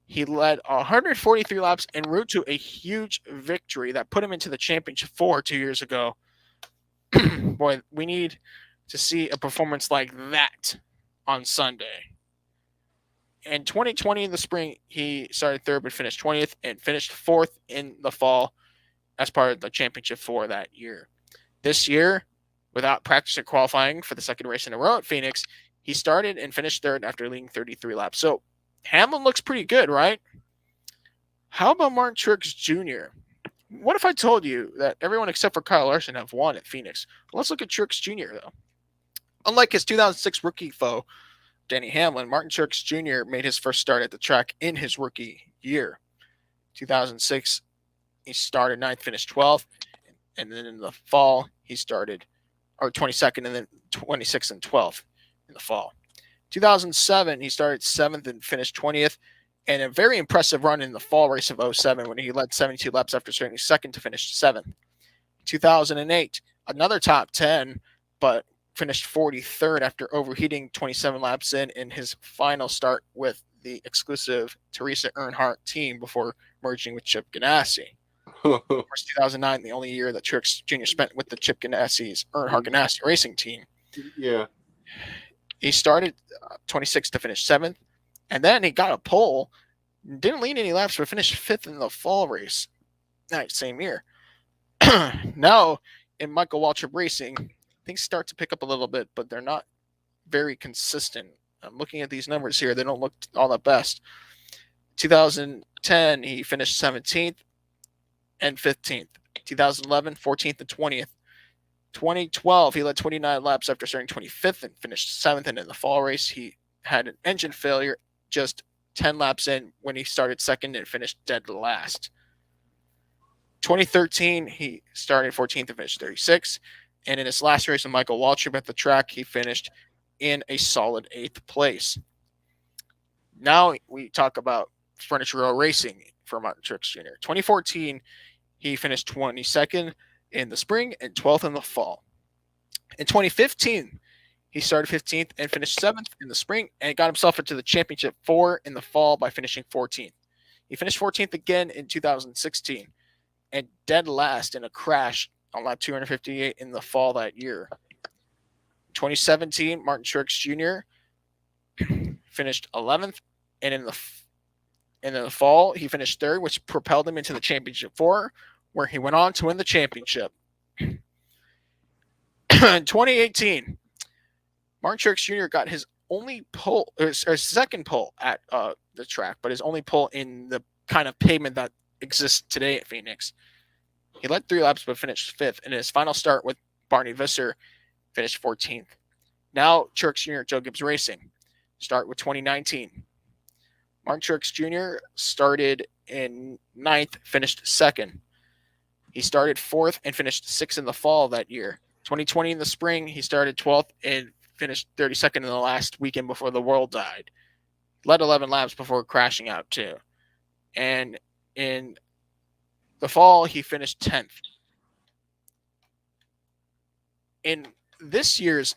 Speaker 2: he led 143 laps en route to a huge victory that put him into the championship 2 years ago. Boy, we need to see a performance like that on Sunday. In 2020, in the spring, he started third but finished 20th and finished 4th in the fall as part of the championship 4 that year. This year, without practice or qualifying for the second race in a row at Phoenix, he started and finished third after leading 33 laps. So Hamlin looks pretty good, right? How about Martin Truex Jr.? What if I told you that everyone except for Kyle Larson have won at Phoenix? Well, let's look at Truex Jr., though. Unlike his 2006 rookie foe, Denny Hamlin, Martin Truex Jr. made his first start at the track in his rookie year. 2006, he started 9th, finished 12th, and then in the fall, he started 22nd, and then 26th and 12th in the fall. 2007, he started 7th and finished 20th, and a very impressive run in the fall race of 07 when he led 72 laps after starting 2nd to finish 7th. 2008, another top 10, but finished 43rd after overheating 27 laps in his final start with the exclusive Teresa Earnhardt team before merging with Chip Ganassi. Of course, 2009, the only year that Truex Jr. spent with the Chip Ganassi's Earnhardt Ganassi racing team.
Speaker 3: Yeah.
Speaker 2: He started 26th to finish 7th, and then he got a pole, didn't lead any laps, but finished 5th in the fall race that same year. Now, in Michael Waltrip Racing, things start to pick up a little bit, but they're not very consistent. I'm looking at these numbers here. They don't look all that best. 2010, he finished 17th and 15th. 2011, 14th and 20th. 2012, he led 29 laps after starting 25th and finished 7th. And in the fall race, he had an engine failure just 10 laps in when he started second and finished dead last. 2013, he started 14th and finished 36th. And in his last race with Michael Waltrip at the track, he finished in a solid 8th place. Now we talk about Furniture Row Racing for Martin Truex Jr. 2014, he finished 22nd in the spring and 12th in the fall. In 2015, he started 15th and finished 7th in the spring and got himself into the championship 4 in the fall by finishing 14th. He finished 14th again in 2016 and dead last in a crash on lap 258 in the fall that year. 2017, Martin Truex Jr. finished 11th, and in the fall, he finished 3rd, which propelled him into the championship 4, where he went on to win the championship. In 2018, Martin Truex Jr. got his only pole, or second pole at the track, but his only pole in the kind of pavement that exists today at Phoenix. He led 3 laps but finished 5th, and in his final start with Barney Visser, finished 14th. Now, Truex Jr. Joe Gibbs Racing. Start with 2019. Martin Truex Jr. started in 9th, finished 2nd. He started 4th and finished 6th in the fall that year. 2020 in the spring, he started 12th and finished 32nd in the last weekend before the world died. Led 11 laps before crashing out too. And in the fall, he finished 10th. In this year's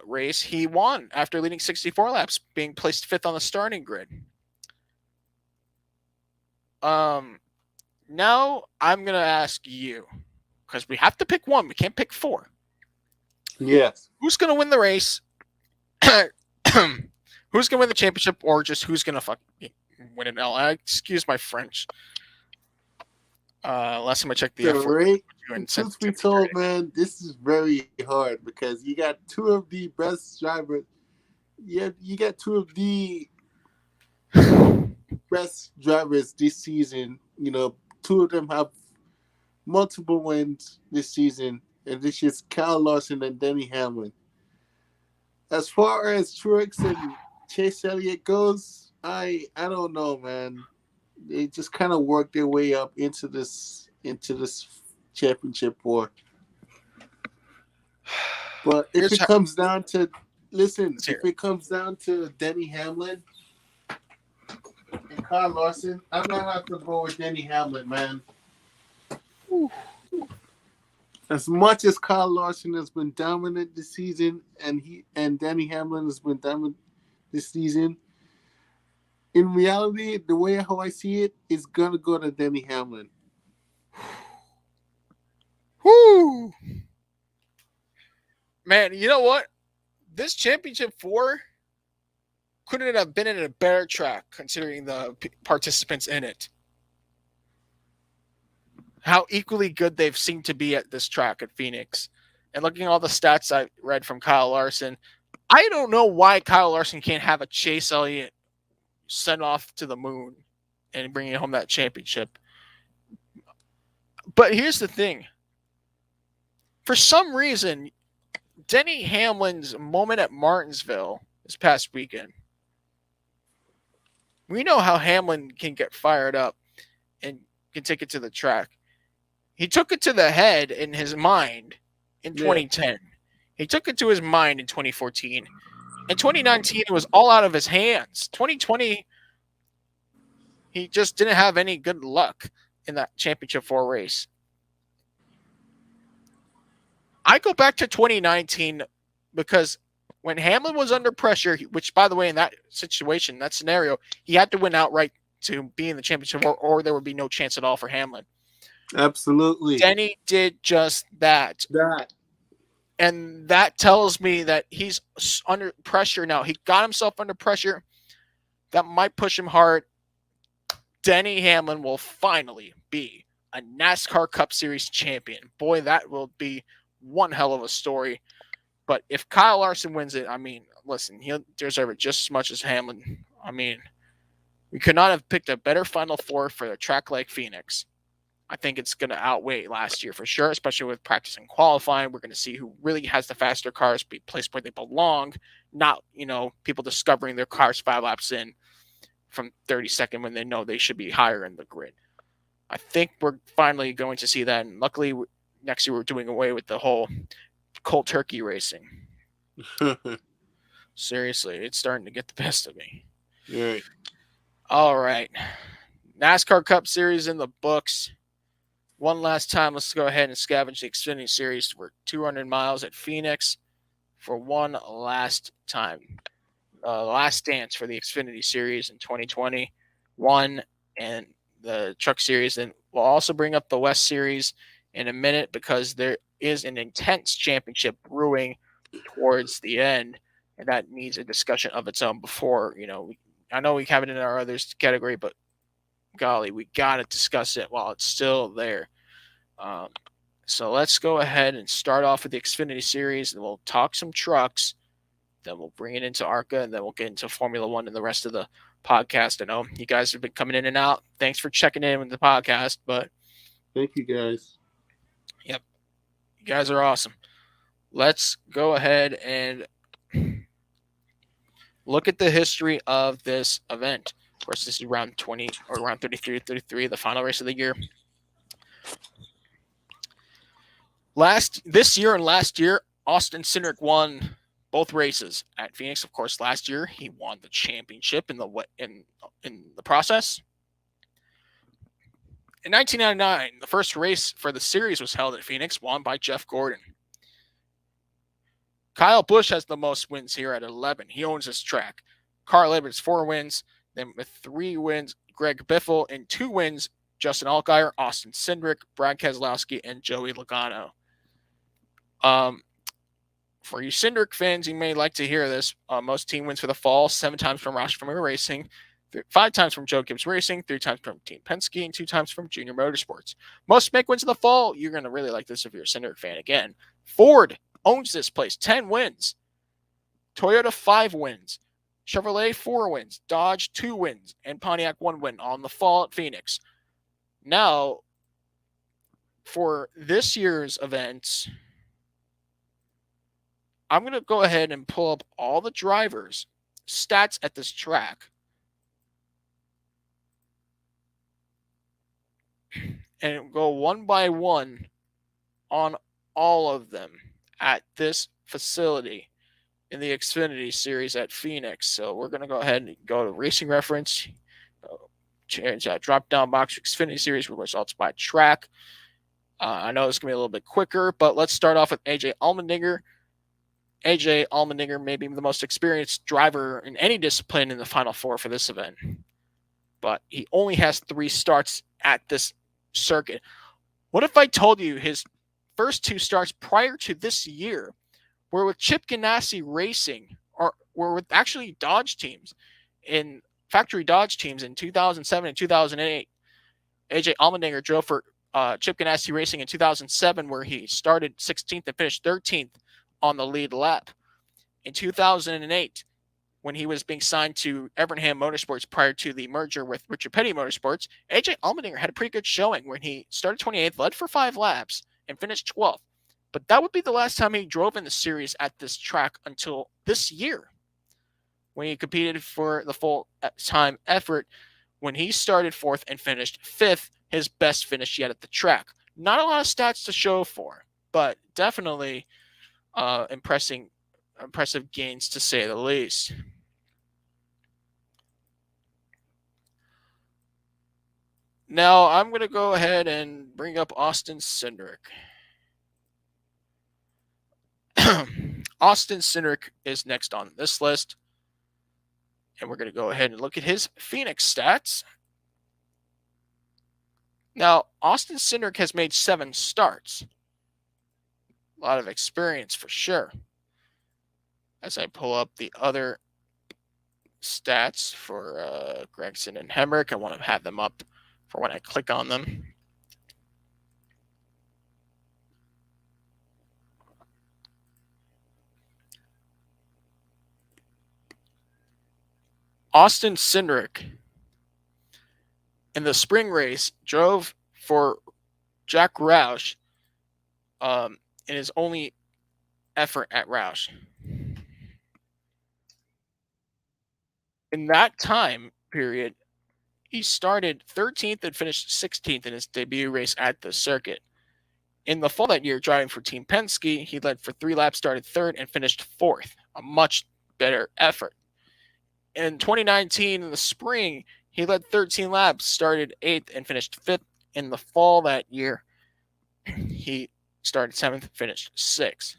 Speaker 2: race, he won after leading 64 laps, being placed 5th on the starting grid. Now I'm going to ask you, because we have to pick one. We can't pick 4.
Speaker 3: Yes.
Speaker 2: Who's going to win the race? Who's going to win the championship, or just who's going to win it all? Excuse my French. Last time I checked the
Speaker 3: F4. Truth be told, man, this is very hard because you got 2 of the best drivers. Yeah, you got 2 of the best drivers this season. 2 of them have multiple wins this season, and this is Kyle Larson and Denny Hamlin. As far as Truex and Chase Elliott goes, I don't know, man. They just kind of worked their way up into this championship war. But if it comes down to Denny Hamlin and Kyle Larson, I'm gonna have to go with Denny Hamlin, man. As much as Kyle Larson has been dominant this season, and Denny Hamlin has been dominant this season, in reality, the way how I see it is gonna go to Denny Hamlin.
Speaker 2: Whoo! Man, you know what? This championship 4 couldn't have been in a better track considering the participants in it. How equally good they've seemed to be at this track at Phoenix. And looking at all the stats I read from Kyle Larson, I don't know why Kyle Larson can't have a Chase Elliott sent off to the moon and bringing home that championship. But here's the thing. For some reason, Denny Hamlin's moment at Martinsville this past weekend, we know how Hamlin can get fired up and can take it to the track. He took it to the head in his mind in 2010. He took it to his mind in 2014. In 2019, it was all out of his hands. 2020, he just didn't have any good luck in that championship 4 race. I go back to 2019 because when Hamlin was under pressure, which, by the way, in that situation, that scenario, he had to win outright to be in the championship, or there would be no chance at all for Hamlin.
Speaker 3: Absolutely.
Speaker 2: Denny did just that. And that tells me that he's under pressure now. He got himself under pressure. That might push him hard. Denny Hamlin will finally be a NASCAR Cup Series champion. Boy, that will be one hell of a story. But if Kyle Larson wins it, I mean, listen, he'll deserve it just as much as Hamlin. I mean, we could not have picked a better Final Four for a track like Phoenix. I think it's going to outweigh last year for sure, especially with practice and qualifying. We're going to see who really has the faster cars, be placed where they belong, not, people discovering their cars 5 laps in. from 32nd when they know they should be higher in the grid. I think we're finally going to see that. And luckily, next year we're doing away with the whole cold turkey racing. Seriously, it's starting to get the best of me.
Speaker 3: Right.
Speaker 2: All right. NASCAR Cup Series in the books. One last time, let's go ahead and scavenge the Xfinity Series. We're 200 miles at Phoenix for one last time. Last dance for the Xfinity Series in 2021 and the Truck Series. And we'll also bring up the West Series in a minute because there is an intense championship brewing towards the end, and that needs a discussion of its own before, I know we have it in our others category, but golly, we got to discuss it while it's still there. So let's go ahead and start off with the Xfinity Series, and we'll talk some trucks. Then we'll bring it into ARCA, and then we'll get into Formula One and the rest of the podcast. I know you guys have been coming in and out. Thanks for checking in with the podcast, but
Speaker 3: thank you guys.
Speaker 2: Yep, you guys are awesome. Let's go ahead and look at the history of this event. Of course, this is round 20 or round 33, the final race of the year. This year and last year, Austin Cindric won both races at Phoenix. Of course, last year he won the championship in the process. In 1999, the first race for the series was held at Phoenix, won by Jeff Gordon. Kyle Busch has the most wins here at 11. He owns this track. Carl Edwards, 4 wins. Then with 3 wins, Greg Biffle. And 2 wins, Justin Allgaier, Austin Cindric, Brad Keselowski, and Joey Logano. For you Cindric fans, you may like to hear this. Most team wins for the fall, 7 times from Roush Fenway Racing, 5 times from Joe Gibbs Racing, 3 times from Team Penske, and 2 times from Junior Motorsports. Most make wins in the fall. You're going to really like this if you're a Cindric fan. Again, Ford owns this place, 10 wins. Toyota, 5 wins. Chevrolet, 4 wins. Dodge, 2 wins. And Pontiac, 1 win on the fall at Phoenix. Now, for this year's events, I'm going to go ahead and pull up all the drivers' stats at this track. And go one by one on all of them at this facility in the Xfinity Series at Phoenix. So we're going to go ahead and go to Racing Reference, change that drop-down box for Xfinity Series, results by track. I know it's going to be a little bit quicker, but let's start off with AJ Allmendinger. AJ Allmendinger may be the most experienced driver in any discipline in the Final Four for this event. But he only has 3 starts at this circuit. What if I told you his first 2 starts prior to this year were with Chip Ganassi Racing, or were with actually Dodge teams, in factory Dodge teams in 2007 and 2008. AJ Allmendinger drove for Chip Ganassi Racing in 2007, where he started 16th and finished 13th on the lead lap. In 2008, when he was being signed to Evernham Motorsports prior to the merger with Richard Petty Motorsports, AJ Allmendinger had a pretty good showing when he started 28th, led for 5 laps, and finished 12th. But that would be the last time he drove in the series at this track until this year, when he competed for the full-time effort, when he started 4th and finished 5th, his best finish yet at the track. Not a lot of stats to show for, but definitely impressive gains to say the least. Now I'm going to go ahead and bring up Austin Cindric. Austin Cindric is next on this list, and we're going to go ahead and look at his Phoenix stats. Now, Austin Cindric has made 7 starts. A lot of experience for sure. As I pull up the other stats for Gragson and Hemric, I want to have them up for when I click on them. Austin Cindric in the spring race drove for Jack Roush in his only effort at Roush. In that time, period, he started 13th and finished 16th in his debut race at the circuit. In the fall that year, driving for Team Penske, he led for 3 laps, started 3rd, and finished 4th. A much better effort. In 2019, in the spring, he led 13 laps, started 8th, and finished 5th. In the fall that year, he started 7th, finished 6th.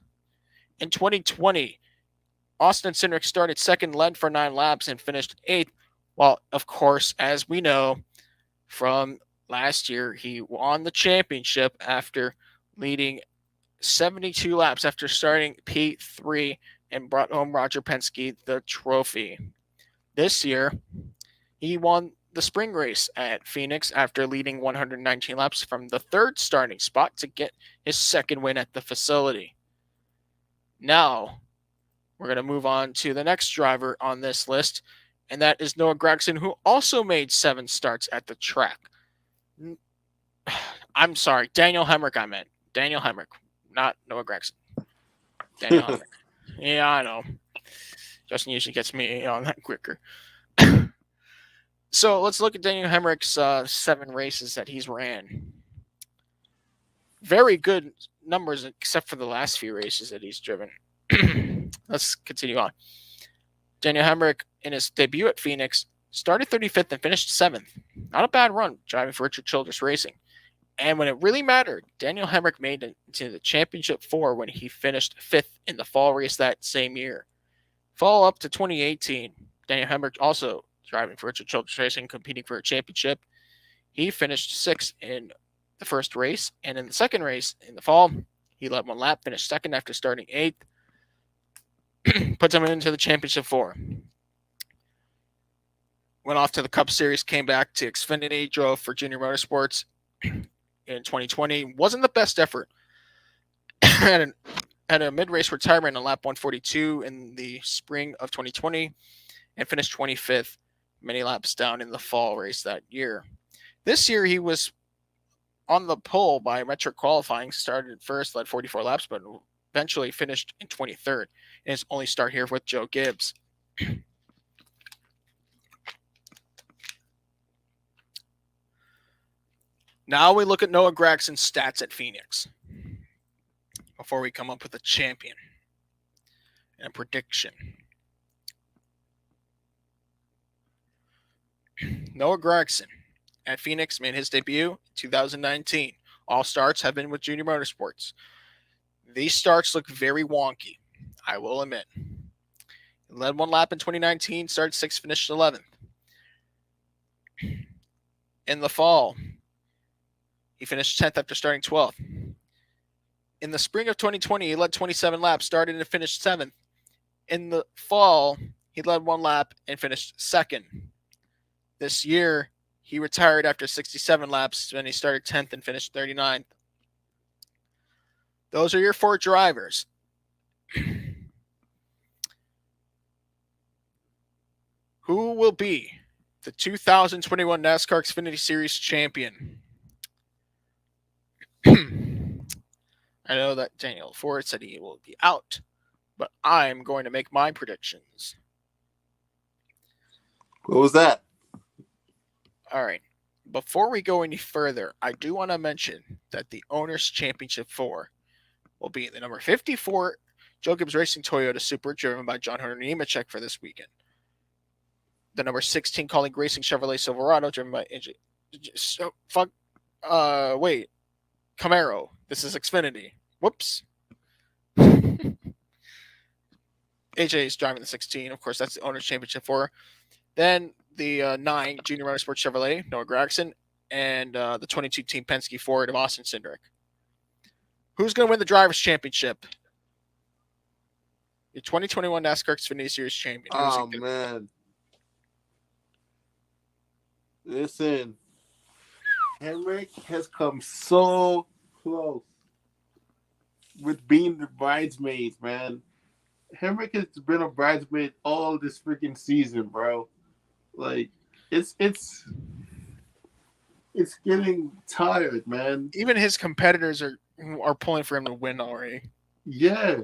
Speaker 2: In 2020, Austin Cindric started 2nd, led for 9 laps, and finished 8th. While, of course, as we know from last year, he won the championship after leading 72 laps after starting P3 and brought home Roger Penske the trophy. This year, he won the spring race at Phoenix after leading 119 laps from the 3rd starting spot to get his 2nd win at the facility. Now, we're going to move on to the next driver on this list, and that is Noah Gragson, who also made 7 starts at the track. I'm sorry, Daniel Hemric I meant. Daniel Hemric, not Noah Gragson. Daniel Hemric. Yeah, I know. Justin usually gets me on that quicker. So let's look at Daniel Hemric's 7 races that he's ran. Very good numbers, except for the last few races that he's driven. Let's continue on. Daniel Hemric, in his debut at Phoenix, started 35th and finished 7th. Not a bad run, driving for Richard Childress Racing. And when it really mattered, Daniel Hemric made it to the Championship 4 when he finished 5th in the fall race that same year. Follow up to 2018, Daniel Hemric also driving for Richard Childress Racing, competing for a championship. He finished 6th in the first race, and in the second race in the fall, he led 1 lap, finished 2nd after starting 8th. Puts him into the Championship 4. Went off to the Cup Series, came back to Xfinity, drove for Junior Motorsports in 2020. Wasn't the best effort. had a mid-race retirement on lap 142 in the spring of 2020 and finished 25th, many laps down in the fall race that year. This year, he was on the pole by metric qualifying, started first, led 44 laps, but eventually finished in 23rd in his only start here with Joe Gibbs. Now we look at Noah Gragson's stats at Phoenix before we come up with a champion and a prediction. Noah Gragson at Phoenix made his debut in 2019. All starts have been with Junior Motorsports. These starts look very wonky, I will admit. He led 1 lap in 2019, started 6th, finished 11th. In the fall, he finished 10th after starting 12th. In the spring of 2020, he led 27 laps, started and finished 7th. In the fall, he led 1 lap and finished 2nd. This year, he retired after 67 laps when he started 10th and finished 39th. Those are your 4 drivers. Who will be the 2021 NASCAR Xfinity Series champion? I know that Daniel Ford said he will be out, but I'm going to make my predictions.
Speaker 3: What was that?
Speaker 2: All right. Before we go any further, I do want to mention that the Owners' Championship 4 will be the number 54 Joe Gibbs Racing Toyota Supra, driven by John Hunter Nemechek for this weekend. The number 16 Colleague Racing Chevrolet Silverado, driven by Camaro. This is Xfinity. Whoops. AJ is driving the 16. Of course, that's the Owners' Championship 4. Then the 9 Junior Motorsport Chevrolet, Noah Gragson, and the 22 Team Penske Ford of Austin Cindric. Who's going to win the Drivers' Championship? The 2021 NASCAR Xfinity Series champion.
Speaker 3: Oh, man. Listen. Hemric has come so close with being the bridesmaid, man. Hemric has been a bridesmaid all this freaking season, bro. Like, it's getting tired, man.
Speaker 2: Even his competitors are pulling for him to win already.
Speaker 3: Yeah.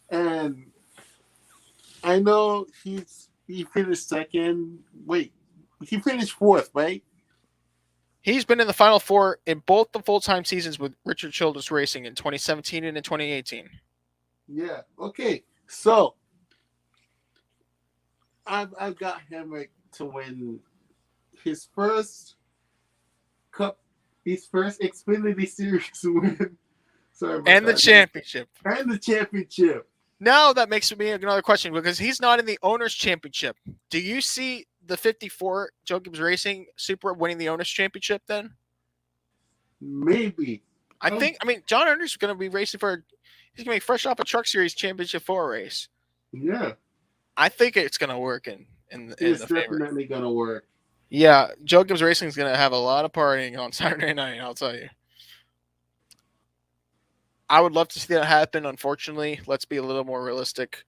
Speaker 3: And I know he's He finished second. Wait, he finished fourth, right?
Speaker 2: He's been in the Final Four in both the full-time seasons with Richard Childress Racing in 2017 and in 2018.
Speaker 3: Yeah. Okay. So I've got Hemric to win his first Cup, his first Xfinity Series win. Sorry about
Speaker 2: And
Speaker 3: that.
Speaker 2: the championship.
Speaker 3: And the championship.
Speaker 2: Now that makes me another question because he's not in the Owners' Championship. Do you see the 54 Joe Gibbs Racing Supra winning the Owners' Championship then?
Speaker 3: Maybe.
Speaker 2: I mean, John Hunter's going to be racing he's going to be fresh off a Truck Series Championship 4 race.
Speaker 3: Yeah.
Speaker 2: I think it's going to work in
Speaker 3: It's
Speaker 2: the favor.
Speaker 3: definitely going to work.
Speaker 2: Yeah, Joe Gibbs Racing is going to have a lot of partying on Saturday night, I'll tell you. I would love to see that happen. Unfortunately, let's be a little more realistic.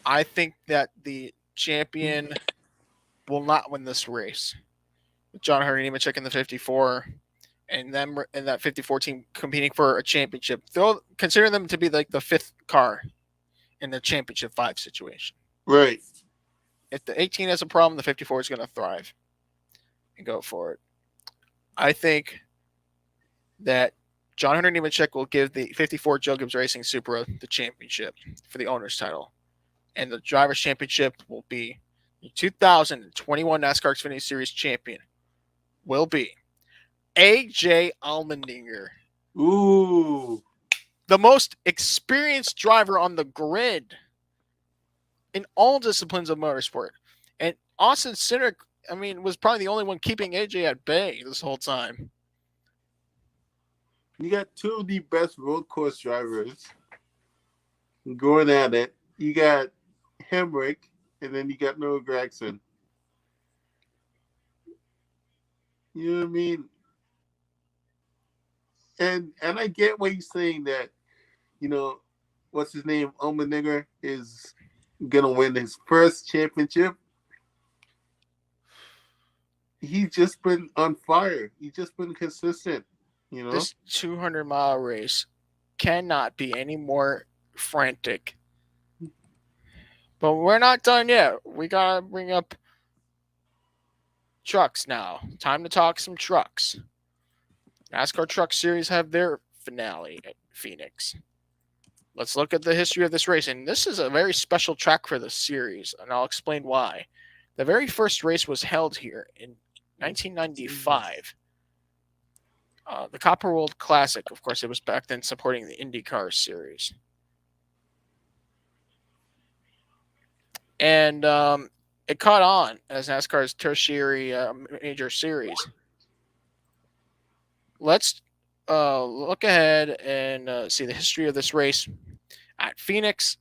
Speaker 2: I think that the champion will not win this race. John Hunter and Nemechek in the 54 and them in that 54 team competing for a championship. They'll consider them to be like the fifth car in the championship 5 situation.
Speaker 3: Right.
Speaker 2: If the 18 has a problem, the 54 is going to thrive and go for it. I think that John Hunter Nemechek will give the 54 Joe Gibbs Racing Supra the championship for the owner's title. And the driver's championship will be the 2021 NASCAR Xfinity Series champion will be A.J. Allmendinger.
Speaker 3: Ooh.
Speaker 2: The most experienced driver on the grid in all disciplines of motorsport. And Austin Cindric, I mean, was probably the only one keeping AJ at bay this whole time.
Speaker 3: You got two of the best road course drivers going at it. You got Hemric, and then you got Noah Gragson. You know what I mean? And I get what he's saying that, you know, what's his name? Allmendinger is gonna win his first championship. He's just been on fire. He's just been consistent. You know,
Speaker 2: this 200-mile race cannot be any more frantic. But we're not done yet. We gotta bring up trucks now. Time to talk some trucks. NASCAR Truck Series have their finale at Phoenix. Let's look at the history of this race. And this is a very special track for the series, and I'll explain why. The very first race was held here in 1995. The Copper World Classic, of course, it was back then supporting the IndyCar series. And it caught on as NASCAR's tertiary major series. Let's look ahead and see the history of this race at Phoenix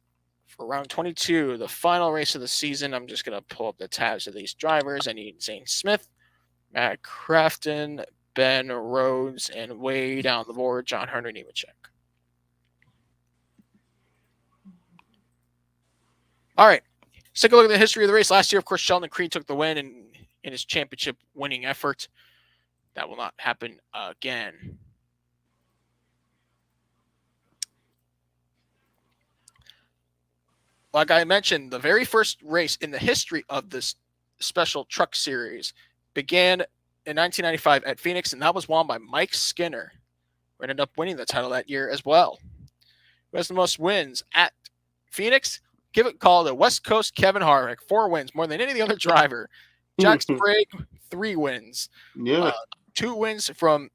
Speaker 2: for round 22, the final race of the season. I'm just going to pull up the tabs of these drivers. I need Zane Smith, Matt Crafton, Ben Rhodes, and way down the board, John Hunter Nemechek. All right. Let's take a look at the history of the race. Last year, of course, Sheldon Creed took the win in his championship winning effort. That will not happen again. Like I mentioned, the very first race in the history of this special truck series began in 1995 at Phoenix, and that was won by Mike Skinner, who ended up winning the title that year as well. Who has the most wins at Phoenix? Give it a call to West Coast Kevin Harvick. 4 wins, more than any of the other driver. Jack Sprague, 3 wins.
Speaker 3: Yeah.
Speaker 2: 2 wins from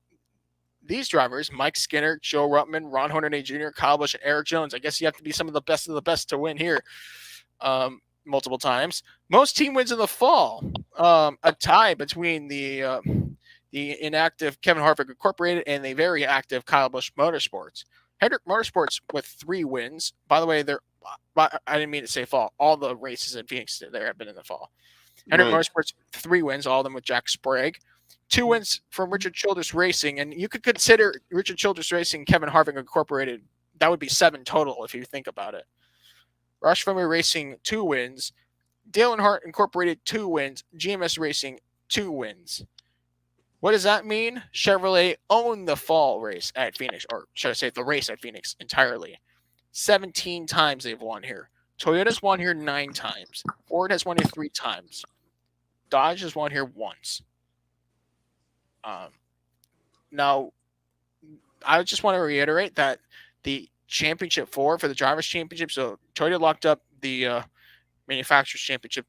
Speaker 2: these drivers, Mike Skinner, Joe Ruttman, Ron Hornaday Jr., Kyle Busch, and Eric Jones. I guess you have to be some of the best to win here multiple times. Most team wins in the fall. A tie between the inactive Kevin Harvick Incorporated and the very active Kyle Busch Motorsports. Hendrick Motorsports with 3 wins. By the way, I didn't mean to say fall. All the races in Phoenix there have been in the fall. Hendrick Motorsports, 3 wins, all of them with Jack Sprague. 2 wins from Richard Childress Racing, and you could consider Richard Childress Racing, Kevin Harvick Incorporated. That would be 7 total if you think about it. Roush Fenway Racing, 2 wins. Dale Earnhardt Incorporated, 2 wins. GMS Racing, 2 wins. What does that mean? Chevrolet owned the fall race at Phoenix, or should I say the race at Phoenix entirely. 17 times they've won here. Toyota's won here 9 times. Ford has won here 3 times. Dodge has won here once. Now, I just want to reiterate that the championship for the drivers' championship, so Toyota locked up the manufacturers' championship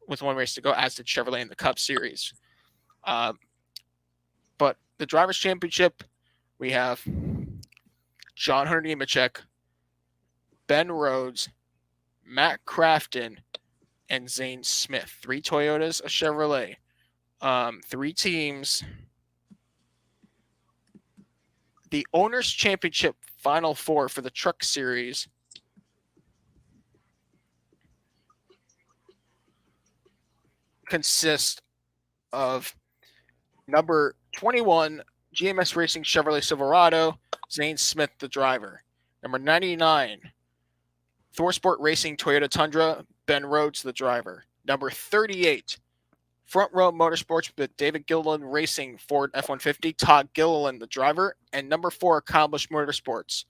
Speaker 2: with 1 race to go, as did Chevrolet in the Cup Series. But the drivers' championship, we have John Hunter Nemechek, Ben Rhodes, Matt Crafton, and Zane Smith. 3 Toyotas, a Chevrolet. 3 teams. The Owners' Championship Final 4 for the Truck Series consists of number 21, GMS Racing Chevrolet Silverado, Zane Smith, the driver. Number 99, ThorSport Racing Toyota Tundra, Ben Rhodes, the driver. Number 38, Front Row Motorsports with David Gilliland Racing Ford F-150, Todd Gilliland, the driver. And number 4, Kyle Busch Motorsports,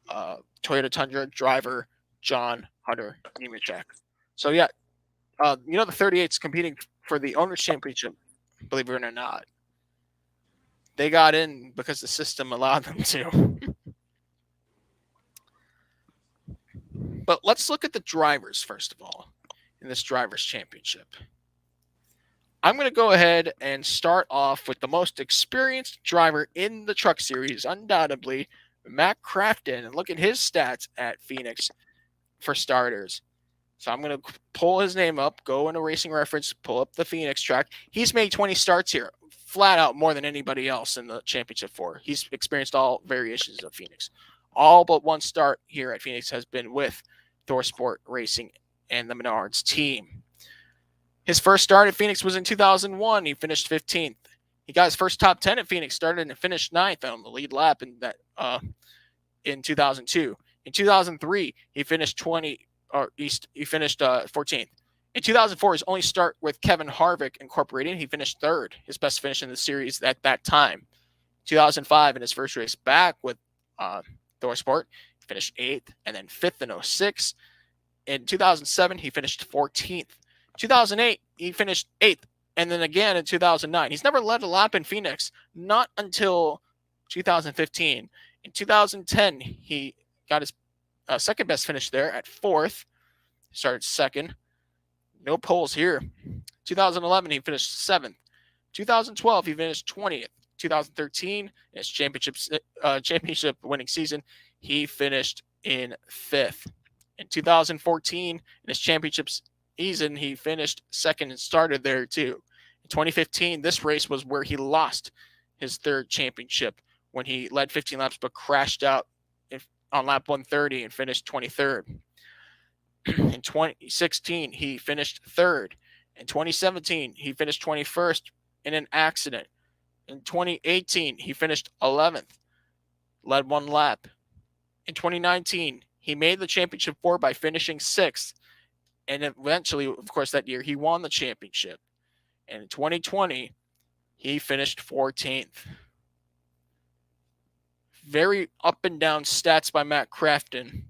Speaker 2: Toyota Tundra, driver John Hunter Nemechek. So, yeah, the 38's competing for the Owners' Championship, believe it or not. They got in because the system allowed them to. But let's look at the drivers, first of all, in this Drivers' Championship. I'm going to go ahead and start off with the most experienced driver in the Truck Series, undoubtedly, Matt Crafton. And look at his stats at Phoenix for starters. So I'm going to pull his name up, go into Racing Reference, pull up the Phoenix track. He's made 20 starts here, flat out more than anybody else in the Championship 4. He's experienced all variations of Phoenix. All but 1 start here at Phoenix has been with ThorSport Racing and the Menards team. His first start at Phoenix was in 2001. He finished 15th. He got his first top 10 at Phoenix, started and finished 9th on the lead lap in 2002. In 2003, he finished 14th. In 2004, his only start with Kevin Harvick Incorporated, he finished 3rd, his best finish in the series at that time. 2005, in his first race back with ThorSport, he finished 8th and then 5th in 06. In 2007, he finished 14th. 2008, he finished 8th, and then again in 2009. He's never led a lap in Phoenix, not until 2015. In 2010, he got his second best finish there at 4th. Started 2nd. No poles here. 2011, he finished 7th. 2012, he finished 20th. 2013, in his championship winning season, he finished in 5th. In 2014, in his championship season, he finished 2nd and started there too. In 2015, this race was where he lost his 3rd championship when he led 15 laps but crashed out on lap 130 and finished 23rd. In 2016, he finished 3rd. In 2017, he finished 21st in an accident. In 2018, he finished 11th, led 1 lap. In 2019, he made the championship 4 by finishing 6th. And eventually, of course, that year, he won the championship. And in 2020, he finished 14th. Very up and down stats by Matt Crafton.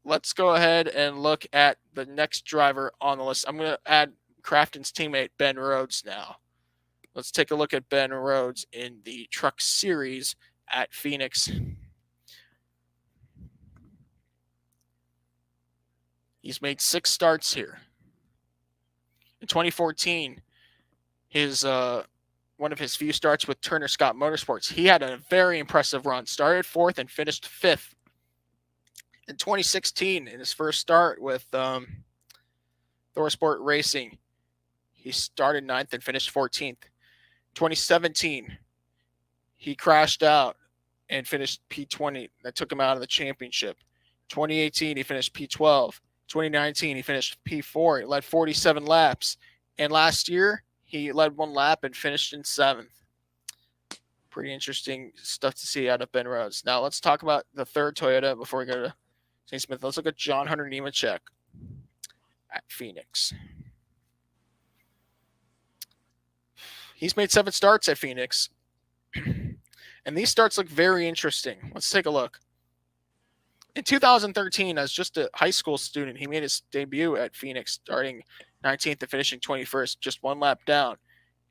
Speaker 2: Let's go ahead and look at the next driver on the list. I'm going to add Crafton's teammate, Ben Rhodes, now. Let's take a look at Ben Rhodes in the Truck Series at Phoenix. He's made 6 starts here. In 2014, his one of his few starts with Turner Scott Motorsports, he had a very impressive run. Started 4th and finished 5th. In 2016, in his first start with ThorSport Racing, he started 9th and finished 14th. 2017, he crashed out and finished P20. That took him out of the championship. 2018, he finished P12. 2019, he finished P4. He led 47 laps. And last year, he led 1 lap and finished in 7th. Pretty interesting stuff to see out of Ben Rhodes. Now, let's talk about the 3rd Toyota before we go to Zane Smith. Let's look at John Hunter Nemechek at Phoenix. He's made 7 starts at Phoenix. And these starts look very interesting. Let's take a look. In 2013, as just a high school student, he made his debut at Phoenix, starting 19th and finishing 21st, just one lap down.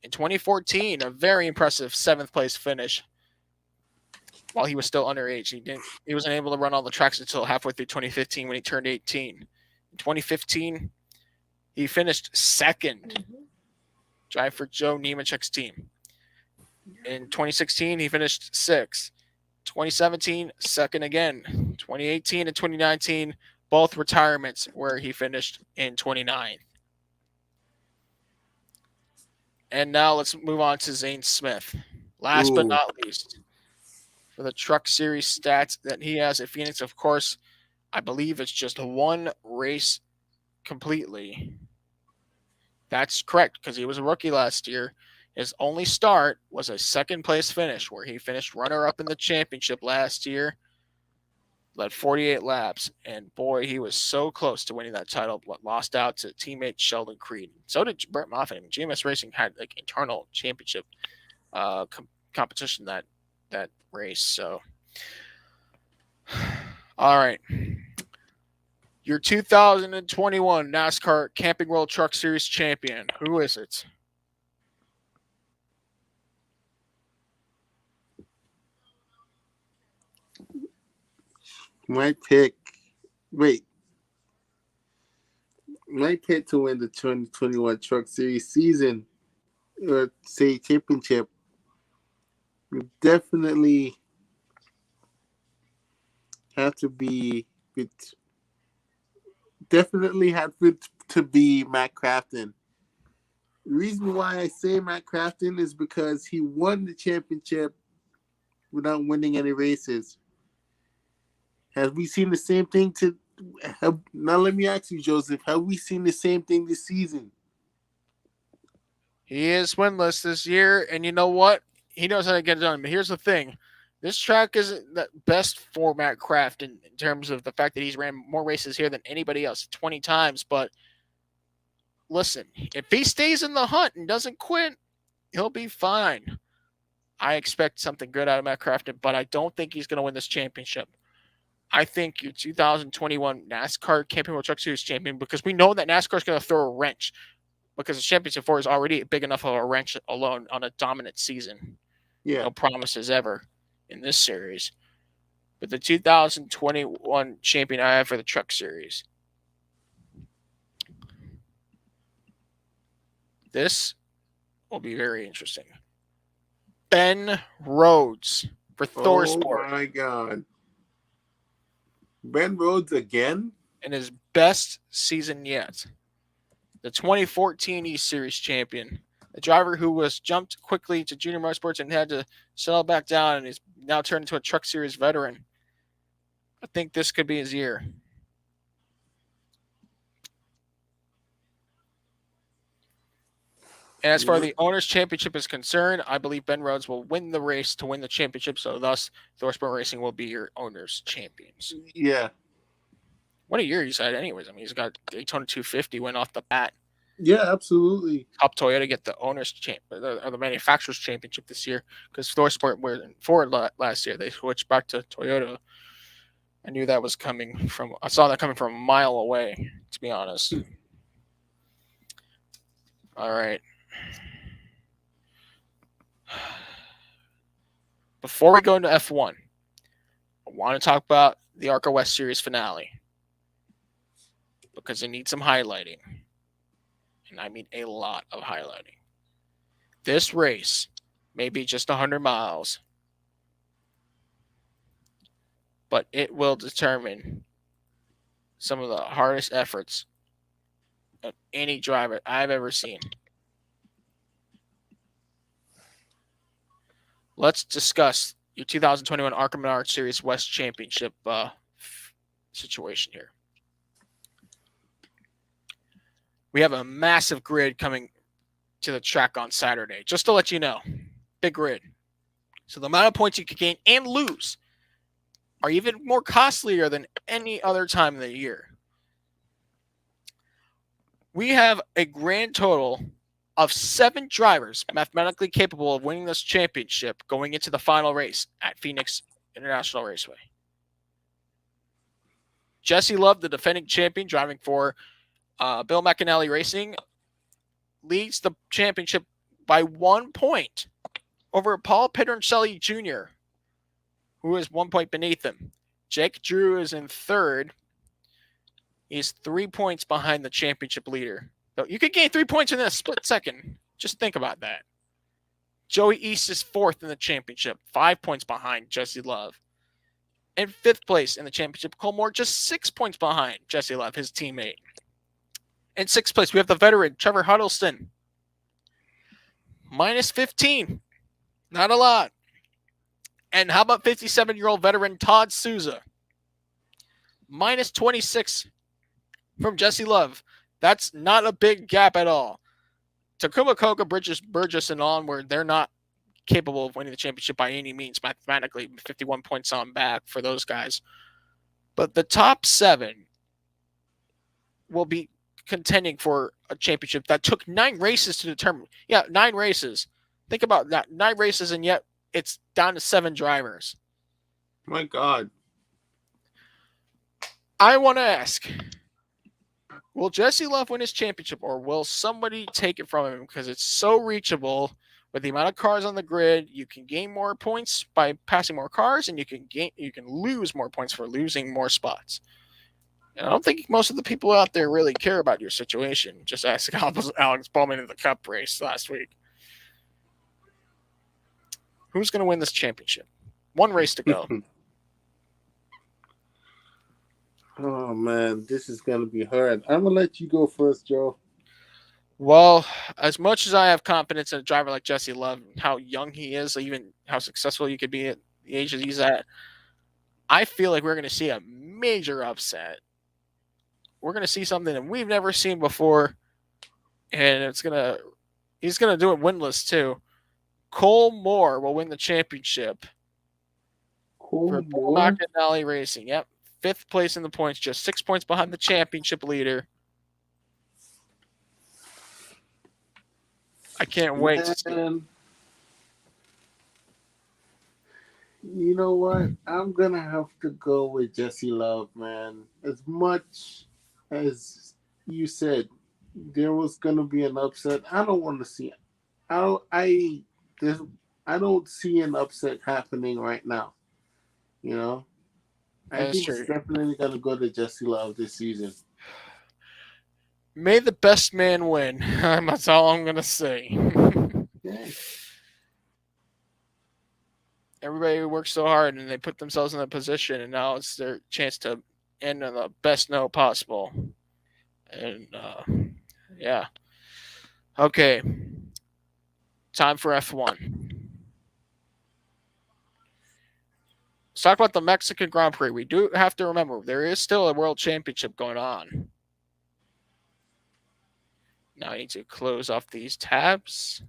Speaker 2: In 2014, a very impressive 7th place finish. While he was still underage, he wasn't able to run all the tracks until halfway through 2015 when he turned 18. In 2015, he finished 2nd, drive for Joe Nemechek's team. In 2016, he finished 6th. 2017, 2nd again. 2018 and 2019, both retirements where he finished in 29th. And now let's move on to Zane Smith. Last but not least, for the Truck Series stats that he has at Phoenix, of course, I believe it's just one race completely. That's correct, because he was a rookie last year. His only start was a 2nd place finish where he finished runner-up in the championship last year, led 48 laps, and boy, he was so close to winning that title, but lost out to teammate Sheldon Creed. So did Brett Moffitt. I mean, GMS Racing had like internal championship competition that race. So, all right. Your 2021 NASCAR Camping World Truck Series champion. Who is it?
Speaker 3: My pick to win the 2021 Truck Series season, or say championship, definitely have to be Matt Crafton. The reason why I say Matt Crafton is because he won the championship without winning any races. Have we seen the same thing now let me ask you, Joseph, have we seen the same thing this season?
Speaker 2: He is winless this year, and you know what? He knows how to get it done. But here's the thing. This track isn't the best for Matt Crafton in terms of the fact that he's ran more races here than anybody else, 20 times. But listen, if he stays in the hunt and doesn't quit, he'll be fine. I expect something good out of Matt Crafton, but I don't think he's going to win this championship. I think your 2021 NASCAR Camping World Truck Series champion, because we know that NASCAR is going to throw a wrench, because the championship 4 is already big enough of a wrench alone on a dominant season.
Speaker 3: Yeah.
Speaker 2: No promises ever in this series. But the 2021 champion I have for the Truck Series. This will be very interesting. Ben Rhodes for ThorSport.
Speaker 3: Oh my God. Ben Rhodes again?
Speaker 2: In his best season yet. The 2014 East Series champion. The driver who was jumped quickly to junior motorsports and had to settle back down and is now turned into a Truck Series veteran. I think this could be his year. And as far as the Owners' Championship is concerned, I believe Ben Rhodes will win the race to win the championship, so thus ThorSport Racing will be your Owners' Champions.
Speaker 3: Yeah.
Speaker 2: What a year he's had anyways. I mean, he's got Daytona 250 win off the bat.
Speaker 3: Yeah, absolutely.
Speaker 2: Helped Toyota get the Owners' or the Manufacturers' Championship this year, because ThorSport were in Ford last year. They switched back to Toyota. I knew that was coming from – I saw that coming from a mile away, to be honest. All right. Before we go into F1, I want to talk about the ARCA West Series finale, because it needs some highlighting, and I mean a lot of highlighting. This race may be just 100 miles, but it will determine some of the hardest efforts of any driver I've ever seen. Let's discuss your 2021 ARCA Menard Series West Championship situation here. We have a massive grid coming to the track on Saturday, just to let you know. Big grid. So the amount of points you can gain and lose are even more costlier than any other time of the year. We have a grand total of 7 drivers mathematically capable of winning this championship going into the final race at Phoenix International Raceway. Jesse Love, the defending champion, driving for Bill McAnally Racing, leads the championship by 1 point over Paul Pedroncelli Jr., who is 1 point beneath him. Jake Drew is in third. He's 3 points behind the championship leader. So you could gain 3 points in a split second. Just think about that. Joey East is fourth in the championship, 5 points behind Jesse Love. In fifth place in the championship, Cole Moore just 6 points behind Jesse Love, his teammate. In sixth place, we have the veteran, Trevor Huddleston. Minus 15. Not a lot. And how about 57-year-old veteran Todd Souza? Minus 26 from Jesse Love. That's not a big gap at all. Takuma Koga, Burgess, and onward, they're not capable of winning the championship by any means mathematically. 51 points on back for those guys. But the top 7 will be contending for a championship that took 9 races to determine. Yeah, 9 races. Think about that. 9 races, and yet it's down to 7 drivers.
Speaker 3: My God.
Speaker 2: I want to ask, will Jesse Love win his championship, or will somebody take it from him? Because it's so reachable with the amount of cars on the grid. You can gain more points by passing more cars, and you can lose more points for losing more spots. And I don't think most of the people out there really care about your situation. Just ask Alex Bowman in the Cup race last week. Who's going to win this championship? 1 race to go.
Speaker 3: Oh, man, this is going to be hard. I'm going to let you go first, Joe.
Speaker 2: Well, as much as I have confidence in a driver like Jesse Love, how young he is, even how successful he could be at the age that he's at, I feel like we're going to see a major upset. We're going to see something that we've never seen before, and he's going to do it winless too. Cole Moore will win the championship for Bill McAnally Racing. Yep. 5th place in the points, just 6 points behind the championship leader. I can't wait to see.
Speaker 3: You know what? I'm going to have to go with Jesse Love, man. As much as you said there was going to be an upset, I don't want to see it. I don't see an upset happening right now. You know? I think it's definitely going to go to Jesse Love this season.
Speaker 2: May the best man win. That's all I'm going to say.
Speaker 3: Okay.
Speaker 2: Everybody works so hard, and they put themselves in that position, and now it's their chance to end on the best note possible. And, yeah. Okay. Time for F1. Let's talk about the Mexican Grand Prix. We do have to remember there is still a world championship going on. Now I need to close off these tabs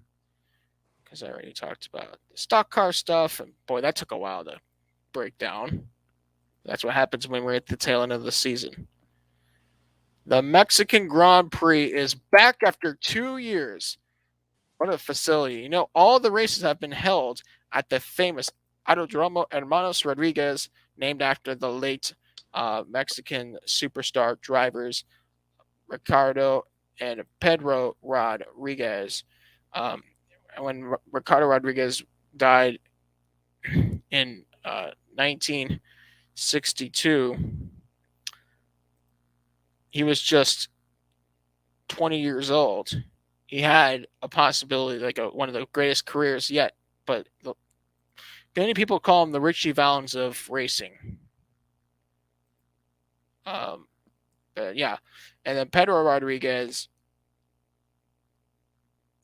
Speaker 2: because I already talked about the stock car stuff. And boy, that took a while to break down. That's what happens when we're at the tail end of the season. The Mexican Grand Prix is back after 2 years. What a facility. You know, all the races have been held at the famous Autodromo Hermanos Rodriguez, named after the late Mexican superstar drivers Ricardo and Pedro Rodriguez. When Ricardo Rodriguez died in 1962, he was just 20 years old. He had a possibility, like one of the greatest careers yet, but many people call him the Richie Valens of racing. Yeah. And then Pedro Rodriguez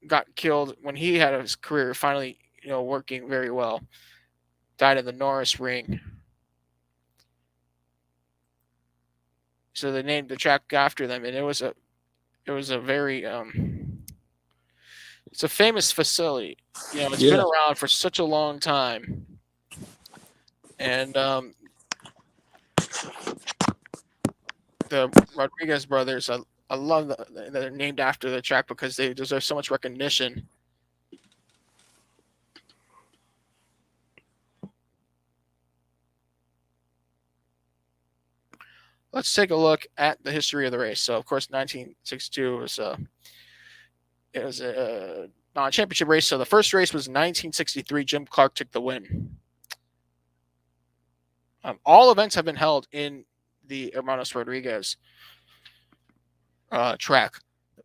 Speaker 2: got killed when he had his career finally, working very well. Died in the Norris Ring. So they named the track after them, and it was a very it's a famous facility. It's been around for such a long time. And the Rodriguez brothers, I love that they're named after the track because they deserve so much recognition. let's take a look at the history of the race. So, of course, 1962 was a non-championship race. So the first race was 1963. Jim Clark took the win. All events have been held in the Hermanos Rodriguez track.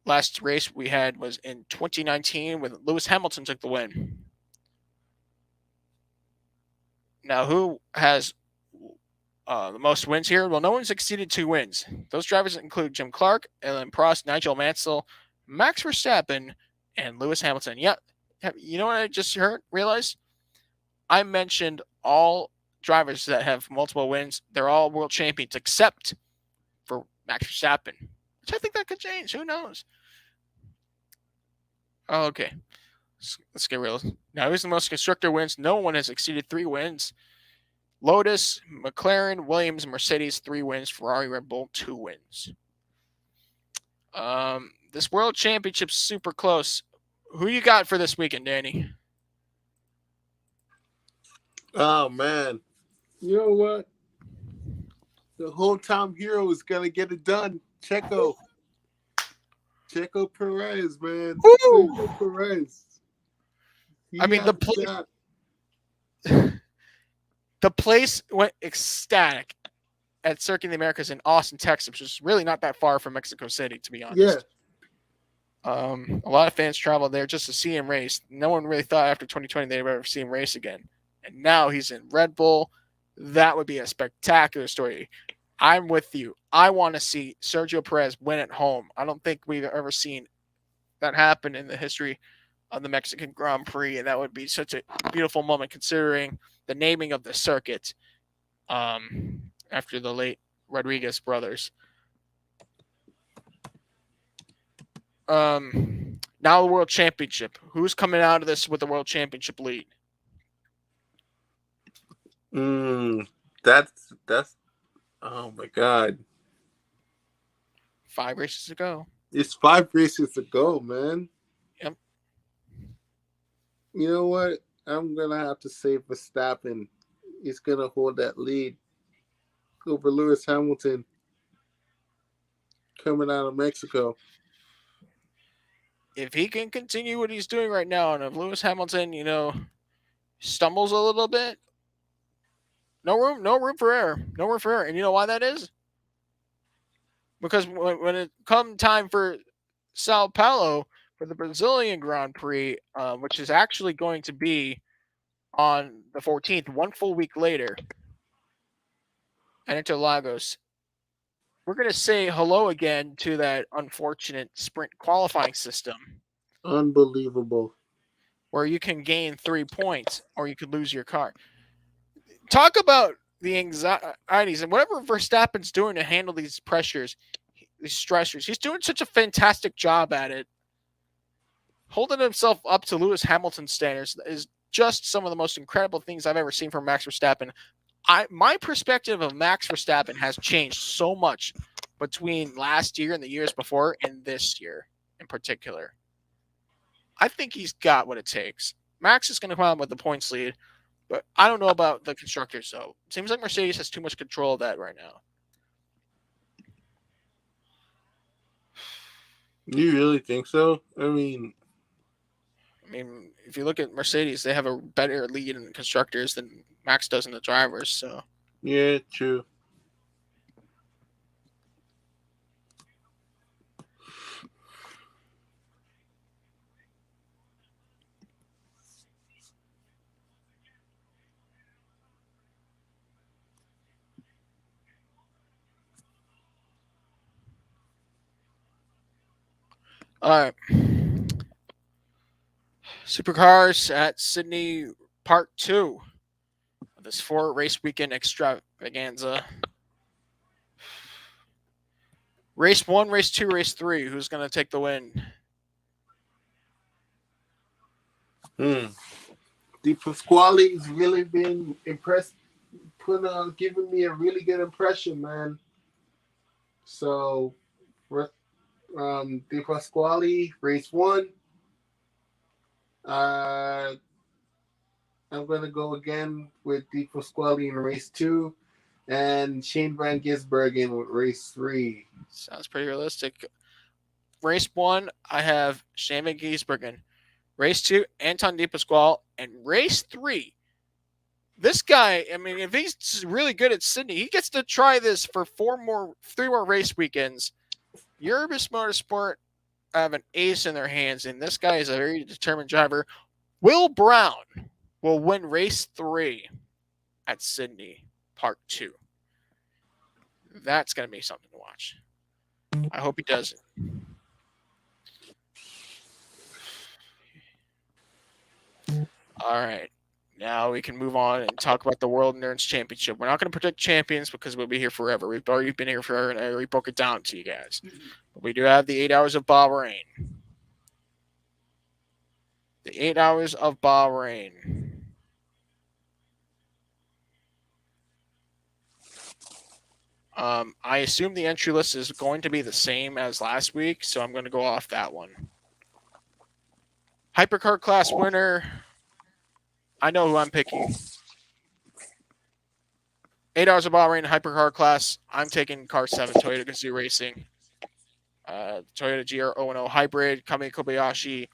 Speaker 2: Last race we had was in 2019 when Lewis Hamilton took the win. Now, who has the most wins here? Well, no one's exceeded 2 wins. Those drivers include Jim Clark, Alain Prost, Nigel Mansell, Max Verstappen, and Lewis Hamilton. Yeah, you know what I just realized? I mentioned all drivers that have multiple wins. They're all world champions except for Max Verstappen, which I think that could change. Who knows? Okay, let's get real. Now, who's the most constructor wins? No one has exceeded 3 wins. Lotus, McLaren, Williams, Mercedes, 3 wins. Ferrari, Red Bull, 2 wins. This World Championship's super close. Who you got for this weekend, Danny?
Speaker 3: Oh, man. You know what? The hometown hero is going to get it done. Checo Perez, man.
Speaker 2: Woo!
Speaker 3: Checo Perez.
Speaker 2: I mean, the place went ecstatic at Circuit of the Americas in Austin, Texas, which is really not that far from Mexico City, to be honest.
Speaker 3: Yeah.
Speaker 2: A lot of fans traveled there just to see him race. No one really thought after 2020 they'd ever see him race again. And now he's in Red Bull. That would be a spectacular story. I'm with you. I want to see Sergio Perez win at home. I don't think we've ever seen that happen in the history of the Mexican Grand Prix, and that would be such a beautiful moment considering the naming of the circuit after the late Rodriguez brothers. Now the World Championship. Who's coming out of this with the World Championship lead?
Speaker 3: That's oh my God.
Speaker 2: 5 races to go.
Speaker 3: It's 5 races to go, man.
Speaker 2: Yep.
Speaker 3: You know what? I'm gonna have to say Verstappen. He's gonna hold that lead over Lewis Hamilton coming out of Mexico.
Speaker 2: If he can continue what he's doing right now, and if Lewis Hamilton, stumbles a little bit, no room for error. No room for error. And you know why that is? Because when it come time for Sao Paulo for the Brazilian Grand Prix, which is actually going to be on the 14th, 1 full week later, at Interlagos, we're going to say hello again to that unfortunate sprint qualifying system.
Speaker 3: Unbelievable.
Speaker 2: Where you can gain 3 points or you could lose your car. Talk about the anxieties and whatever Verstappen's doing to handle these pressures, these stressors. He's doing such a fantastic job at it. Holding himself up to Lewis Hamilton's standards is just some of the most incredible things I've ever seen from Max Verstappen. My perspective of Max Verstappen has changed so much between last year and the years before and this year in particular. I think he's got what it takes. Max is going to come out with the points lead, but I don't know about the constructors, though. Seems like Mercedes has too much control of that right now.
Speaker 3: You really think so? I mean,
Speaker 2: if you look at Mercedes, they have a better lead in the constructors than Max does in the drivers. So
Speaker 3: yeah, true.
Speaker 2: all right. Supercars at Sydney Part 2. This 4-race weekend extravaganza. Race 1, Race 2, Race 3. Who's going to take the win?
Speaker 3: De Pasquale's really been impressed, giving me a really good impression, man. So, De Pasquale, Race 1. I'm going to go again with De Pasquale in Race 2. And Shane Van Gisbergen with race 3.
Speaker 2: Sounds pretty realistic. Race 1, I have Shane Van Gisbergen. Race 2, Anton Dipasqual. And race 3, this guy, I mean, if he's really good at Sydney, he gets to try this for 3 more race weekends. Urbis Motorsport have an ace in their hands, and this guy is a very determined driver. Will Brown will win race 3 at Sydney Part 2. That's going to be something to watch. I hope he does it. All right. Now we can move on and talk about the World Endurance Championship. We're not going to predict champions because we'll be here forever. We've already been here forever, and I already broke it down to you guys. But we do have the 8 hours of Bahrain. The 8 hours of Bahrain. I assume the entry list is going to be the same as last week, so I'm going to go off that one. Hypercar class winner. I know who I'm picking. 8 hours of Bahrain Hypercar class. I'm taking car 7 Toyota Gazoo Racing. Toyota GR010 Hybrid, Kami Kobayashi,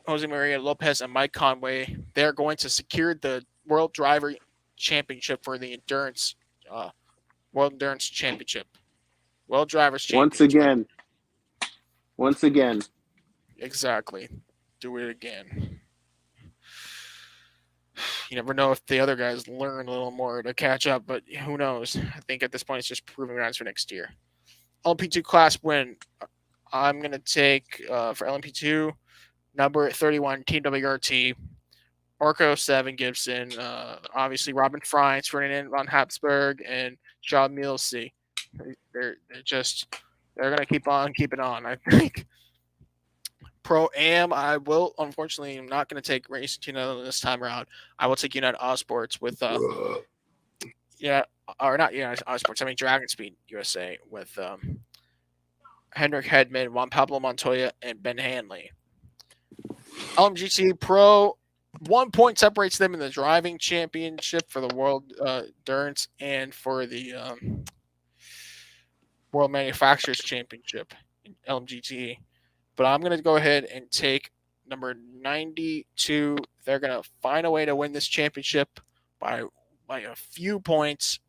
Speaker 2: Jose Maria Lopez, and Mike Conway. They're going to secure the World Driver Championship for the Endurance World Endurance Championship. World Drivers Championship.
Speaker 3: Once again.
Speaker 2: Exactly. Do it again. You never know if the other guys learn a little more to catch up, but who knows? I think at this point it's just proving grounds for next year. LMP2 class win. I'm going to take, for LMP2, number 31, TWRT, Orko 7 Gibson, obviously Robin Freins, Ferdinand von Habsburg, and Sean Milsey. They're going to keep on keeping on, I think. Pro-Am, I will, unfortunately, I'm not going to take Racing United this time around. I will take United Autosports with, not United Autosports, I mean Dragon Speed USA with Henrik Hedman, Juan Pablo Montoya, and Ben Hanley. LMGT Pro, 1 point separates them in the driving championship for the World Endurance and for the World Manufacturers Championship in LMGT. But I'm going to go ahead and take number 92. They're going to find a way to win this championship by a few points.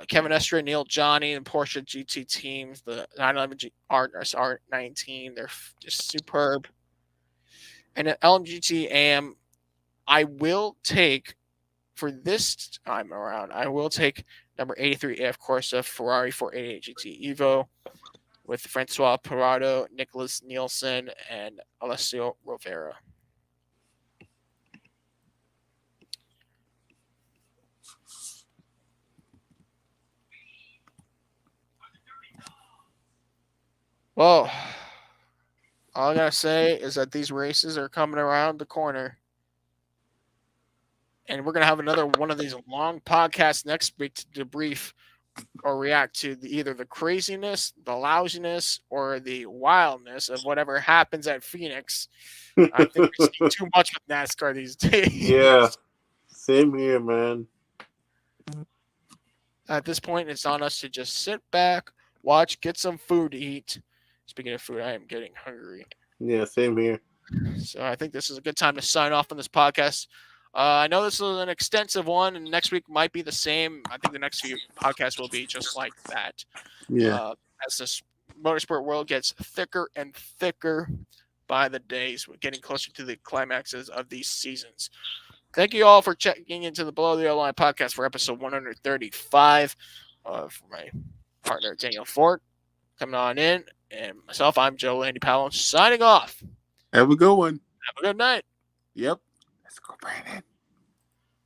Speaker 2: Kevin Estre, Neil Johnny, and Porsche GT teams, the 911 R19, they're just superb. And at LMGT AM, I will take, for this time around, I will take number 83 AF Corsa Ferrari 488 GT Evo with Francois Parado, Nicholas Nielsen, and Alessio Rovera. Well, all I gotta say is that these races are coming around the corner. And we're gonna have another one of these long podcasts next week to debrief or react to either the craziness, the lousiness, or the wildness of whatever happens at Phoenix. I think we see too much with NASCAR these days.
Speaker 3: Yeah, same here, man.
Speaker 2: At this point, it's on us to just sit back, watch, get some food to eat. Speaking of food, I am getting hungry.
Speaker 3: Yeah, same here.
Speaker 2: So I think this is a good time to sign off on this podcast. I know this is an extensive one, and next week might be the same. I think the next few podcasts will be just like that.
Speaker 3: Yeah.
Speaker 2: As this motorsport world gets thicker and thicker by the days, we're getting closer to the climaxes of these seasons. Thank you all for checking into the Below the Line podcast for episode 135. For my partner, Daniel Fort, coming on in, and myself, I'm Joe Landy Powell, signing off.
Speaker 3: Have a good one.
Speaker 2: Have a good night.
Speaker 3: Yep. Let's go, Brandon.